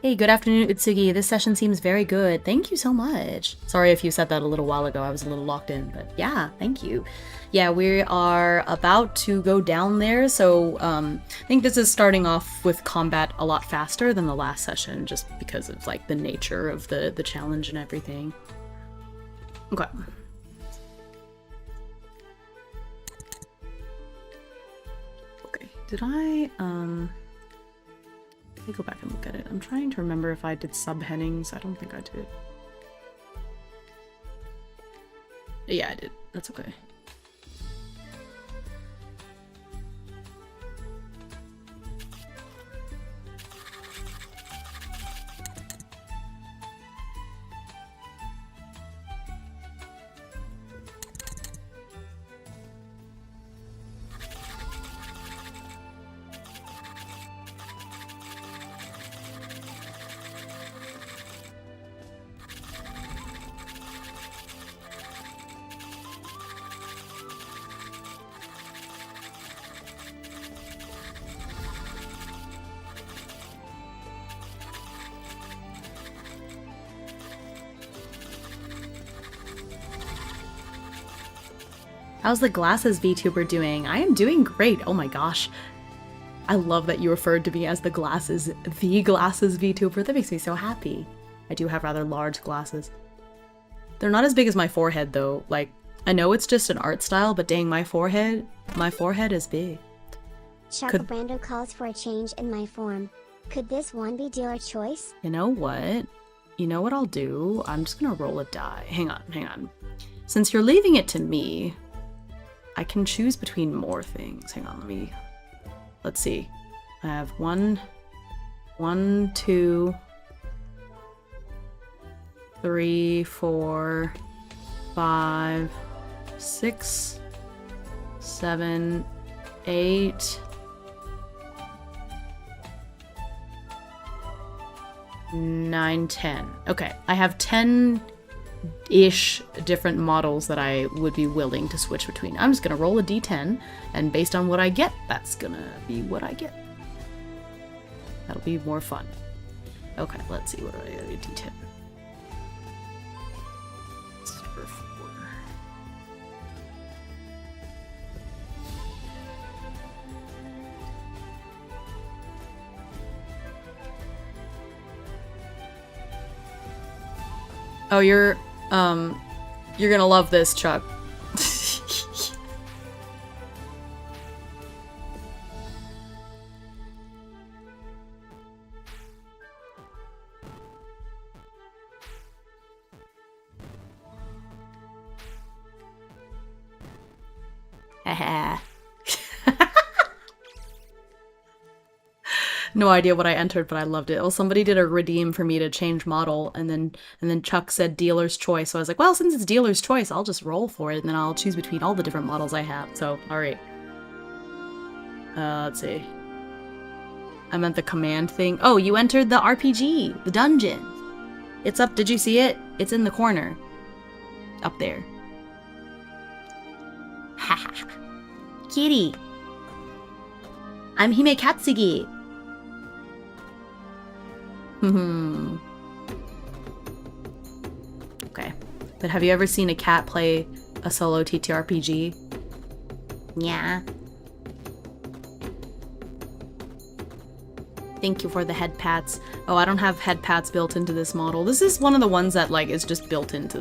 Hey, good afternoon, Utsugi. This session seems very good. Thank you so much. Sorry if you said that a little while ago. I was a little locked in, but yeah, thank you. Yeah, we are about to go down there, so I think this is starting off with combat a lot faster than the last session, just because of like the nature of the challenge and everything. Okay. Okay, did I let me go back and look at it. I'm trying to remember if I did subheadings. I don't think I did. Yeah, I did. That's okay. How's the glasses VTuber doing? I am doing great. Oh my gosh. I love that you referred to me as the glasses VTuber. That makes me so happy. I do have rather large glasses. They're not as big as my forehead though. Like, I know it's just an art style, but dang, my forehead is big. Chuck Brando calls for a change in my form. Could this one be dealer choice? You know what? You know what I'll do? I'm just gonna roll a die. Hang on. Since you're leaving it to me, I can choose between more things. Hang on, let's see. I have 1, 2, 3, 4, 5, 6, 7, 8, 9, 10. Okay, I have 10-ish different models that I would be willing to switch between. I'm just gonna roll a d10, and based on what I get, that's gonna be what I get. That'll be more fun. Okay, let's see, what do I get? A d10. Super 4. Oh, you're gonna love this, Chuck. Haha. No idea what I entered, but I loved it. Well, somebody did a redeem for me to change model, and then Chuck said dealer's choice. So I was like, well, since it's dealer's choice, I'll just roll for it, and then I'll choose between all the different models I have. So, alright. Let's see. I meant the command thing. Oh, you entered the RPG, the dungeon. It's up, did you see it? It's in the corner. Up there. Haha. Kitty. I'm Himeutsugi. Okay. But have you ever seen a cat play a solo TTRPG? Yeah. Thank you for the head pats. Oh, I don't have head pats built into this model. This is one of the ones that like is just built into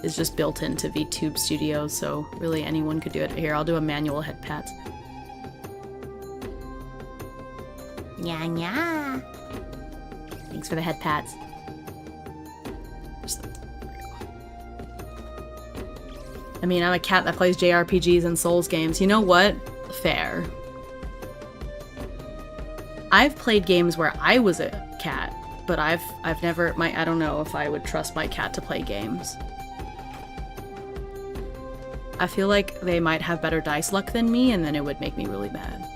VTube Studio, so really anyone could do it. Here, I'll do a manual head pat. Yeah. Thanks for the head pats. I mean, I'm a cat that plays JRPGs and Souls games. You know what? Fair. I've played games where I was a cat, but I've never I don't know if I would trust my cat to play games. I feel like they might have better dice luck than me, and then it would make me really mad.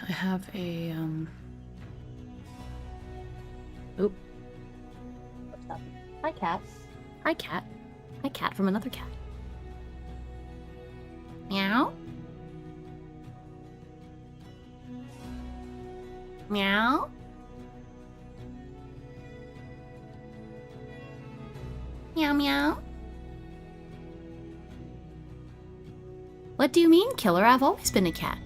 I have a, Oop. What's up? Hi, cat. Hi, cat. Hi, cat from another cat. Meow? Meow? Meow, meow? What do you mean, killer? I've always been a cat.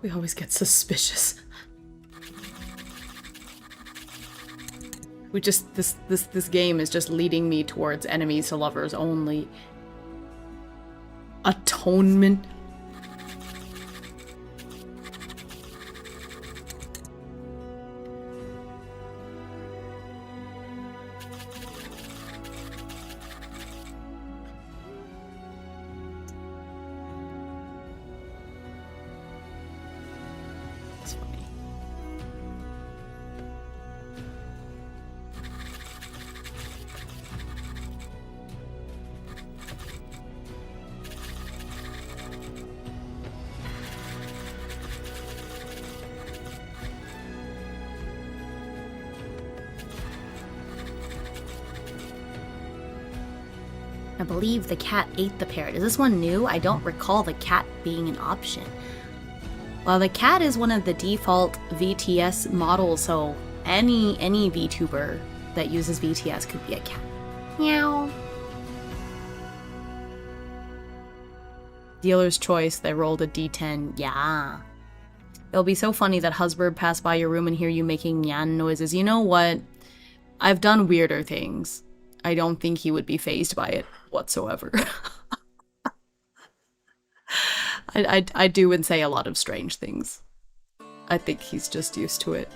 We always get suspicious. We just this game is just leading me towards enemies to lovers only. Atonement. I believe the cat ate the parrot. Is this one new? I don't recall the cat being an option. Well, the cat is one of the default VTS models, so any VTuber that uses VTS could be a cat. Meow. Dealer's choice, they rolled a D10. Yeah. It'll be so funny that Husband passed by your room and hear you making nyan noises. You know what? I've done weirder things. I don't think he would be fazed by it whatsoever. I do and say a lot of strange things. I think he's just used to it.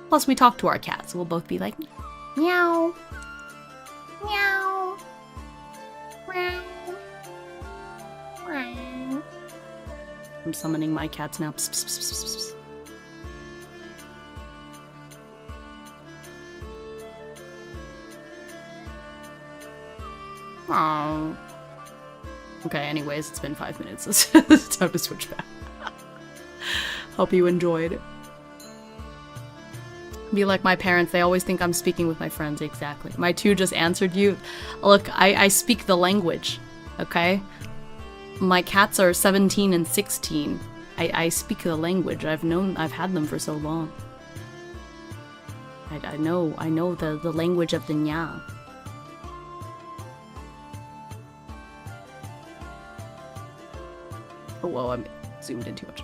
Plus, we talk to our cats. We'll both be like, meow, meow, meow, meow. I'm summoning my cats now. Psst, psst, psst, psst, psst. Oh. Okay, anyways, it's been 5 minutes. It's time to switch back. Hope you enjoyed. Be like my parents, they always think I'm speaking with my friends. Exactly. My two just answered you. Look, I speak the language, okay? My cats are 17 and 16. I speak the language. I've had them for so long. I know the language of the nya. Oh, whoa, I'm zoomed in too much.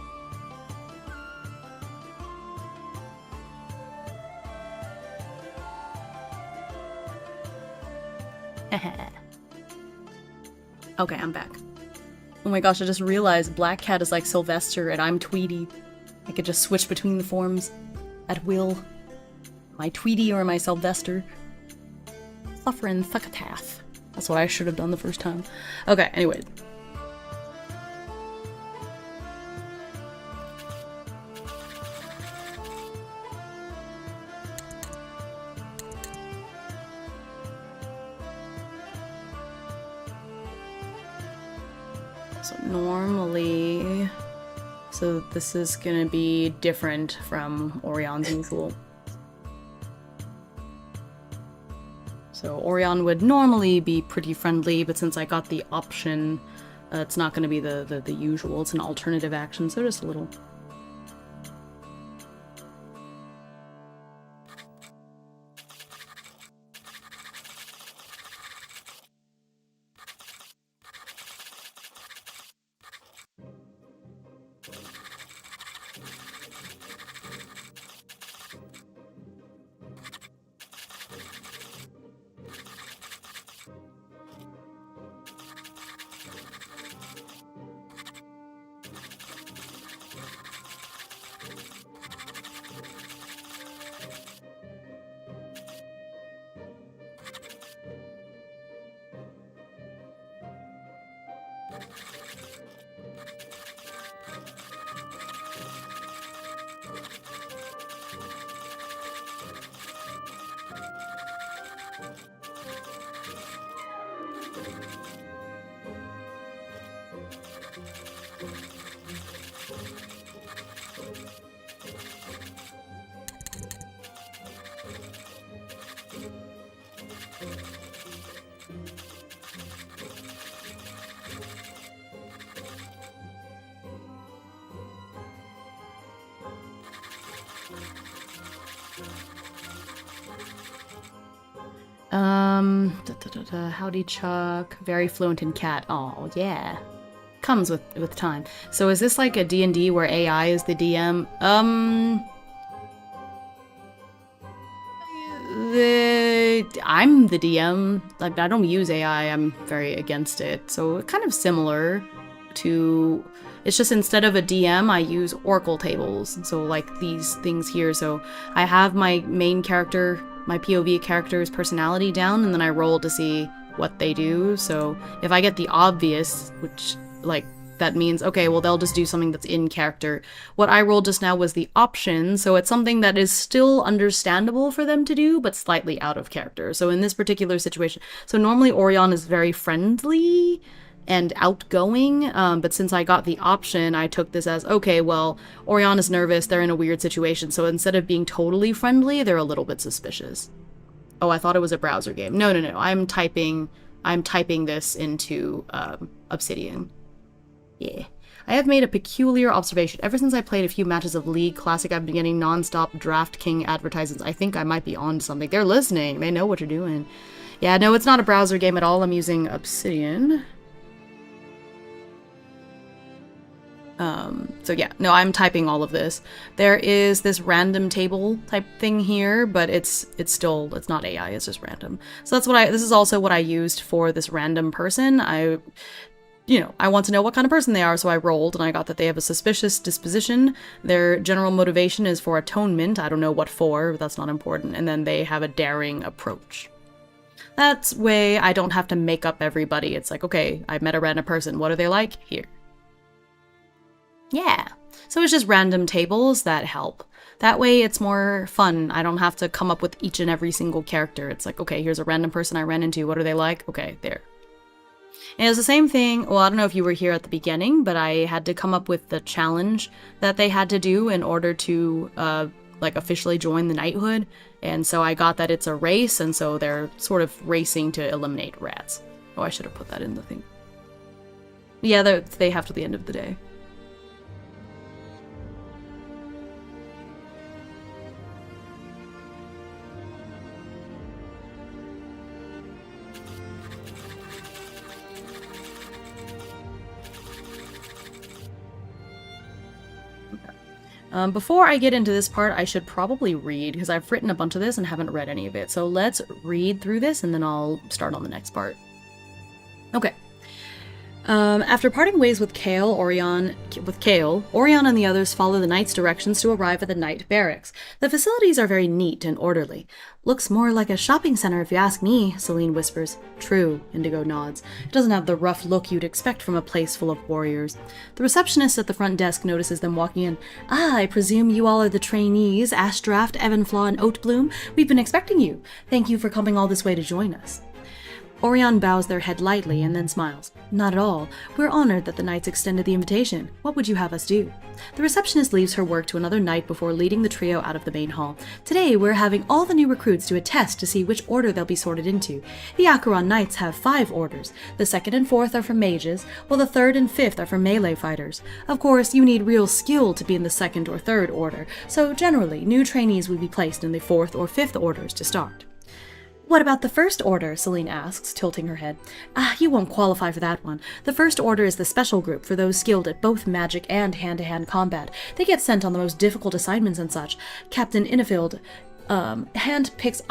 Okay, I'm back. Oh my gosh, I just realized Black Cat is like Sylvester and I'm Tweety. I could just switch between the forms at will. My Tweety or my Sylvester. Suffering Thuckatath. That's what I should have done the first time. Okay, anyway. So normally, so this is gonna be different from Orion's usual. So Orion would normally be pretty friendly, but since I got the option, it's not gonna be the usual. It's an alternative action, so just a little. Howdy Chuck, very fluent in cat. Oh, yeah. Comes with time. So is this like a D&D where AI is the DM? I'm the DM. Like, I don't use AI, I'm very against it. So kind of similar to... It's just instead of a DM, I use Oracle tables. So like these things here. So I have my main character, my POV character's personality down, and then I roll to see what they do. So if I get the obvious, which like that means, okay, well, they'll just do something that's in character. What I rolled just now was the option, so it's something that is still understandable for them to do, but slightly out of character. So in this particular situation, so normally Orion is very friendly and outgoing, but since I got the option, I took this as, okay, well, Orion is nervous, they're in a weird situation, so instead of being totally friendly, they're a little bit suspicious. Oh, I thought it was a browser game. No, I'm typing this into Obsidian. Yeah. I have made a peculiar observation. Ever since I played a few matches of League Classic, I've been getting non-stop DraftKings advertisements. I think I might be on to something. They're listening. They know what you're doing. Yeah, no, it's not a browser game at all. I'm using Obsidian. So yeah, no, I'm typing all of this. There is this random table type thing here, but it's not AI, it's just random. So this is also what I used for this random person. I want to know what kind of person they are, so I rolled, and I got that they have a suspicious disposition. Their general motivation is for atonement. I don't know what for, but that's not important. And then they have a daring approach. That's way I don't have to make up everybody. It's like, okay, I met a random person. What are they like? Here. Yeah. So it's just random tables that help. That way it's more fun. I don't have to come up with each and every single character. It's like, okay, here's a random person I ran into. What are they like? Okay, there. And it was the same thing, well, I don't know if you were here at the beginning, but I had to come up with the challenge that they had to do in order to, officially join the knighthood. And so I got that it's a race, and so they're sort of racing to eliminate rats. Oh, I should have put that in the thing. Yeah, they have to the end of the day. Before I get into this part, I should probably read, because I've written a bunch of this and haven't read any of it. So let's read through this, and then I'll start on the next part. Okay. After parting ways with Kale, Orion and the others follow the knight's directions to arrive at the knight barracks. The facilities are very neat and orderly. Looks more like a shopping center if you ask me, Celine whispers. True, Indigo nods. It doesn't have the rough look you'd expect from a place full of warriors. The receptionist at the front desk notices them walking in. Ah, I presume you all are the trainees, Ashdraft, Evanflaw, and Oatbloom. We've been expecting you. Thank you for coming all this way to join us. Orion bows their head lightly and then smiles. Not at all. We're honored that the knights extended the invitation. What would you have us do? The receptionist leaves her work to another knight before leading the trio out of the main hall. Today, we're having all the new recruits do a test to see which order they'll be sorted into. The Acheron knights have 5 orders. The 2nd and 4th are for mages, while the 3rd and 5th are for melee fighters. Of course, you need real skill to be in the 2nd or 3rd order, so generally, new trainees will be placed in the 4th or 5th orders to start. What about the 1st order? Celine asks, tilting her head. You won't qualify for that one. The 1st order is the special group for those skilled at both magic and hand-to-hand combat. They get sent on the most difficult assignments and such. Captain Einfield handpicks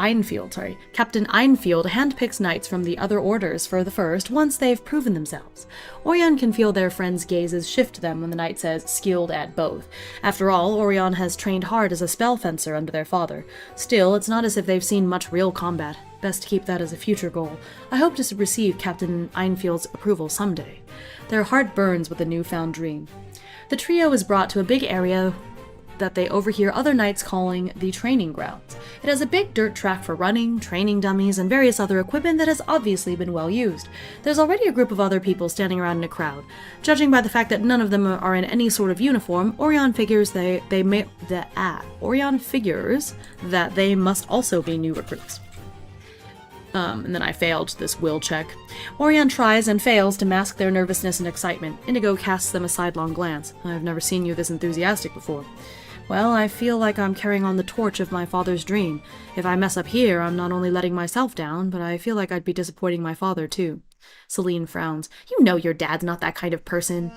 knights from the other orders for the 1st once they've proven themselves. Orion can feel their friends' gazes shift to them when the knight says skilled at both. After all, Orion has trained hard as a spell fencer under their father. Still, it's not as if they've seen much real combat. Best to keep that as a future goal. I hope to receive Captain Einfield's approval someday. Their heart burns with a newfound dream. The trio is brought to a big area that they overhear other knights calling the training grounds. It has a big dirt track for running, training dummies, and various other equipment that has obviously been well used. There's already a group of other people standing around in a crowd. Judging by the fact that none of them are in any sort of uniform, Orion figures that they must also be new recruits. And then I failed this will check. Orion tries and fails to mask their nervousness and excitement. Indigo casts them a sidelong glance. I've never seen you this enthusiastic before. Well, I feel like I'm carrying on the torch of my father's dream. If I mess up here, I'm not only letting myself down, but I feel like I'd be disappointing my father, too. Celine frowns. You know your dad's not that kind of person.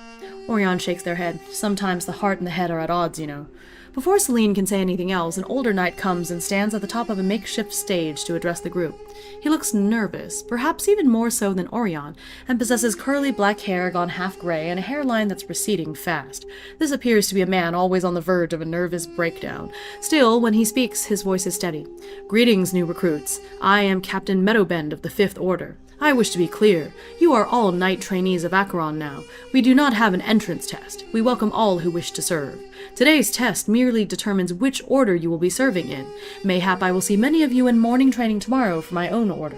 Orion shakes their head. Sometimes the heart and the head are at odds, you know. Before Celine can say anything else, an older knight comes and stands at the top of a makeshift stage to address the group. He looks nervous, perhaps even more so than Orion, and possesses curly black hair gone half gray and a hairline that's receding fast. This appears to be a man always on the verge of a nervous breakdown. Still, when he speaks, his voice is steady. Greetings, new recruits. I am Captain Meadowbend of the Fifth Order. I wish to be clear. You are all knight trainees of Acheron now. We do not have an entrance test. We welcome all who wish to serve. Today's test merely determines which order you will be serving in. Mayhap I will see many of you in morning training tomorrow for my own order.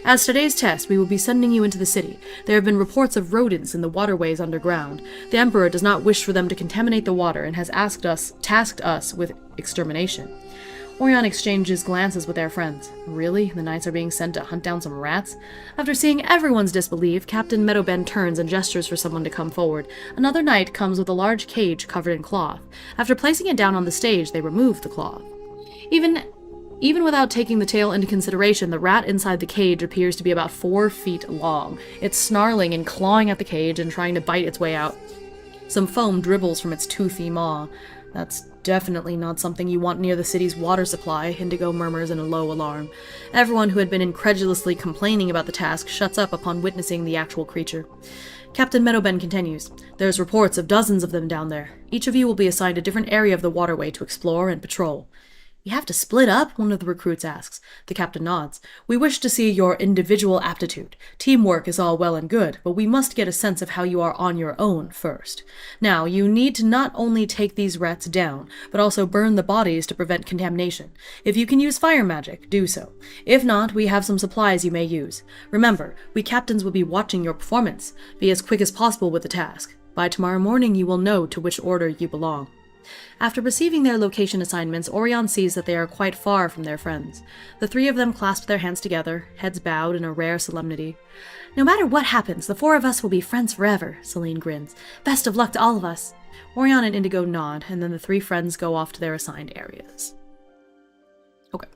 As today's test, we will be sending you into the city. There have been reports of rodents in the waterways underground. The Emperor does not wish for them to contaminate the water and has tasked us with extermination. Orion exchanges glances with their friends. Really? The knights are being sent to hunt down some rats? After seeing everyone's disbelief, Captain Meadowbend turns and gestures for someone to come forward. Another knight comes with a large cage covered in cloth. After placing it down on the stage, they remove the cloth. Even without taking the tail into consideration, the rat inside the cage appears to be about 4 feet long. It's snarling and clawing at the cage and trying to bite its way out. Some foam dribbles from its toothy maw. That's definitely not something you want near the city's water supply, Indigo murmurs in a low alarm. Everyone who had been incredulously complaining about the task shuts up upon witnessing the actual creature. Captain Meadowbend continues. There's reports of dozens of them down there. Each of you will be assigned a different area of the waterway to explore and patrol. We have to split up? One of the recruits asks. The captain nods. We wish to see your individual aptitude. Teamwork is all well and good, but we must get a sense of how you are on your own first. Now, you need to not only take these rats down, but also burn the bodies to prevent contamination. If you can use fire magic, do so. If not, we have some supplies you may use. Remember, we captains will be watching your performance. Be as quick as possible with the task. By tomorrow morning, you will know to which order you belong. After receiving their location assignments, Orion sees that they are quite far from their friends. The three of them clasp their hands together, heads bowed in a rare solemnity. No matter what happens, the four of us will be friends forever, Celine grins. Best of luck to all of us. Orion and Indigo nod, and then the three friends go off to their assigned areas. Okay.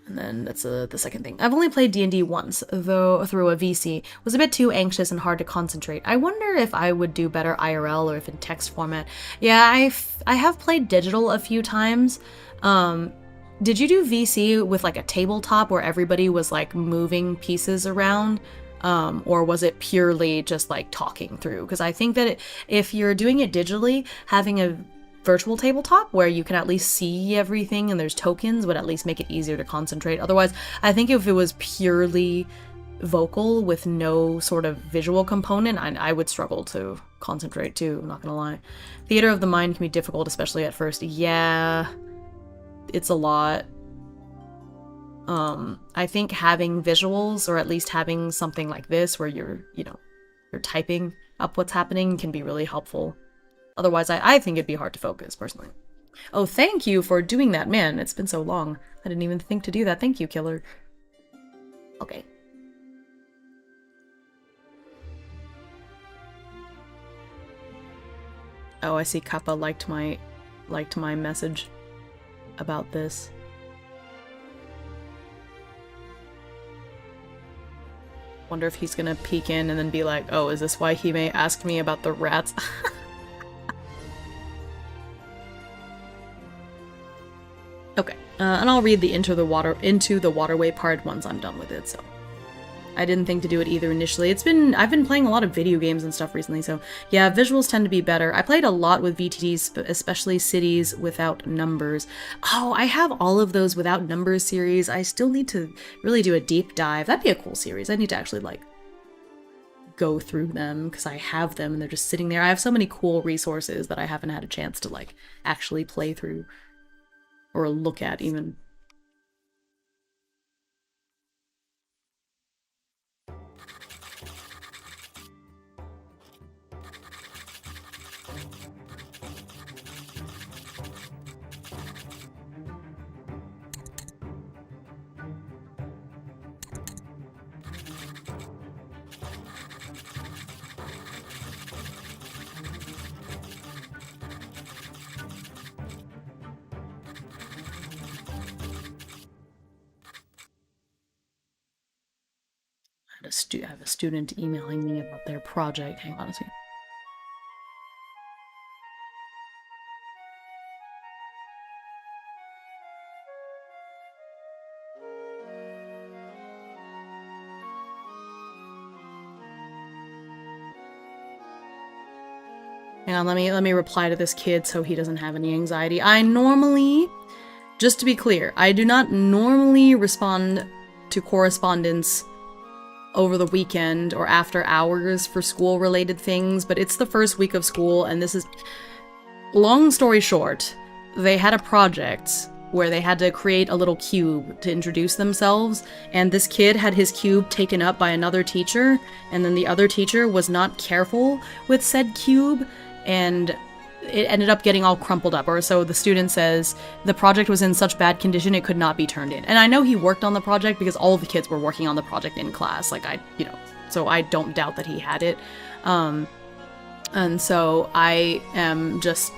And then that's the second thing. I've only played D&D once, though through a VC. Was a bit too anxious and hard to concentrate. I wonder if I would do better IRL or if in text format. Yeah, I have played digital a few times. Did you do VC with like a tabletop where everybody was like moving pieces around? Or was it purely just like talking through? Because I think that if you're doing it digitally, having a virtual tabletop where you can at least see everything and there's tokens would at least make it easier to concentrate. Otherwise, I think if it was purely vocal with no sort of visual component, I would struggle to concentrate too, I'm not gonna lie. Theater of the mind can be difficult, especially at first. Yeah, it's a lot. I think having visuals, or at least having something like this where you're typing up what's happening can be really helpful. Otherwise, I think it'd be hard to focus, personally. Oh, thank you for doing that, man. It's been so long. I didn't even think to do that. Thank you, killer. Okay. Oh, I see Kappa liked my message about this. Wonder if he's gonna peek in and then be like, oh, is this why Hime asked me about the rats? Okay, and I'll read the into the waterway part once I'm done with it, so. I didn't think to do it either initially. I've been playing a lot of video games and stuff recently, so yeah, visuals tend to be better. I played a lot with VTDs, especially Cities Without Numbers. Oh, I have all of those Without Numbers series. I still need to really do a deep dive. That'd be a cool series. I need to actually, like, go through them because I have them and they're just sitting there. I have so many cool resources that I haven't had a chance to like actually play through or look at even. I have a student emailing me about their project. Hang on a second. Hang on, let me reply to this kid so he doesn't have any anxiety. I normally, just to be clear, I do not normally respond to correspondence over the weekend or after hours for school-related things, but it's the first week of school, and this is... Long story short, they had a project where they had to create a little cube to introduce themselves, and this kid had his cube taken up by another teacher, and then the other teacher was not careful with said cube, and it ended up getting all crumpled up, or so the student says. The project was in such bad condition it could not be turned in. And I know he worked on the project because all of the kids were working on the project in class, like so I don't doubt that he had it. And so I am just,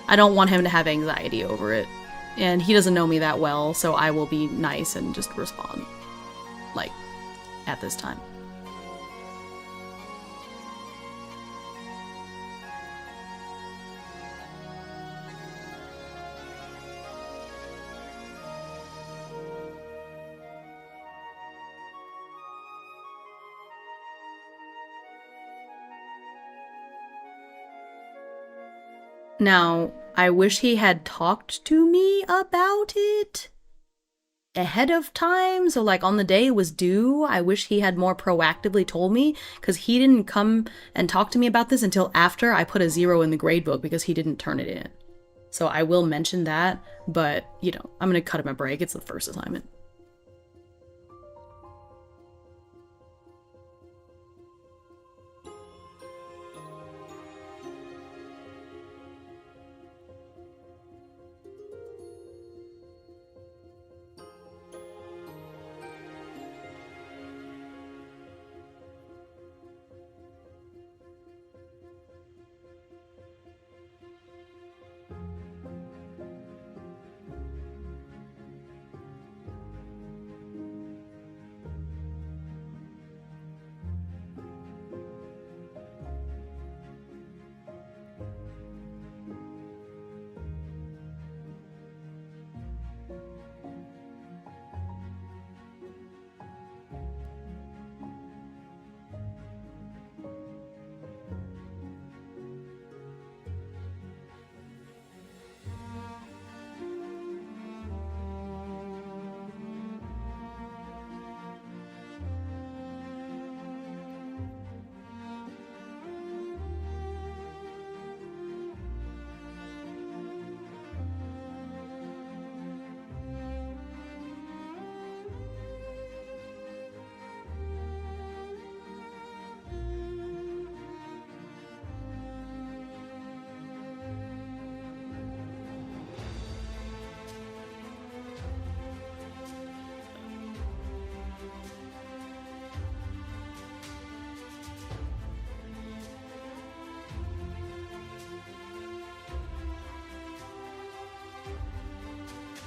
I don't want him to have anxiety over it. And he doesn't know me that well, so I will be nice and just respond, like, at this time. Now, I wish he had talked to me about it ahead of time, so like on the day it was due, I wish he had more proactively told me, because he didn't come and talk to me about this until after I put a 0 in the gradebook because he didn't turn it in. So I will mention that, but, you know, I'm gonna cut him a break. It's the first assignment.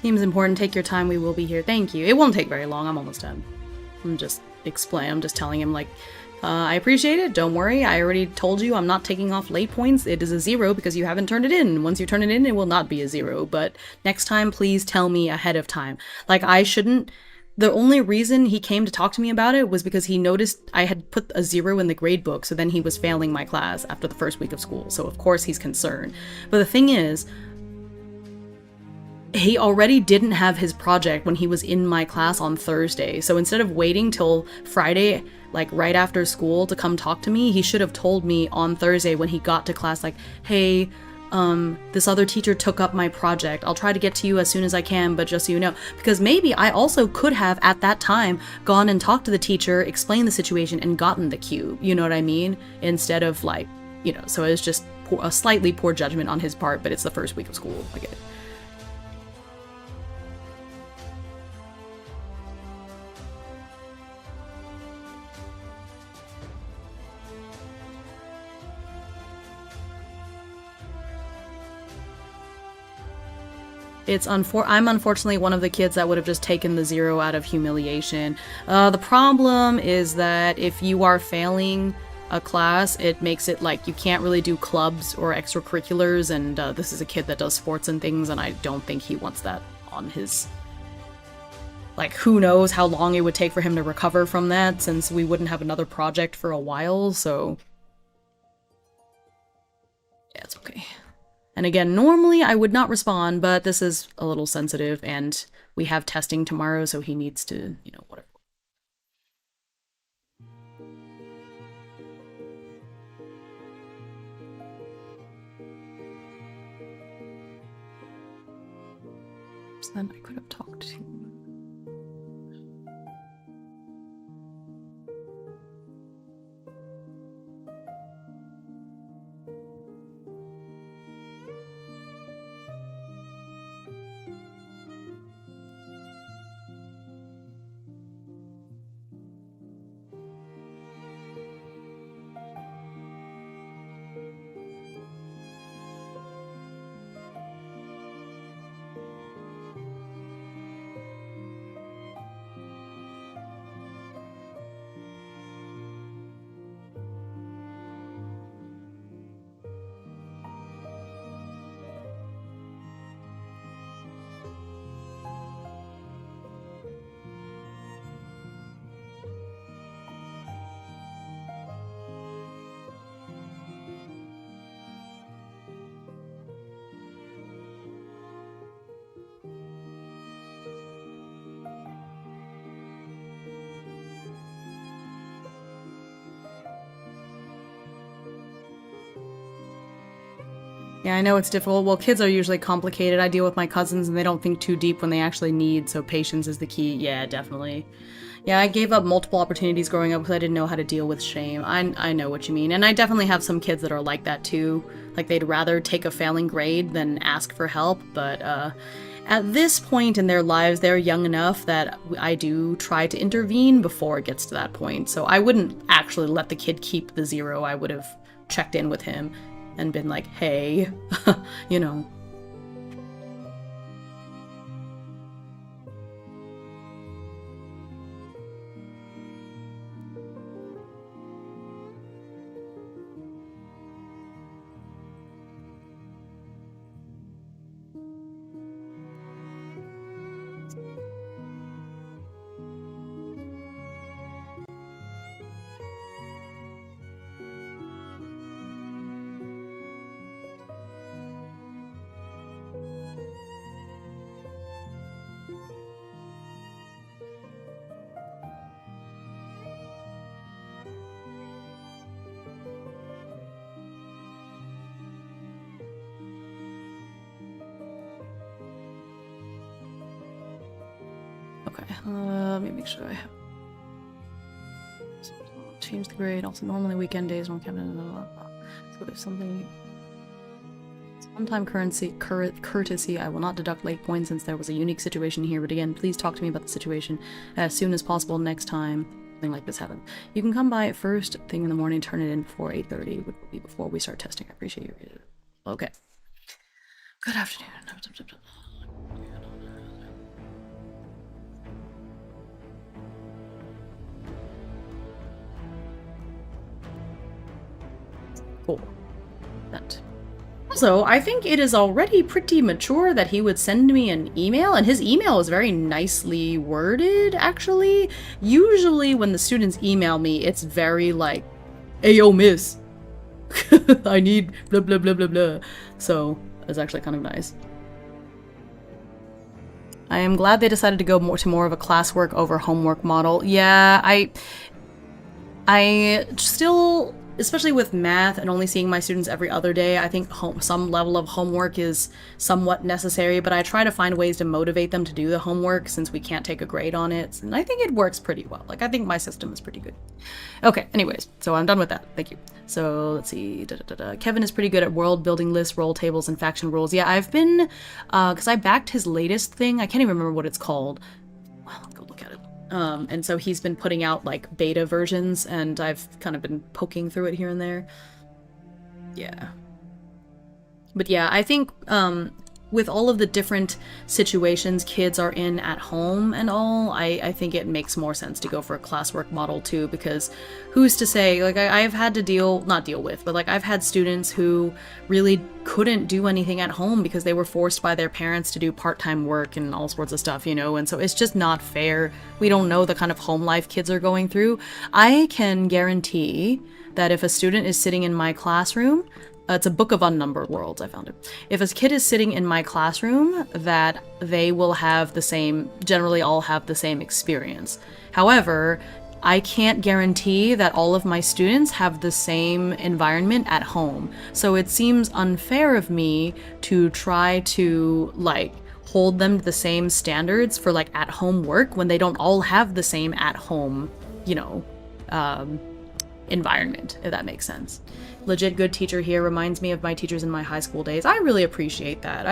Seems important. Take your time. We will be here. Thank you. It won't take very long. I'm almost done. I'm just telling him, like, I appreciate it. Don't worry. I already told you I'm not taking off late points. It is a 0 because you haven't turned it in. Once you turn it in, it will not be a 0. But next time, please tell me ahead of time. Like, I shouldn't... The only reason he came to talk to me about it was because he noticed I had put a 0 in the grade book, so then he was failing my class after the first week of school. So of course he's concerned. But the thing is, he already didn't have his project when he was in my class on Thursday. So instead of waiting till Friday like right after school to come talk to me. He should have told me on Thursday when he got to class, like, hey, this other teacher took up my project. I'll try to get to you as soon as I can, but just so you know. Because maybe I also could have, at that time, gone and talked to the teacher, explained the situation, and gotten the cube. You know what I mean? Instead of, like, you know, so it was just a slightly poor judgment on his part, but it's the first week of school. I get it. I'm unfortunately one of the kids that would have just taken the 0 out of humiliation. The problem is that if you are failing a class, it makes it like you can't really do clubs or extracurriculars, and this is a kid that does sports and things, and I don't think he wants that on his... Like, who knows how long it would take for him to recover from that, since we wouldn't have another project for a while, so... Yeah, it's okay. And again, normally I would not respond, but this is a little sensitive, and we have testing tomorrow, so he needs to, you know, whatever. So then I could have talked to him. Yeah, I know it's difficult. Well, kids are usually complicated. I deal with my cousins and they don't think too deep when they actually need, so patience is the key. Yeah, definitely. Yeah, I gave up multiple opportunities growing up because I didn't know how to deal with shame. I know what you mean. And I definitely have some kids that are like that too. Like, they'd rather take a failing grade than ask for help, but at this point in their lives, they're young enough that I do try to intervene before it gets to that point. So I wouldn't actually let the kid keep the 0. I would have checked in with him and been like, hey, you know. Okay, let me make sure I have... Change the grade. Also, normally weekend days when so if something... One-time courtesy, I will not deduct late points since there was a unique situation here, but again, please talk to me about the situation as soon as possible next time something like this happens. You can come by first thing in the morning, turn it in before 8:30, which will be before we start testing. I appreciate you. Okay. Good afternoon. Cool. That. Also, I think it is already pretty mature that he would send me an email, and his email is very nicely worded, actually. Usually when the students email me, it's very like, hey, yo, miss, I need blah, blah, blah, blah, blah. So, it's actually kind of nice. I am glad they decided to go more of a classwork over homework model. Yeah, I still, especially with math and only seeing my students every other day, I think some level of homework is somewhat necessary, but I try to find ways to motivate them to do the homework since we can't take a grade on it, and I think it works pretty well. Like, I think my system is pretty good. Okay, anyways, so I'm done with that. Thank you. So let's see. Kevin is pretty good at world building lists, roll tables, and faction rules. Yeah, I've been, because I backed his latest thing. I can't even remember what it's called. Well, I'll go look at it. And so he's been putting out like beta versions, and I've kind of been poking through it here and there. Yeah. But yeah, I think with all of the different situations kids are in at home and all, I think it makes more sense to go for a classwork model too, because who's to say, like, I've had to not deal with, but like I've had students who really couldn't do anything at home because they were forced by their parents to do part-time work and all sorts of stuff, you know, and so it's just not fair. We don't know the kind of home life kids are going through. I can guarantee that if a student is sitting in my classroom, it's a book of unnumbered worlds, I found it. If a kid is sitting in my classroom, that they will have generally all have the same experience. However, I can't guarantee that all of my students have the same environment at home. So it seems unfair of me to try to, like, hold them to the same standards for, like, at-home work when they don't all have the same at-home, you know, environment, if that makes sense. Legit good teacher here, reminds me of my teachers in my high school days. I really appreciate that.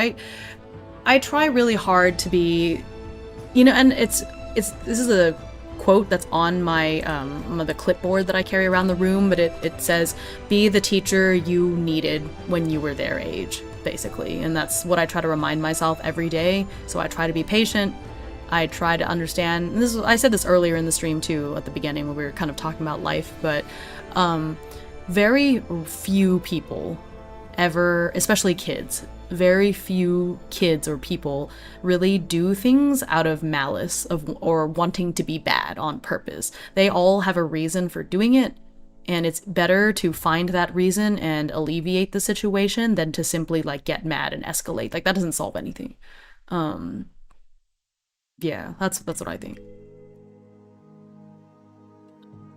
I try really hard to be, you know, and this is a quote that's on my the clipboard that I carry around the room, but it says, be the teacher you needed when you were their age, basically. And that's what I try to remind myself every day. So I try to be patient. I try to understand, and I said this earlier in the stream too, at the beginning when we were kind of talking about life, but very few people ever, especially kids, very few kids or people really do things out of malice or wanting to be bad on purpose. They all have a reason for doing it, and it's better to find that reason and alleviate the situation than to simply like get mad and escalate. Like, that doesn't solve anything. Yeah, that's what I think.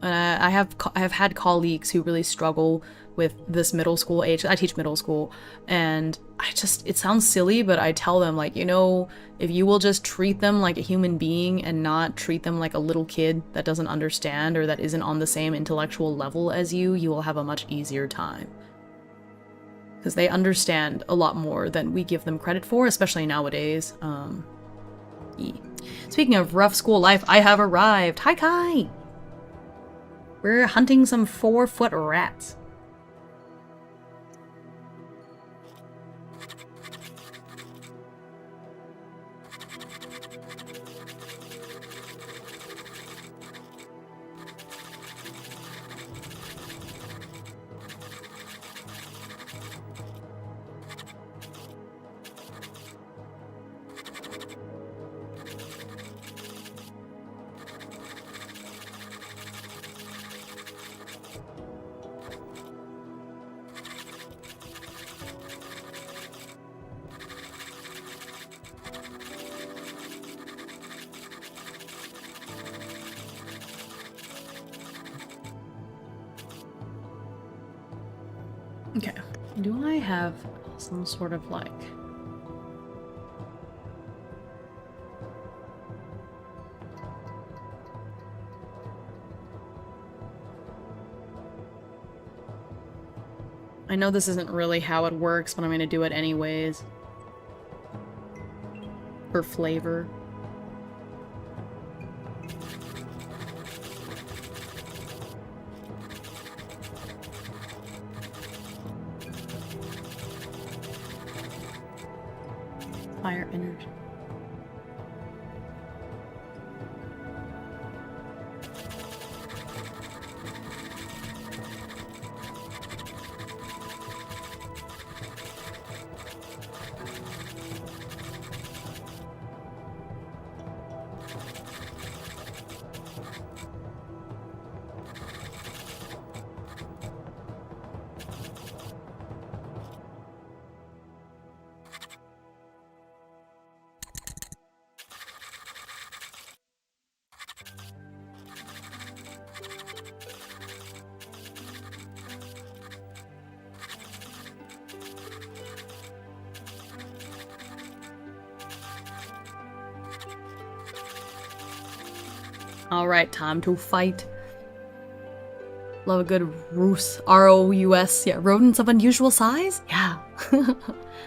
I have had colleagues who really struggle with this middle school age. I teach middle school, and it sounds silly, but I tell them, like, you know, if you will just treat them like a human being and not treat them like a little kid that doesn't understand or that isn't on the same intellectual level as you will have a much easier time. Because they understand a lot more than we give them credit for, especially nowadays. Speaking of rough school life, I have arrived. Hi, Kai! We're hunting some 4-foot rats. Okay, do I have some sort of like... I know this isn't really how it works, but I'm gonna do it anyways. For flavor. Fire energy. Alright, time to fight. Love a good Roos. R-O-U-S. Yeah, rodents of unusual size? Yeah. I'm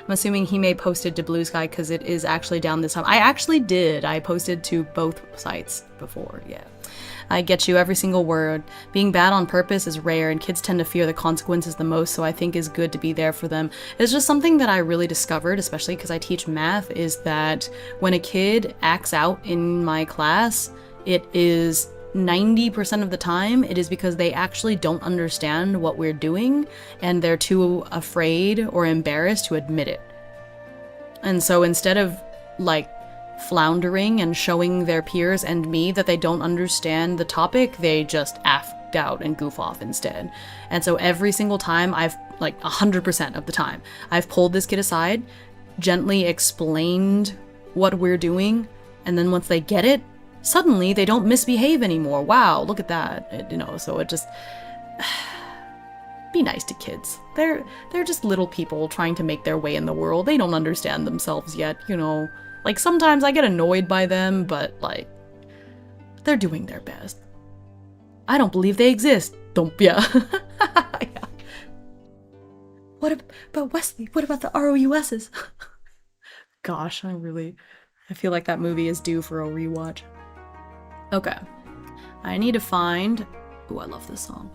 assuming Hime posted to Blue Sky because it is actually down this time. I actually did. I posted to both sites before, yeah. I get you every single word. Being bad on purpose is rare, and kids tend to fear the consequences the most, so I think is good to be there for them. It's just something that I really discovered, especially because I teach math, is that when a kid acts out in my class, it is 90% of the time, it is because they actually don't understand what we're doing, and they're too afraid or embarrassed to admit it. And so instead of, like, floundering and showing their peers and me that they don't understand the topic, they just act out and goof off instead. And so every single time I've, like 100% of the time, I've pulled this kid aside, gently explained what we're doing, and then once they get it, suddenly they don't misbehave anymore. Wow, look at that. You know, so it just... Be nice to kids. They're just little people trying to make their way in the world. They don't understand themselves yet, you know. Like, sometimes I get annoyed by them, but, like, they're doing their best. I don't believe they exist. Don't, yeah. Yeah. What about Wesley? What about the ROUSs? Gosh, I feel like that movie is due for a rewatch. Okay. I need to find... Ooh, I love this song.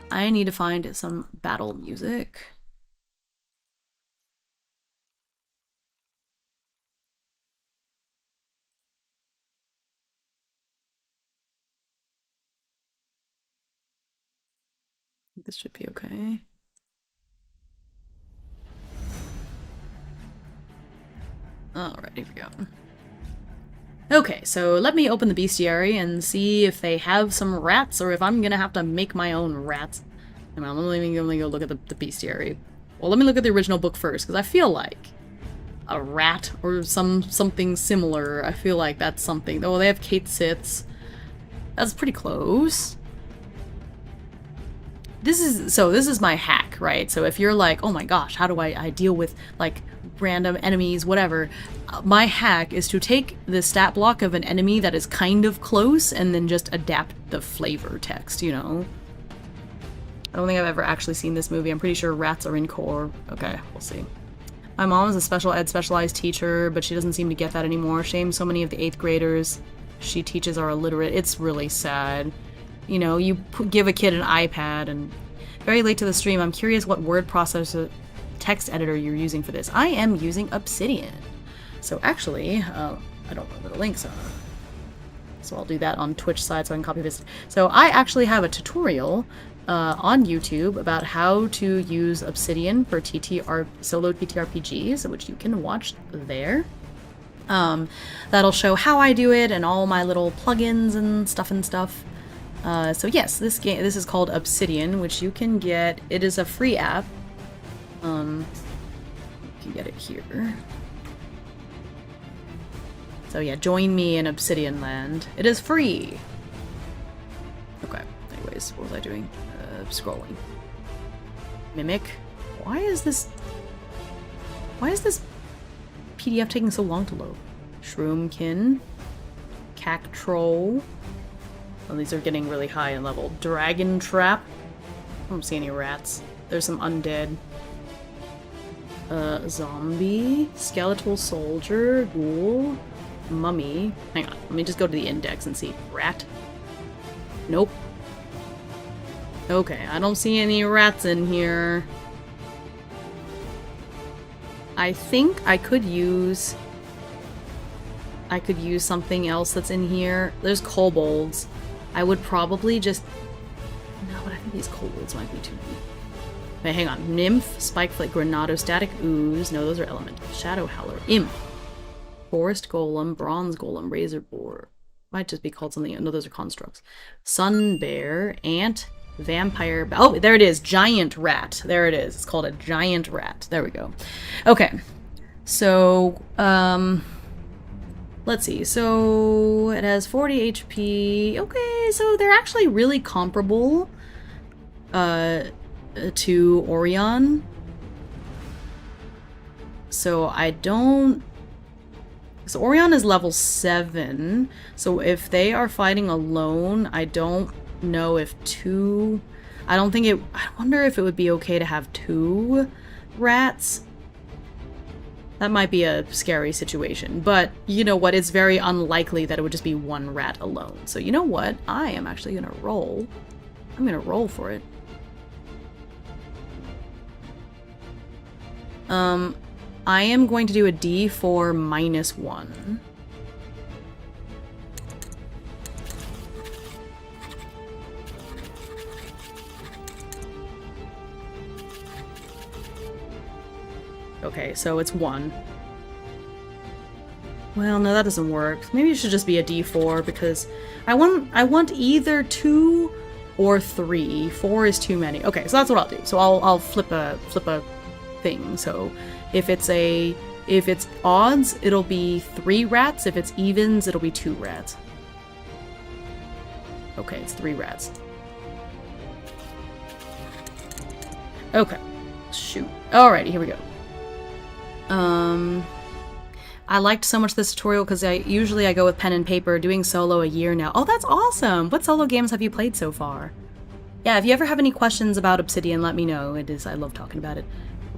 I need to find some battle music. This should be okay. Alright, here we go. Okay, so let me open the bestiary and see if they have some rats, or if I'm gonna have to make my own rats. I'm only gonna go look at the bestiary. Well, let me look at the original book first, because I feel like a rat or something similar. I feel like that's something. Oh, they have Kate Siths. That's pretty close. This is my hack, right? So if you're like, oh my gosh, how do I deal with, like, random enemies, whatever, my hack is to take the stat block of an enemy that is kind of close and then just adapt the flavor text, you know? I don't think I've ever actually seen this movie. I'm pretty sure rats are in core. Okay, we'll see. My mom is a special ed specialized teacher, but she doesn't seem to get that anymore. Shame so many of the 8th graders she teaches are illiterate. It's really sad. You know, you give a kid an iPad, and very late to the stream, I'm curious what word processor text editor you're using for this. I am using Obsidian. So actually, I don't know where the links are. So I'll do that on Twitch side so I can copy this. So I actually have a tutorial on YouTube about how to use Obsidian for solo TTRPGs, which you can watch there. That'll show how I do it and all my little plugins and stuff. So yes, this is called Obsidian, which you can get. It is a free app. You can get it here. So yeah, join me in Obsidian Land. It is free. Okay. Anyways, what was I doing? Scrolling. Mimic. Why is this PDF taking so long to load? Shroomkin. Cactroll. Oh, these are getting really high in level. Dragon Trap. I don't see any rats. There's some undead. Zombie. Skeletal Soldier. Ghoul. Mummy. Hang on. Let me just go to the index and see. Rat. Nope. Okay, I don't see any rats in here. I think I could use something else that's in here. There's kobolds. I would probably just... No, but I think these kobolds might be too deep. Wait, hang on. Nymph, Spikeflake, Granado, Static Ooze. No, those are elemental. Shadow Howler. Imp. Forest Golem, Bronze Golem, Razor Boar. Might just be called something. No, those are constructs. Sun Bear, Ant, Vampire... Oh, there it is. Giant Rat. There it is. It's called a Giant Rat. There we go. Okay. So, let's see. So, it has 40 HP. Okay, so they're actually really comparable to Orion. So, I don't... So Orion is level 7, so if they are fighting alone, I don't know if two... I wonder if it would be okay to have 2 rats. That might be a scary situation, but you know what? It's very unlikely that it would just be 1 rat alone. So you know what? I am actually gonna roll. I'm gonna roll for it. I am going to do a D4 -1. Okay, so it's 1. Well, no, that doesn't work. Maybe it should just be a D4 because I want either 2 or 3. 4 is too many. Okay, so that's what I'll do. So I'll flip a thing. So if it's odds, it'll be 3 rats. If it's evens, it'll be 2 rats. Okay, it's 3 rats. Okay. Shoot. Alrighty, here we go. I liked so much this tutorial because usually I go with pen and paper, doing solo a year now. Oh, that's awesome! What solo games have you played so far? Yeah, if you ever have any questions about Obsidian, let me know. I love talking about it.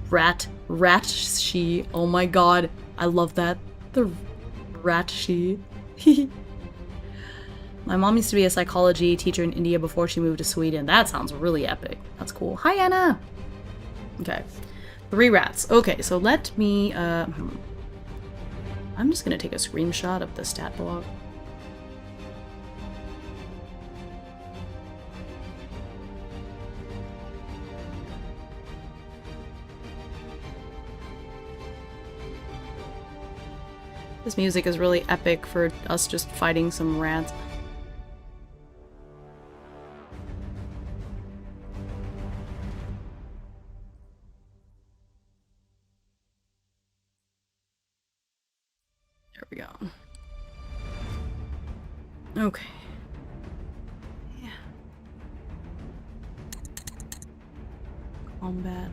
Rat-she. Oh my god, I love that. The rat-she. My mom used to be a psychology teacher in India before she moved to Sweden. That sounds really epic. That's cool. Hi, Anna! Okay. 3 rats. Okay, so let me, I'm just gonna take a screenshot of the stat block. This music is really epic for us just fighting some rats. There we go. Okay. Yeah. Combat.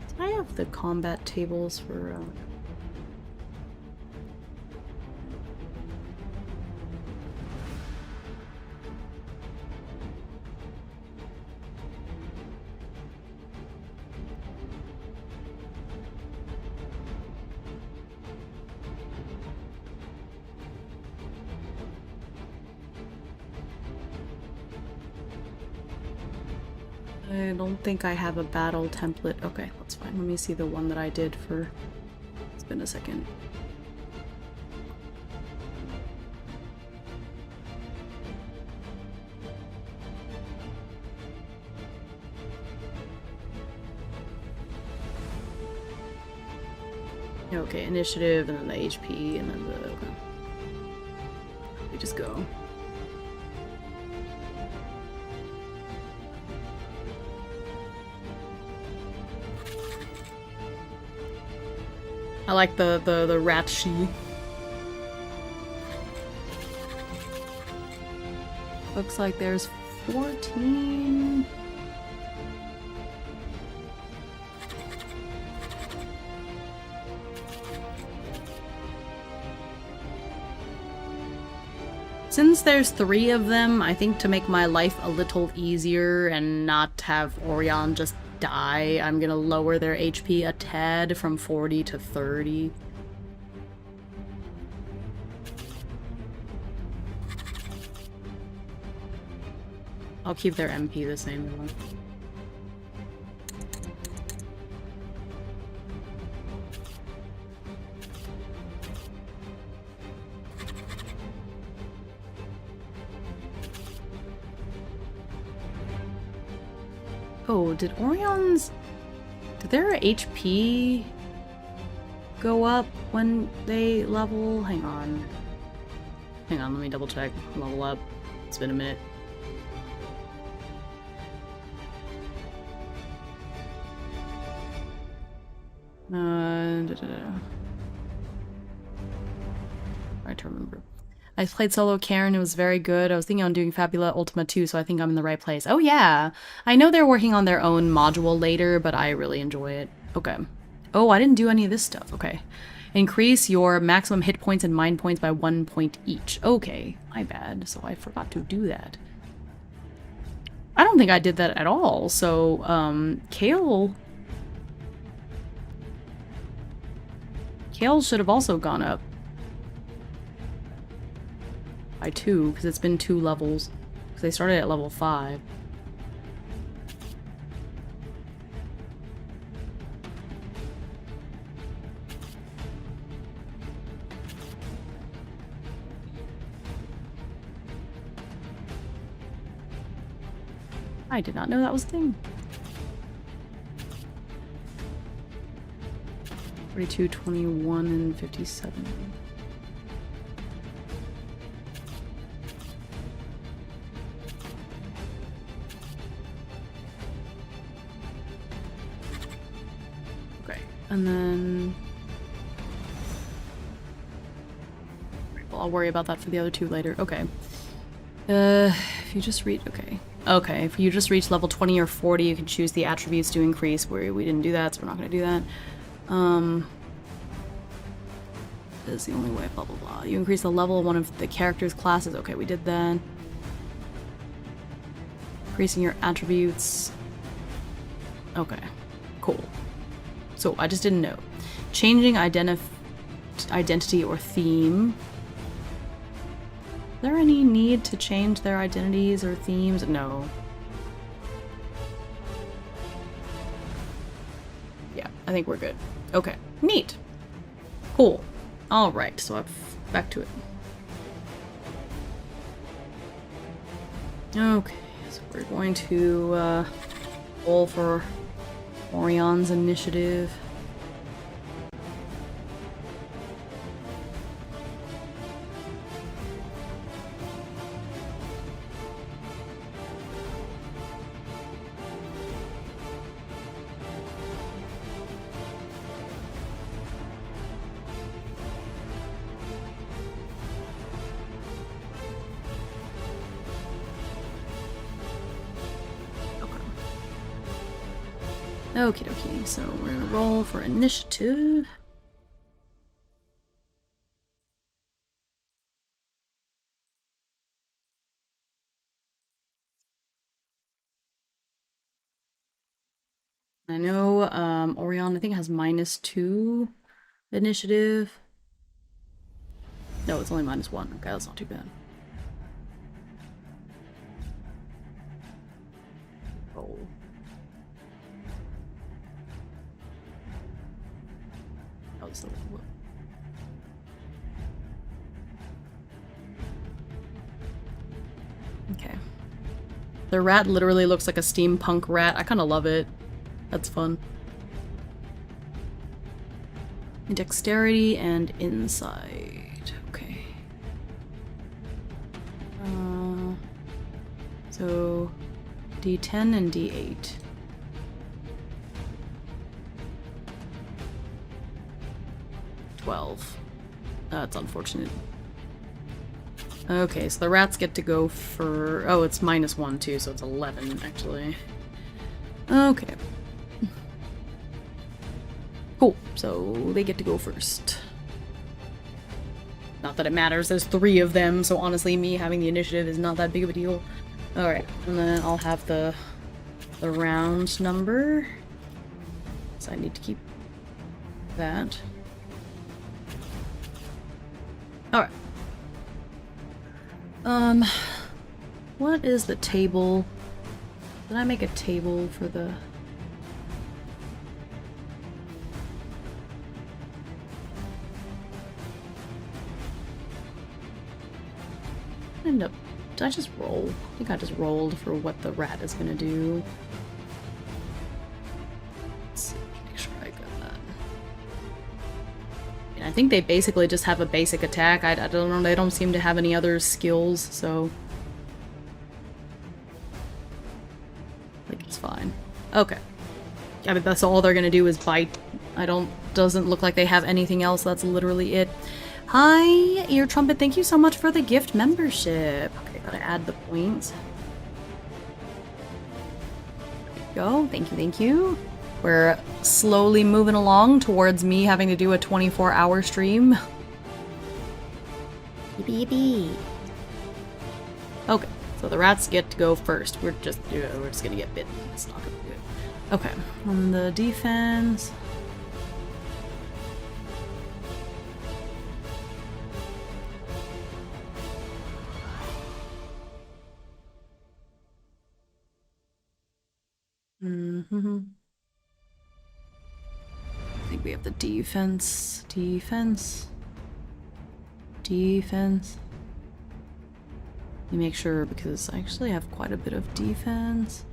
Did I have the combat tables for, I don't think I have a battle template. Okay, that's fine. Let me see the one that I did for... It's been a second. Okay, initiative, and then the HP, and then the... Okay. We just go. I like the rat she. Looks like there's 14. Since there's 3 of them, I think to make my life a little easier and not have Orion just die, I'm gonna lower their HP a tad from 40 to 30. I'll keep their MP the same though. Oh, did their HP go up when they level? Hang on, let me double check. Level up. It's been a minute. Hard to remember. I played solo Karen, it was very good. I was thinking on doing Fabula Ultima too, so I think I'm in the right place. Oh yeah! I know they're working on their own module later, but I really enjoy it. Okay. Oh, I didn't do any of this stuff. Okay. Increase your maximum hit points and mind points by 1 point each. Okay, my bad. So I forgot to do that. I don't think I did that at all. So, Kale should have also gone up by 2, because it's been 2 levels. Because they started at level 5. I did not know that was a thing. 42, 21, and 57. Okay, and then... well, I'll worry about that for the other 2 later. Okay. If you just read... okay. Okay, if you just reach level 20 or 40, you can choose the attributes to increase. We didn't do that, so we're not going to do that. This is the only way, blah blah blah. You increase the level of one of the character's classes. Okay, we did that. Increasing your attributes. Okay, cool. So, I just didn't know. Changing identity or theme. Is there any need to change their identities or themes? No. Yeah, I think we're good. Okay, neat. Cool. Alright, so back to it. Okay, so we're going to roll for Orion's initiative. Okie dokie, so we're gonna roll for initiative. I know Orion, I think, has -2 initiative. No, it's only -1. Okay, that's not too bad. Roll. Oh, it's the whoop. Okay. The rat literally looks like a steampunk rat. I kind of love it. That's fun. Dexterity and insight. Okay. So D10 and D8. That's unfortunate. Okay, so the rats get to go for... oh, it's -1 too, so it's 11, actually. Okay. Cool, so they get to go first. Not that it matters, there's 3 of them, so honestly, me having the initiative is not that big of a deal. Alright, and then I'll have the round number. So I need to keep that. Alright. What is the table? Did I make a table for the... did I just roll? I think I just rolled for what the rat is gonna do. Let's see, make sure I got that. And I think they basically just have a basic attack. I don't know, they don't seem to have any other skills, so... I think it's fine. Okay. I mean, that's all they're gonna do is bite. Doesn't look like they have anything else, that's literally it. Hi, Ear Trumpet, thank you so much for the gift membership. Okay, gotta add the points. There we go, thank you, thank you. We're slowly moving along towards me having to do a 24-hour stream. Yippee yippee. Okay, so the rats get to go first. We're just gonna get bitten. It's not gonna be good. Okay, on the defense. I think we have the defense. Let me make sure, because I actually have quite a bit of defense.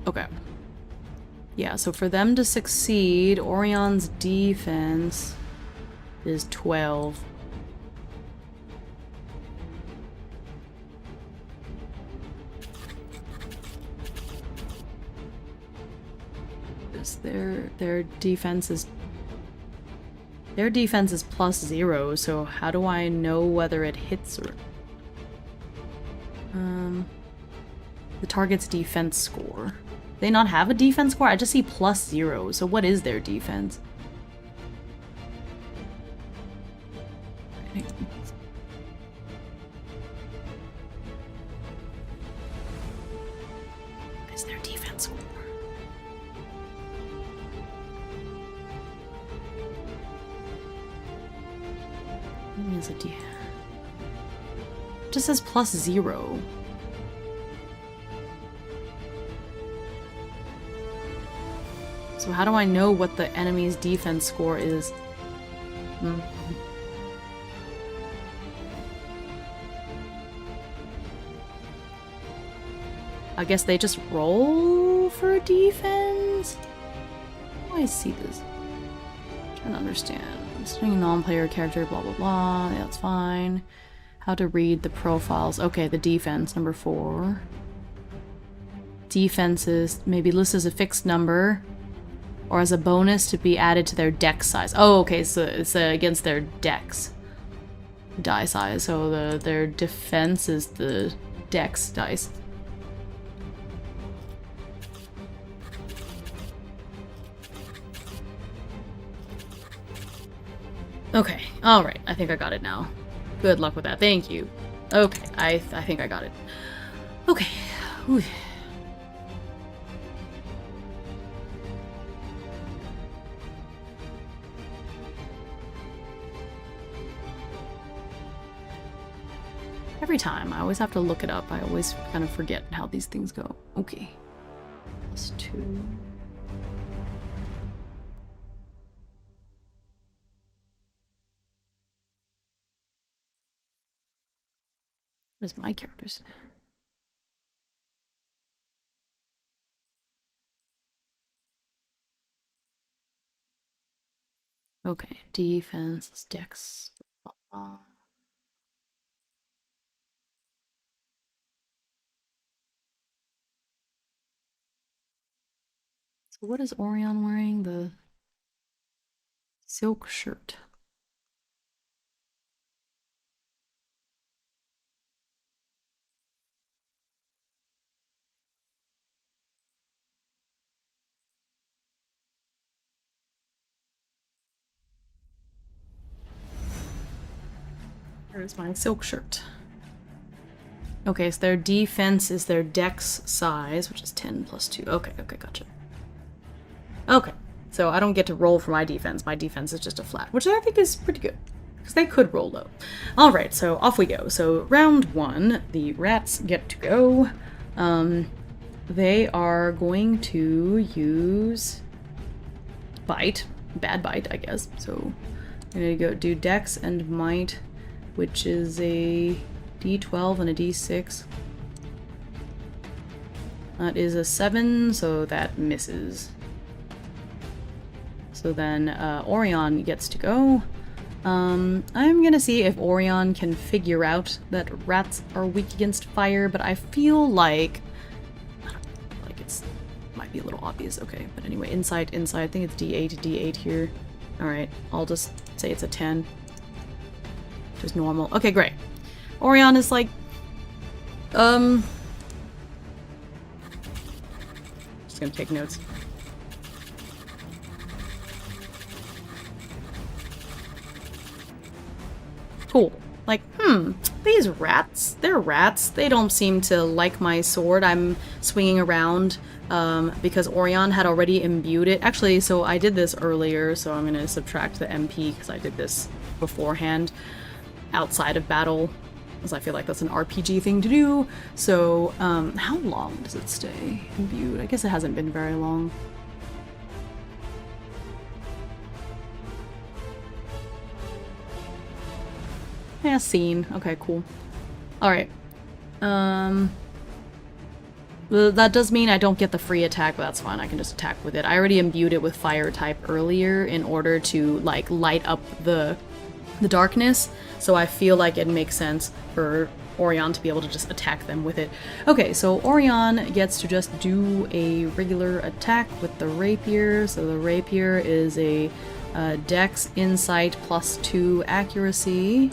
Okay. Yeah, so for them to succeed, Orion's defense is 12. Their defense is +0, so how do I know whether it hits or the target's defense score? They not have a defense score? I just see +0, so what is their defense? What is their defense score? Is a D. It just says +0. So how do I know what the enemy's defense score is? I guess they just roll for defense? How do I see this? I'm trying to understand. Setting a non-player character, blah blah blah. Yeah, that's fine. How to read the profiles. Okay, the defense, number 4. Defenses, maybe listed as a fixed number, or as a bonus to be added to their deck size. Oh, okay, so it's against their decks die size. So their defense is the dex dice. Okay, alright, I think I got it now. Good luck with that, thank you. Okay, I think I got it. Okay. Whew. Every time, I always have to look it up. I always kind of forget how these things go. Okay. +2. What is my characters? Okay, defense, dex. So what is Orion wearing? The silk shirt. Where's my silk shirt? Okay, so their defense is their dex size, which is 10 + 2. Okay, gotcha. Okay, so I don't get to roll for my defense. My defense is just a flat, which I think is pretty good, because they could roll low. Alright, so off we go. So round 1, the rats get to go. They are going to use bite. Bad bite, I guess. So I'm going to go do dex and might, which is a d12 and a d6. That is a 7, so that misses. So then Orion gets to go. I'm gonna see if Orion can figure out that rats are weak against fire, but I feel like it's might be a little obvious. Okay, but anyway, inside. I think it's d8 here. All right, I'll just say it's a 10. Just normal. Okay, great. Orion is like, Just gonna take notes. Cool. Like, these rats, they're rats. They don't seem to like my sword. I'm swinging around because Orion had already imbued it. Actually, so I did this earlier, so I'm going to subtract the MP because I did this beforehand outside of battle, because I feel like that's an RPG thing to do. So, how long does it stay imbued? I guess it hasn't been very long. Yeah, scene. Okay, cool. Alright. That does mean I don't get the free attack, but that's fine. I can just attack with it. I already imbued it with fire type earlier in order to, like, light up the darkness, so I feel like it makes sense for Orion to be able to just attack them with it. Okay, so Orion gets to just do a regular attack with the rapier. So the rapier is a Dex, Insight, +2 accuracy.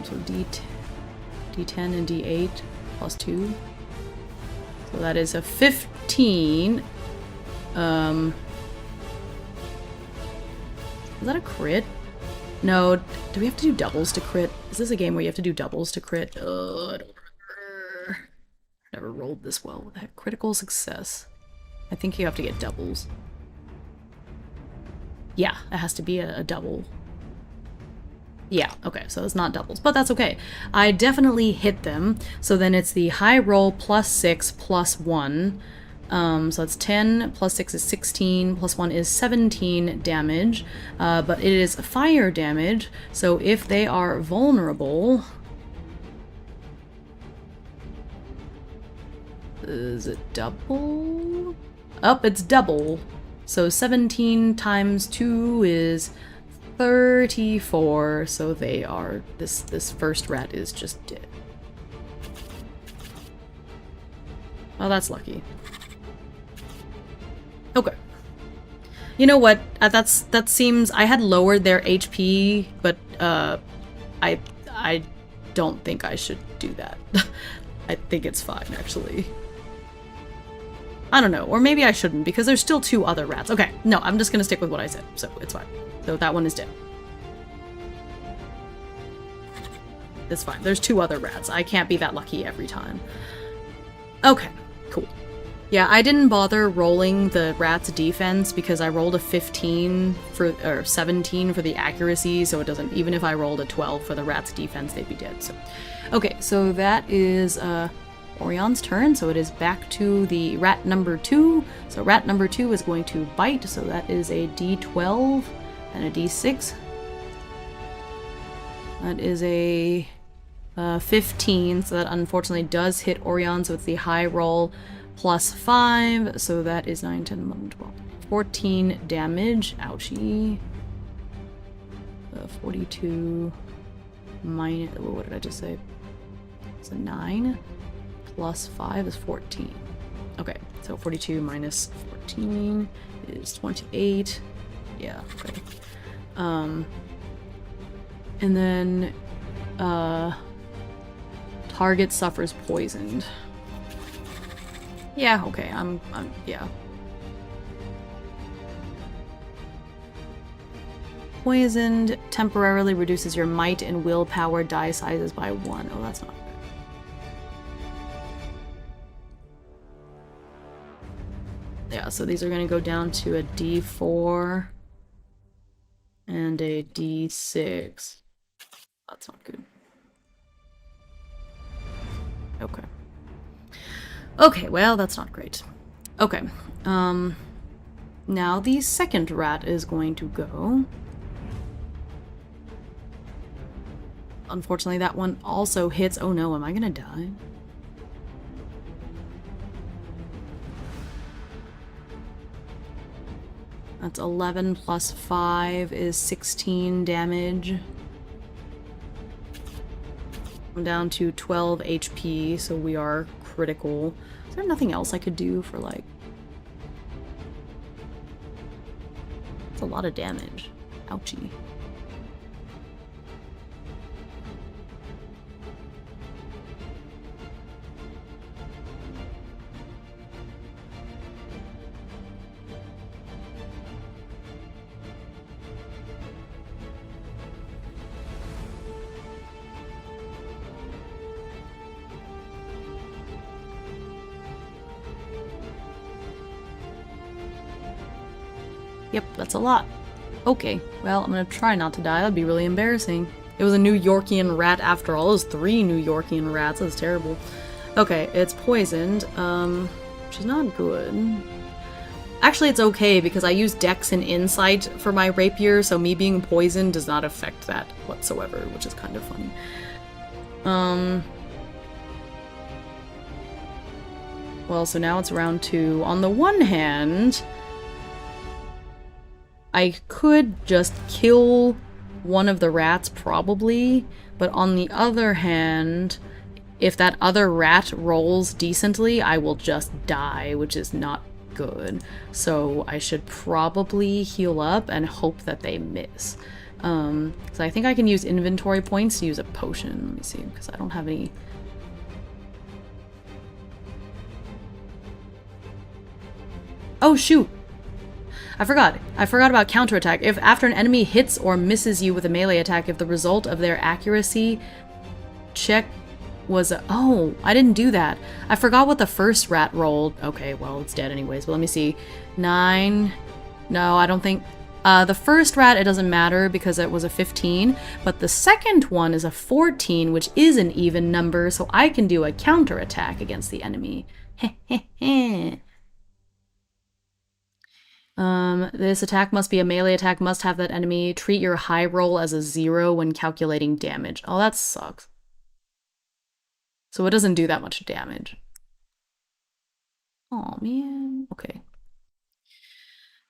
So D10 and D8 +2. So that is a 15. Is that a crit? No. Do we have to do doubles to crit? Is this a game where you have to do doubles to crit? I don't remember. Never rolled this well with that. Critical success. I think you have to get doubles. Yeah, it has to be a double. Yeah, okay, so it's not doubles, but that's okay. I definitely hit them, so then it's the high roll +6 +1. So that's 10, +6 is 16, +1 is 17 damage, but it is fire damage, so if they are vulnerable... Is it double? Oh, it's double. So 17 times 2 is 34, so they are... This first rat is just dead. Oh, that's lucky. Okay. You know what? That seems... I had lowered their HP, but I don't think I should do that. I think it's fine, actually. I don't know. Or maybe I shouldn't, because there's still 2 other rats. Okay, no, I'm just gonna stick with what I said, so it's fine. So that one is dead. It's fine. There's 2 other rats. I can't be that lucky every time. Okay, cool. Yeah, I didn't bother rolling the rat's defense because I rolled a 15 for, or 17 for the accuracy, so it doesn't, even if I rolled a 12 for the rat's defense, they'd be dead. So, okay, so that is Orion's turn, so it is back to the rat number 2. So rat number 2 is going to bite, so that is a D12 and a D6. That is a 15, so that unfortunately does hit Orion, so it's the high roll +5, so that is 9, 10, 11, 12, 14 damage. Ouchie. 42 minus, what did I just say? It's a 9 plus 5 is 14. Okay, so 42 minus 14 is 28. Yeah, okay. And then target suffers poisoned. Yeah, okay, yeah. Poisoned temporarily reduces your might and willpower die sizes by 1. Oh, that's not good. Yeah, so these are going to go down to a D4 and a D6. That's not good. Okay. Okay, well, that's not great. Okay. Now the second rat is going to go. Unfortunately, that one also hits. Oh no, am I gonna die? That's 11 plus 5 is 16 damage. I'm down to 12 HP, so we are critical. Is there nothing else I could do for, like... It's a lot of damage. Ouchie. Yep, that's a lot. Okay, well, I'm gonna try not to die. That'd be really embarrassing. It was a New Yorkian rat after all. It was 3 New Yorkian rats. That's terrible. Okay, it's poisoned, which is not good. Actually, it's okay because I use Dex and Insight for my rapier, so me being poisoned does not affect that whatsoever, which is kind of funny. Well, so now it's round 2. On the one hand, I could just kill one of the rats, probably, but on the other hand, if that other rat rolls decently, I will just die, which is not good. So I should probably heal up and hope that they miss. So I think I can use inventory points to use a potion. Let me see, because I don't have any. Oh shoot! I forgot about counterattack. If after an enemy hits or misses you with a melee attack, if the result of their accuracy check was oh, I didn't do that. I forgot what the first rat rolled. Okay, well, it's dead anyways, but let me see. 9. No, I don't think. The first rat, it doesn't matter because it was a 15, but the second one is a 14, which is an even number, so I can do a counterattack against the enemy. This attack must be a melee attack, must have that enemy treat your high roll as a 0 when calculating damage. Oh, that sucks. So it doesn't do that much damage. Oh man. Okay.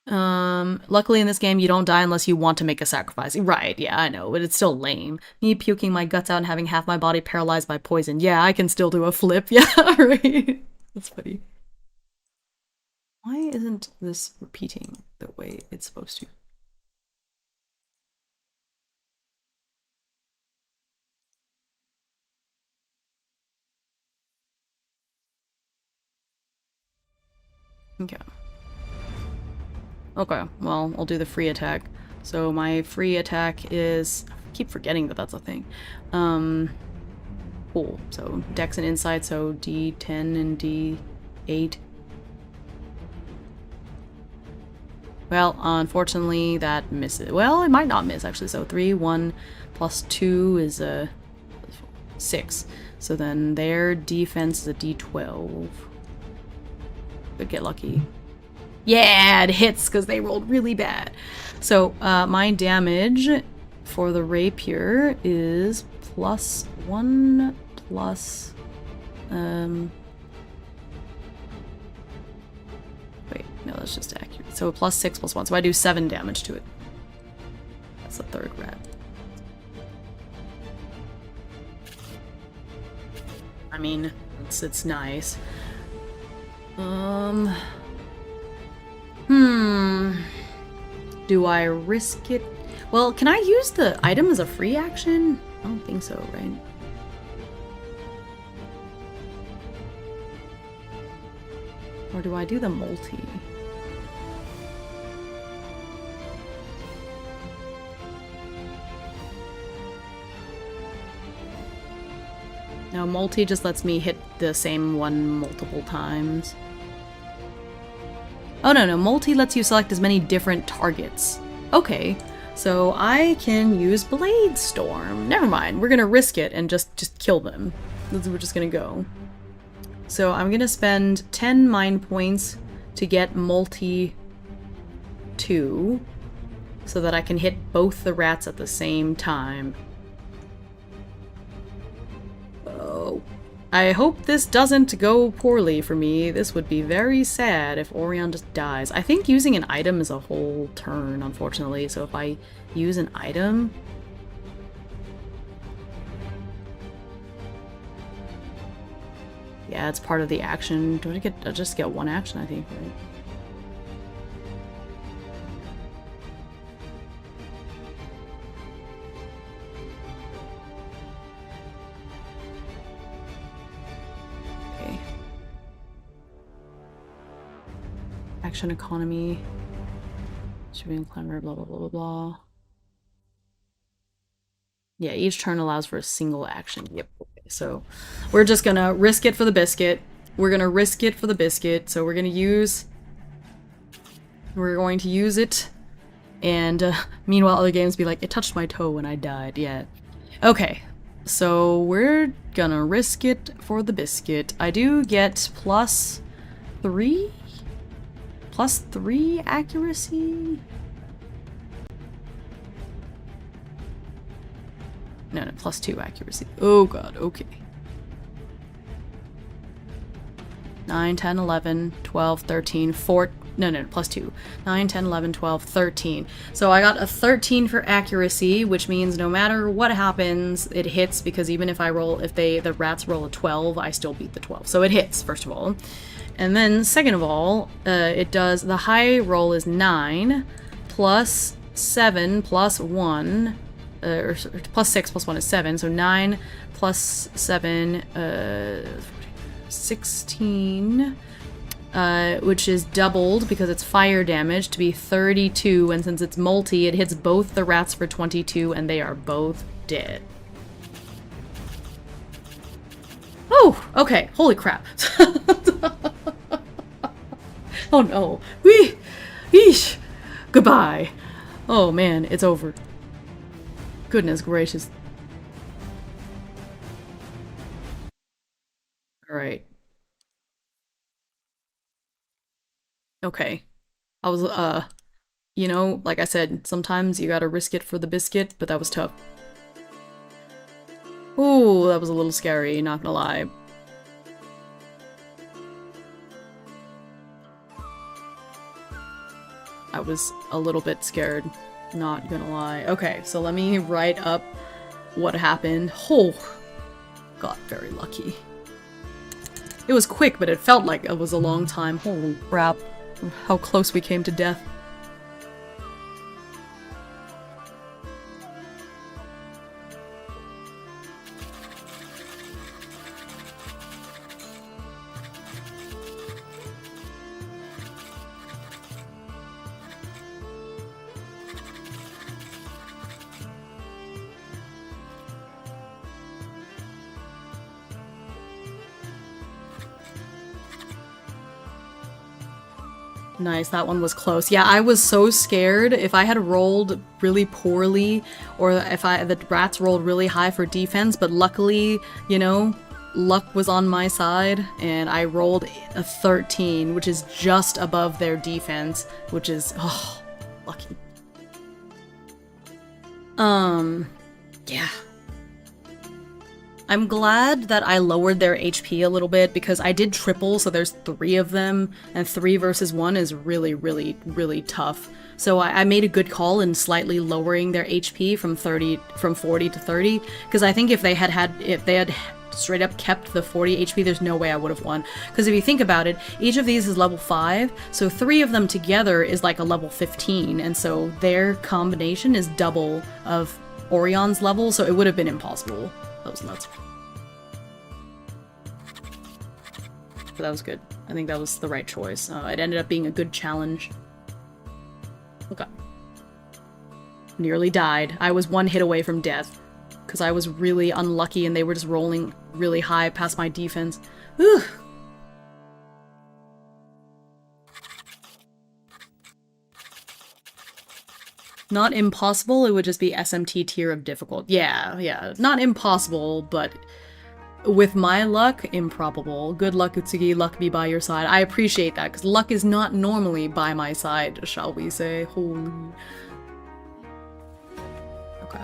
Luckily in this game you don't die unless you want to make a sacrifice. Right, yeah, I know, but it's still lame. Me puking my guts out and having half my body paralyzed by poison. Yeah, I can still do a flip. Yeah, right. That's funny. Why isn't this repeating the way it's supposed to? Okay. Okay, well, I'll do the free attack. So my free attack is... I keep forgetting that that's a thing. Cool. So Dex and Insight, so D10 and D8. Well, unfortunately, that misses. Well, it might not miss, actually. So 3, 1, plus 2 is a 6. So then their defense is a D12. Could get lucky. Yeah, it hits because they rolled really bad. So my damage for the rapier is +1 plus... Wait, no, that's just accurate. So +6 plus 1. So I do 7 damage to it. That's the third rat. I mean, it's nice. Do I risk it? Well, can I use the item as a free action? I don't think so, right? Or do I do the multi? No, multi just lets me hit the same one multiple times. Oh, no, multi lets you select as many different targets. Okay, so I can use Blade Storm. Never mind, we're gonna risk it and just kill them. We're just gonna go. So I'm gonna spend 10 mind points to get multi 2 so that I can hit both the rats at the same time. Oh. I hope this doesn't go poorly for me. This would be very sad if Orion just dies. I think using an item is a whole turn, unfortunately. So if I use an item... Yeah, it's part of the action. Do I just get one action, I think, right? Action economy. Should be in climber, blah, blah, blah, blah, blah. Yeah, each turn allows for a single action. Yep. Okay, so we're just gonna risk it for the biscuit. We're gonna risk it for the biscuit. So we're going to use it And meanwhile, other games be like, it touched my toe when I died. Yeah. Okay. So we're gonna risk it for the biscuit. I do get +3? +3 accuracy? No, +2 accuracy. Oh god, okay. 9, 10, 11, 12, 13, 14. No, +2. 9, 10, 11, 12, 13. So I got a 13 for accuracy, which means no matter what happens, it hits, because even if the rats roll a 12, I still beat the 12. So it hits, first of all. And then, second of all, the high roll is 9, plus 7, plus 1, or plus 6, plus 1 is 7, so 9 plus 7, 16, which is doubled because it's fire damage to be 32, and since it's multi, it hits both the rats for 22, and they are both dead. Oh, okay, holy crap. Oh no. Eesh. Goodbye. Oh man, it's over. Goodness gracious. Alright. Okay. I was, you know, like I said, sometimes you gotta risk it for the biscuit, but that was tough. Ooh, that was a little scary, not gonna lie. I was a little bit scared, not gonna lie. Okay, so let me write up what happened. Oh, got very lucky. It was quick, but it felt like it was a long time. Holy crap, how close we came to death. Nice, that one was close. Yeah, I was so scared. If I had rolled really poorly, or if the rats rolled really high for defense, but luckily, you know, luck was on my side, and I rolled a 13, which is just above their defense, which is, oh, lucky. Yeah. I'm glad that I lowered their HP a little bit, because I did triple, so there's 3 of them, and 3 versus 1 is really, really, really tough. So I made a good call in slightly lowering their HP from 40 to 30, because I think if they had straight up kept the 40 HP, there's no way I would have won. Because if you think about it, each of these is level 5, so 3 of them together is like a level 15, and so their combination is double of Orion's level, so it would have been impossible. That was nuts. But that was good. I think that was the right choice. It ended up being a good challenge. Okay. Nearly died. I was 1 hit away from death, because I was really unlucky and they were just rolling really high past my defense. Whew. Not impossible, it would just be SMT tier of difficult. Yeah. Not impossible, but with my luck, improbable. Good luck, Utsugi. Luck be by your side. I appreciate that, because luck is not normally by my side, shall we say. Holy... Okay.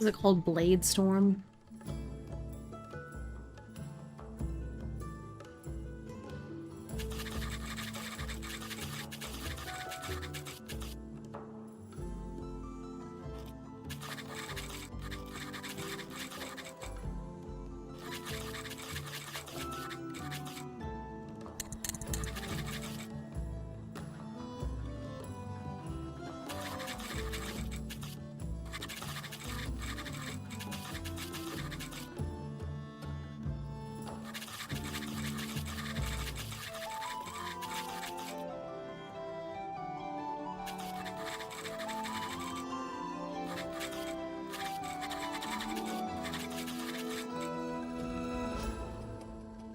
Is it called Blade Storm?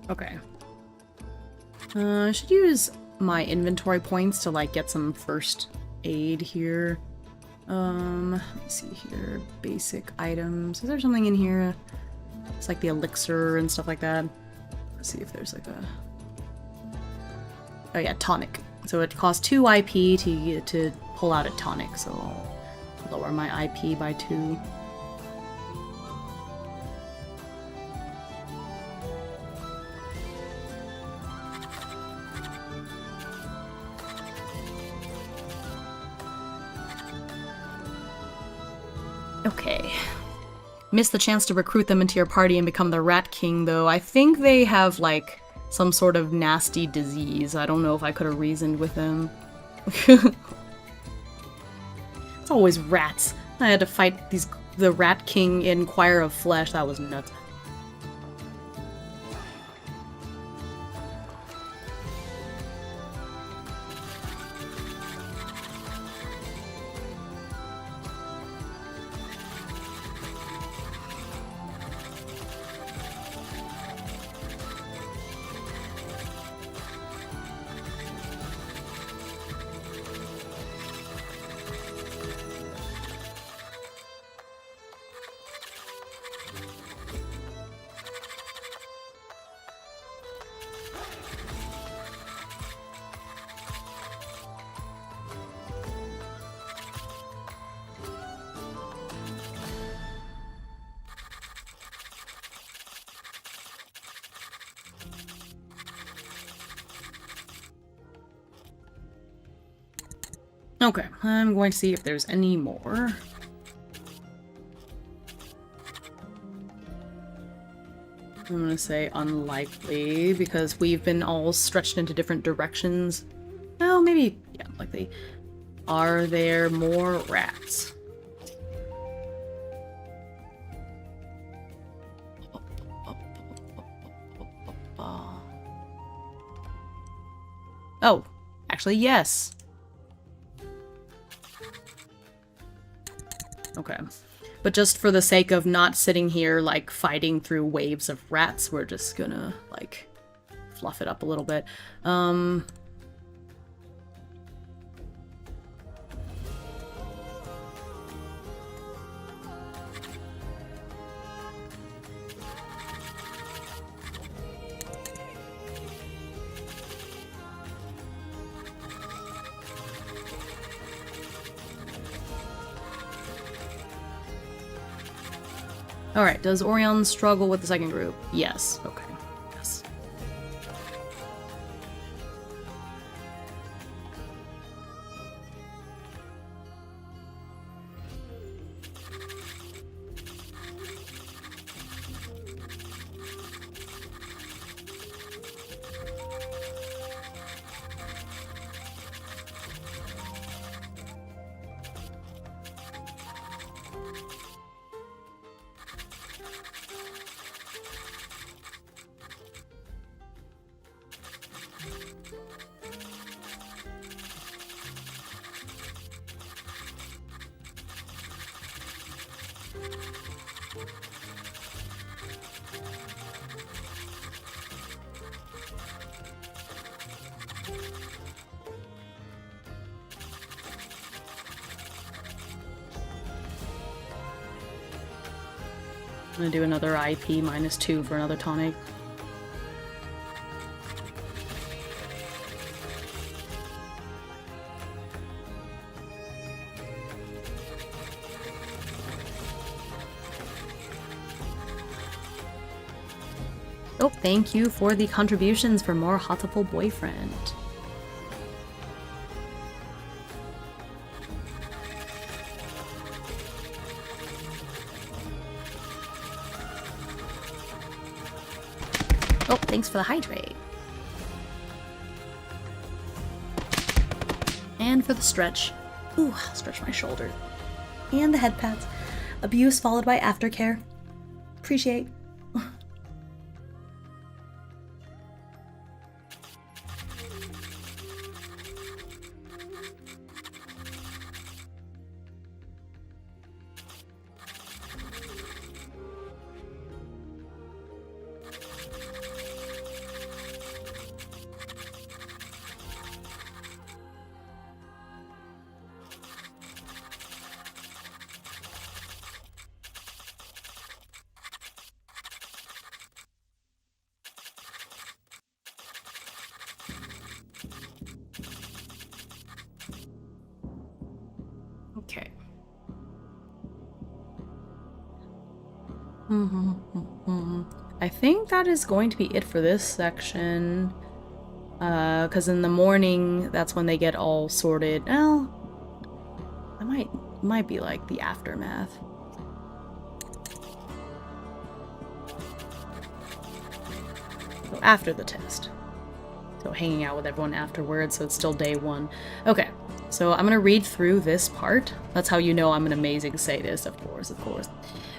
Okay. I should use my inventory points to, like, get some first aid here. Let me see here. Basic items. Is there something in here? It's like the elixir and stuff like that. Let's see if there's like a... Oh yeah, tonic. So it costs 2 IP to pull out a tonic, so I'll lower my IP by 2. Okay. Missed the chance to recruit them into your party and become the Rat King, though. I think they have, like, some sort of nasty disease. I don't know if I could have reasoned with them. It's always rats. I had to fight the Rat King in Choir of Flesh. That was nuts. Okay, I'm going to see if there's any more. I'm gonna say unlikely, because we've been all stretched into different directions. Oh, maybe, yeah, likely. Are there more rats? Oh, actually, yes. Okay. But just for the sake of not sitting here, like, fighting through waves of rats, we're just gonna, like, fluff it up a little bit. Alright, does Orion struggle with the second group? Yes. Okay. Yes. I'm gonna do another IP -2 for another tonic. Oh, thank you for the contributions for more Hatoful boyfriend. Oh, thanks for the hydrate. And for the stretch. Ooh, I'll stretch my shoulder. And the head pats. Abuse followed by aftercare. Appreciate. Okay. I think that is going to be it for this section. Because in the morning, that's when they get all sorted. Well, that might be like the aftermath. So after the test. So hanging out with everyone afterwards, so it's still day one. Okay, so I'm gonna read through this part. That's how you know I'm an amazing sadist, of course.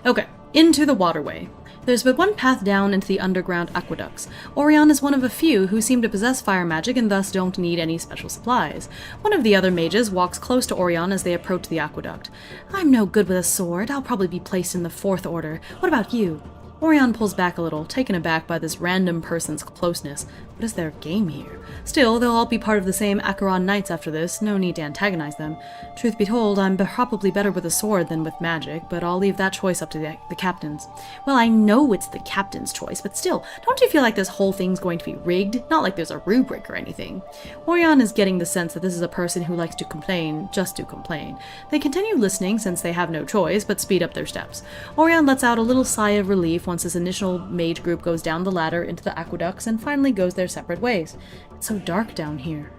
Okay, into the waterway. There's but one path down into the underground aqueducts. Orion is one of a few who seem to possess fire magic and thus don't need any special supplies. One of the other mages walks close to Orion as they approach the aqueduct. I'm no good with a sword. I'll probably be placed in the 4th order. What about you? Orion pulls back a little, taken aback by this random person's closeness. What is their game here? Still, they'll all be part of the same Acheron Knights after this, no need to antagonize them. Truth be told, I'm probably better with a sword than with magic, but I'll leave that choice up to the captains. Well, I know it's the captain's choice, but still, don't you feel like this whole thing's going to be rigged? Not like there's a rubric or anything. Orion is getting the sense that this is a person who likes to complain, just to complain. They continue listening since they have no choice, but speed up their steps. Orion lets out a little sigh of relief once this initial mage group goes down the ladder into the aqueducts and finally goes their separate ways. It's so dark down here.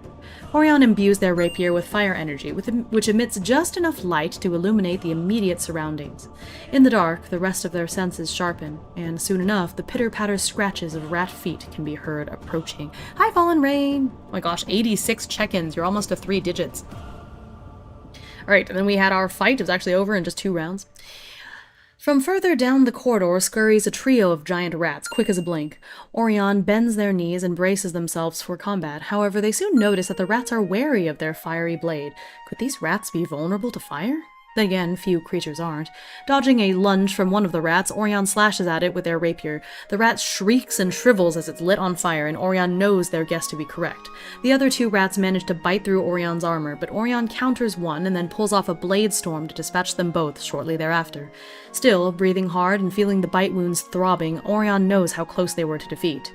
Orion imbues their rapier with fire energy, which emits just enough light to illuminate the immediate surroundings. In the dark, the rest of their senses sharpen, and soon enough, the pitter-patter scratches of rat feet can be heard approaching. Hi, Fallen Rain! Oh my gosh, 86 check-ins. You're almost to 3 digits. Alright, and then we had our fight. It was actually over in just 2 rounds. From further down the corridor scurries a trio of giant rats, quick as a blink. Orion bends their knees and braces themselves for combat. However, they soon notice that the rats are wary of their fiery blade. Could these rats be vulnerable to fire? Then again, few creatures aren't. Dodging a lunge from one of the rats, Orion slashes at it with their rapier. The rat shrieks and shrivels as it's lit on fire, and Orion knows their guess to be correct. The other 2 rats manage to bite through Orion's armor, but Orion counters one and then pulls off a blade storm to dispatch them both shortly thereafter. Still, breathing hard and feeling the bite wounds throbbing, Orion knows how close they were to defeat.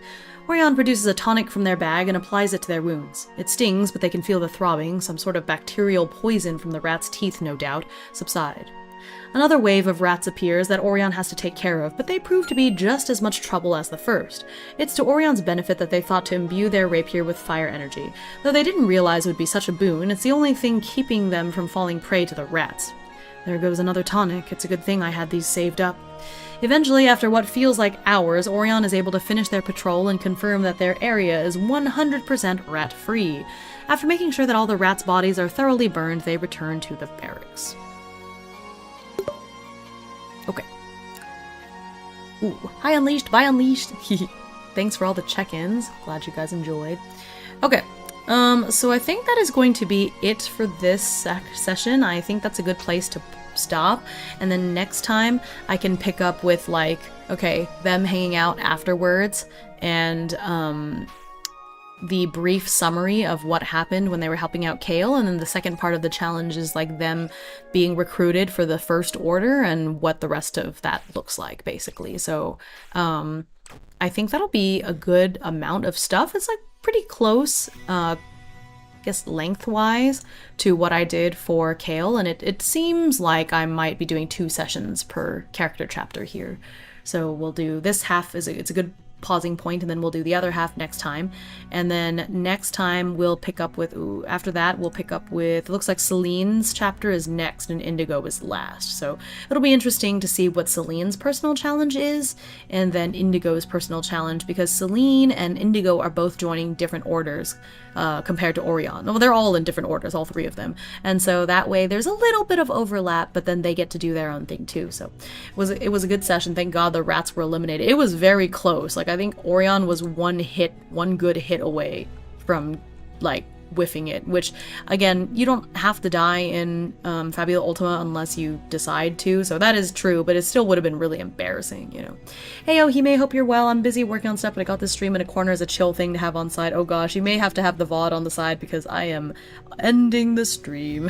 Orion produces a tonic from their bag and applies it to their wounds. It stings, but they can feel the throbbing, some sort of bacterial poison from the rat's teeth, no doubt, subside. Another wave of rats appears that Orion has to take care of, but they prove to be just as much trouble as the first. It's to Orion's benefit that they thought to imbue their rapier with fire energy. Though they didn't realize it would be such a boon, it's the only thing keeping them from falling prey to the rats. There goes another tonic. It's a good thing I had these saved up. Eventually, after what feels like hours, Orion is able to finish their patrol and confirm that their area is 100% rat-free. After making sure that all the rats' bodies are thoroughly burned, they return to the barracks. Okay. Ooh, hi Unleashed, bye Unleashed! Thanks for all the check-ins. Glad you guys enjoyed. Okay. So I think that is going to be it for this session. I think that's a good place to stop, and then next time I can pick up with, like, okay, them hanging out afterwards, and the brief summary of what happened when they were helping out Kale, and then the second part of the challenge is like them being recruited for the First Order and what the rest of that looks like, basically. So I think that'll be a good amount of stuff. It's like pretty close, I guess lengthwise, to what I did for Kale, and it seems like I might be doing 2 sessions per character chapter here. So we'll do this half, it's a good pausing point, and then we'll do the other half next time. And then next time we'll pick up with, after that we'll pick up with, it looks like Celine's chapter is next and Indigo is last. So it'll be interesting to see what Celine's personal challenge is, and then Indigo's personal challenge, because Celine and Indigo are both joining different orders compared to Orion. Well, they're all in different orders, all three of them. And so that way there's a little bit of overlap, but then they get to do their own thing too. So it was a good session. Thank God the rats were eliminated. It was very close. Like, I think Orion was one good hit away from, like, whiffing it, which, again, you don't have to die in Fabula Ultima unless you decide to, so that is true, but it still would have been really embarrassing, you know. Hey, yo, Hime, hope you're well. I'm busy working on stuff, but I got this stream in a corner as a chill thing to have on side. Oh gosh, you may have to have the VOD on the side because I am ending the stream.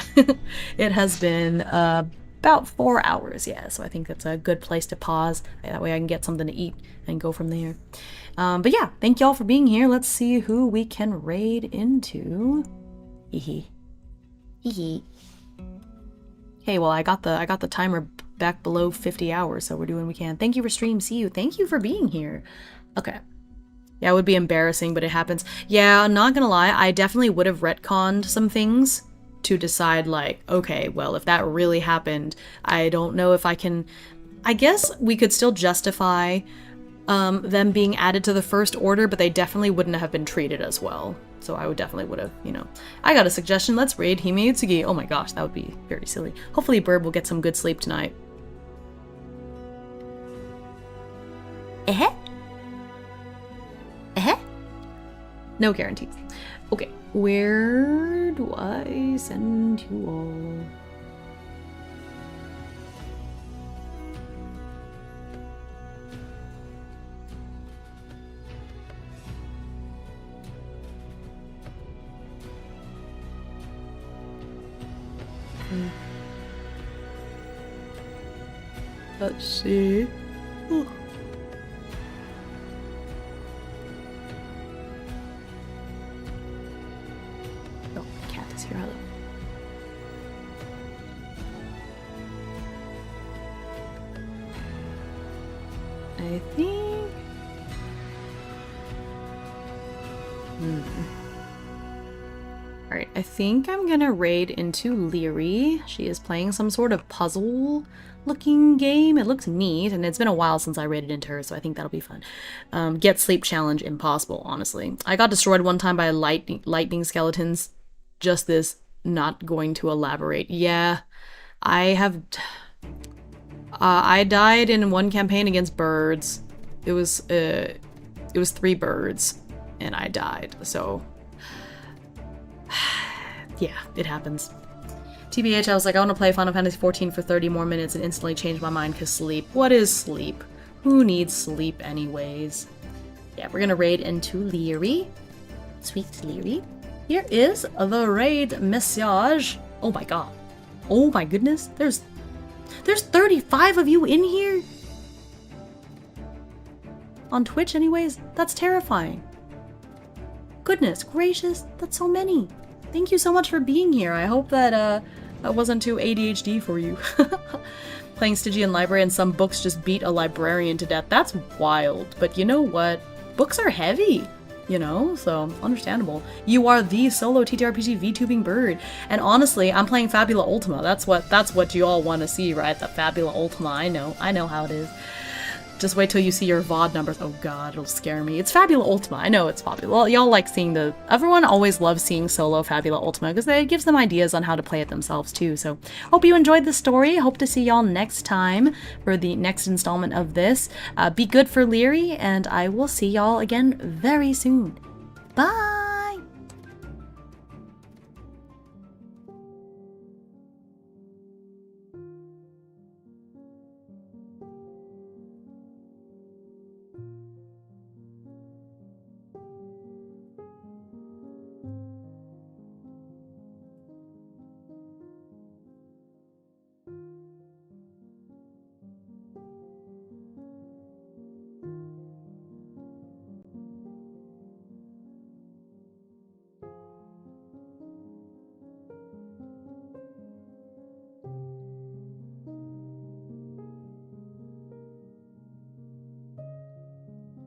It has been about 4 hours, yeah, so I think that's a good place to pause. That way I can get something to eat and go from there. But yeah, thank y'all for being here. Let's see who we can raid into. Hee hee. Okay, well, I got the timer back below 50 hours, so we're doing what we can. Thank you for stream. See you. Thank you for being here. Okay. Yeah, it would be embarrassing, but it happens. Yeah, I'm not gonna lie, I definitely would have retconned some things to decide, like, okay, well, if that really happened, I don't know if I can... I guess we could still justify them being added to the first order, but they definitely wouldn't have been treated as well. So I definitely would have, you know. I got a suggestion. Let's raid Himeutsugi. Oh my gosh, that would be very silly. Hopefully Bird will get some good sleep tonight. No guarantees. Okay, where do I send you all? Let's see. Ooh. Oh, my cat is here. Hello. I think... Alright, I think I'm gonna raid into Leary. She is playing some sort of puzzle looking game. It looks neat, and it's been a while since I raided into her, so I think that'll be fun. Get sleep challenge impossible, honestly. I got destroyed one time by lightning skeletons. Just this, not going to elaborate. Yeah, I have... I died in one campaign against birds. It was 3 birds, and I died, so... yeah, it happens. TBH, I was like, I want to play Final Fantasy XIV for 30 more minutes and instantly changed my mind because sleep. What is sleep? Who needs sleep anyways? Yeah, we're gonna raid into Leary. Sweet Leary. Here is the raid message. Oh my god. Oh my goodness. There's 35 of you in here? On Twitch anyways? That's terrifying. Goodness gracious, that's so many. Thank you so much for being here. I hope that that wasn't too ADHD for you. Playing Stygian Library and some books just beat a librarian to death. That's wild. But you know what? Books are heavy, you know? So, understandable. You are the solo TTRPG VTubing bird. And honestly, I'm playing Fabula Ultima. That's what you all want to see, right? The Fabula Ultima. I know how it is. Just wait till you see your VOD numbers. Oh god, it'll scare me. It's Fabula Ultima. I know it's popular. Well, y'all like seeing everyone always loves seeing solo Fabula Ultima because it gives them ideas on how to play it themselves too. So, hope you enjoyed the story. Hope to see y'all next time for the next installment of this. Be good for Leary, and I will see y'all again very soon. Bye!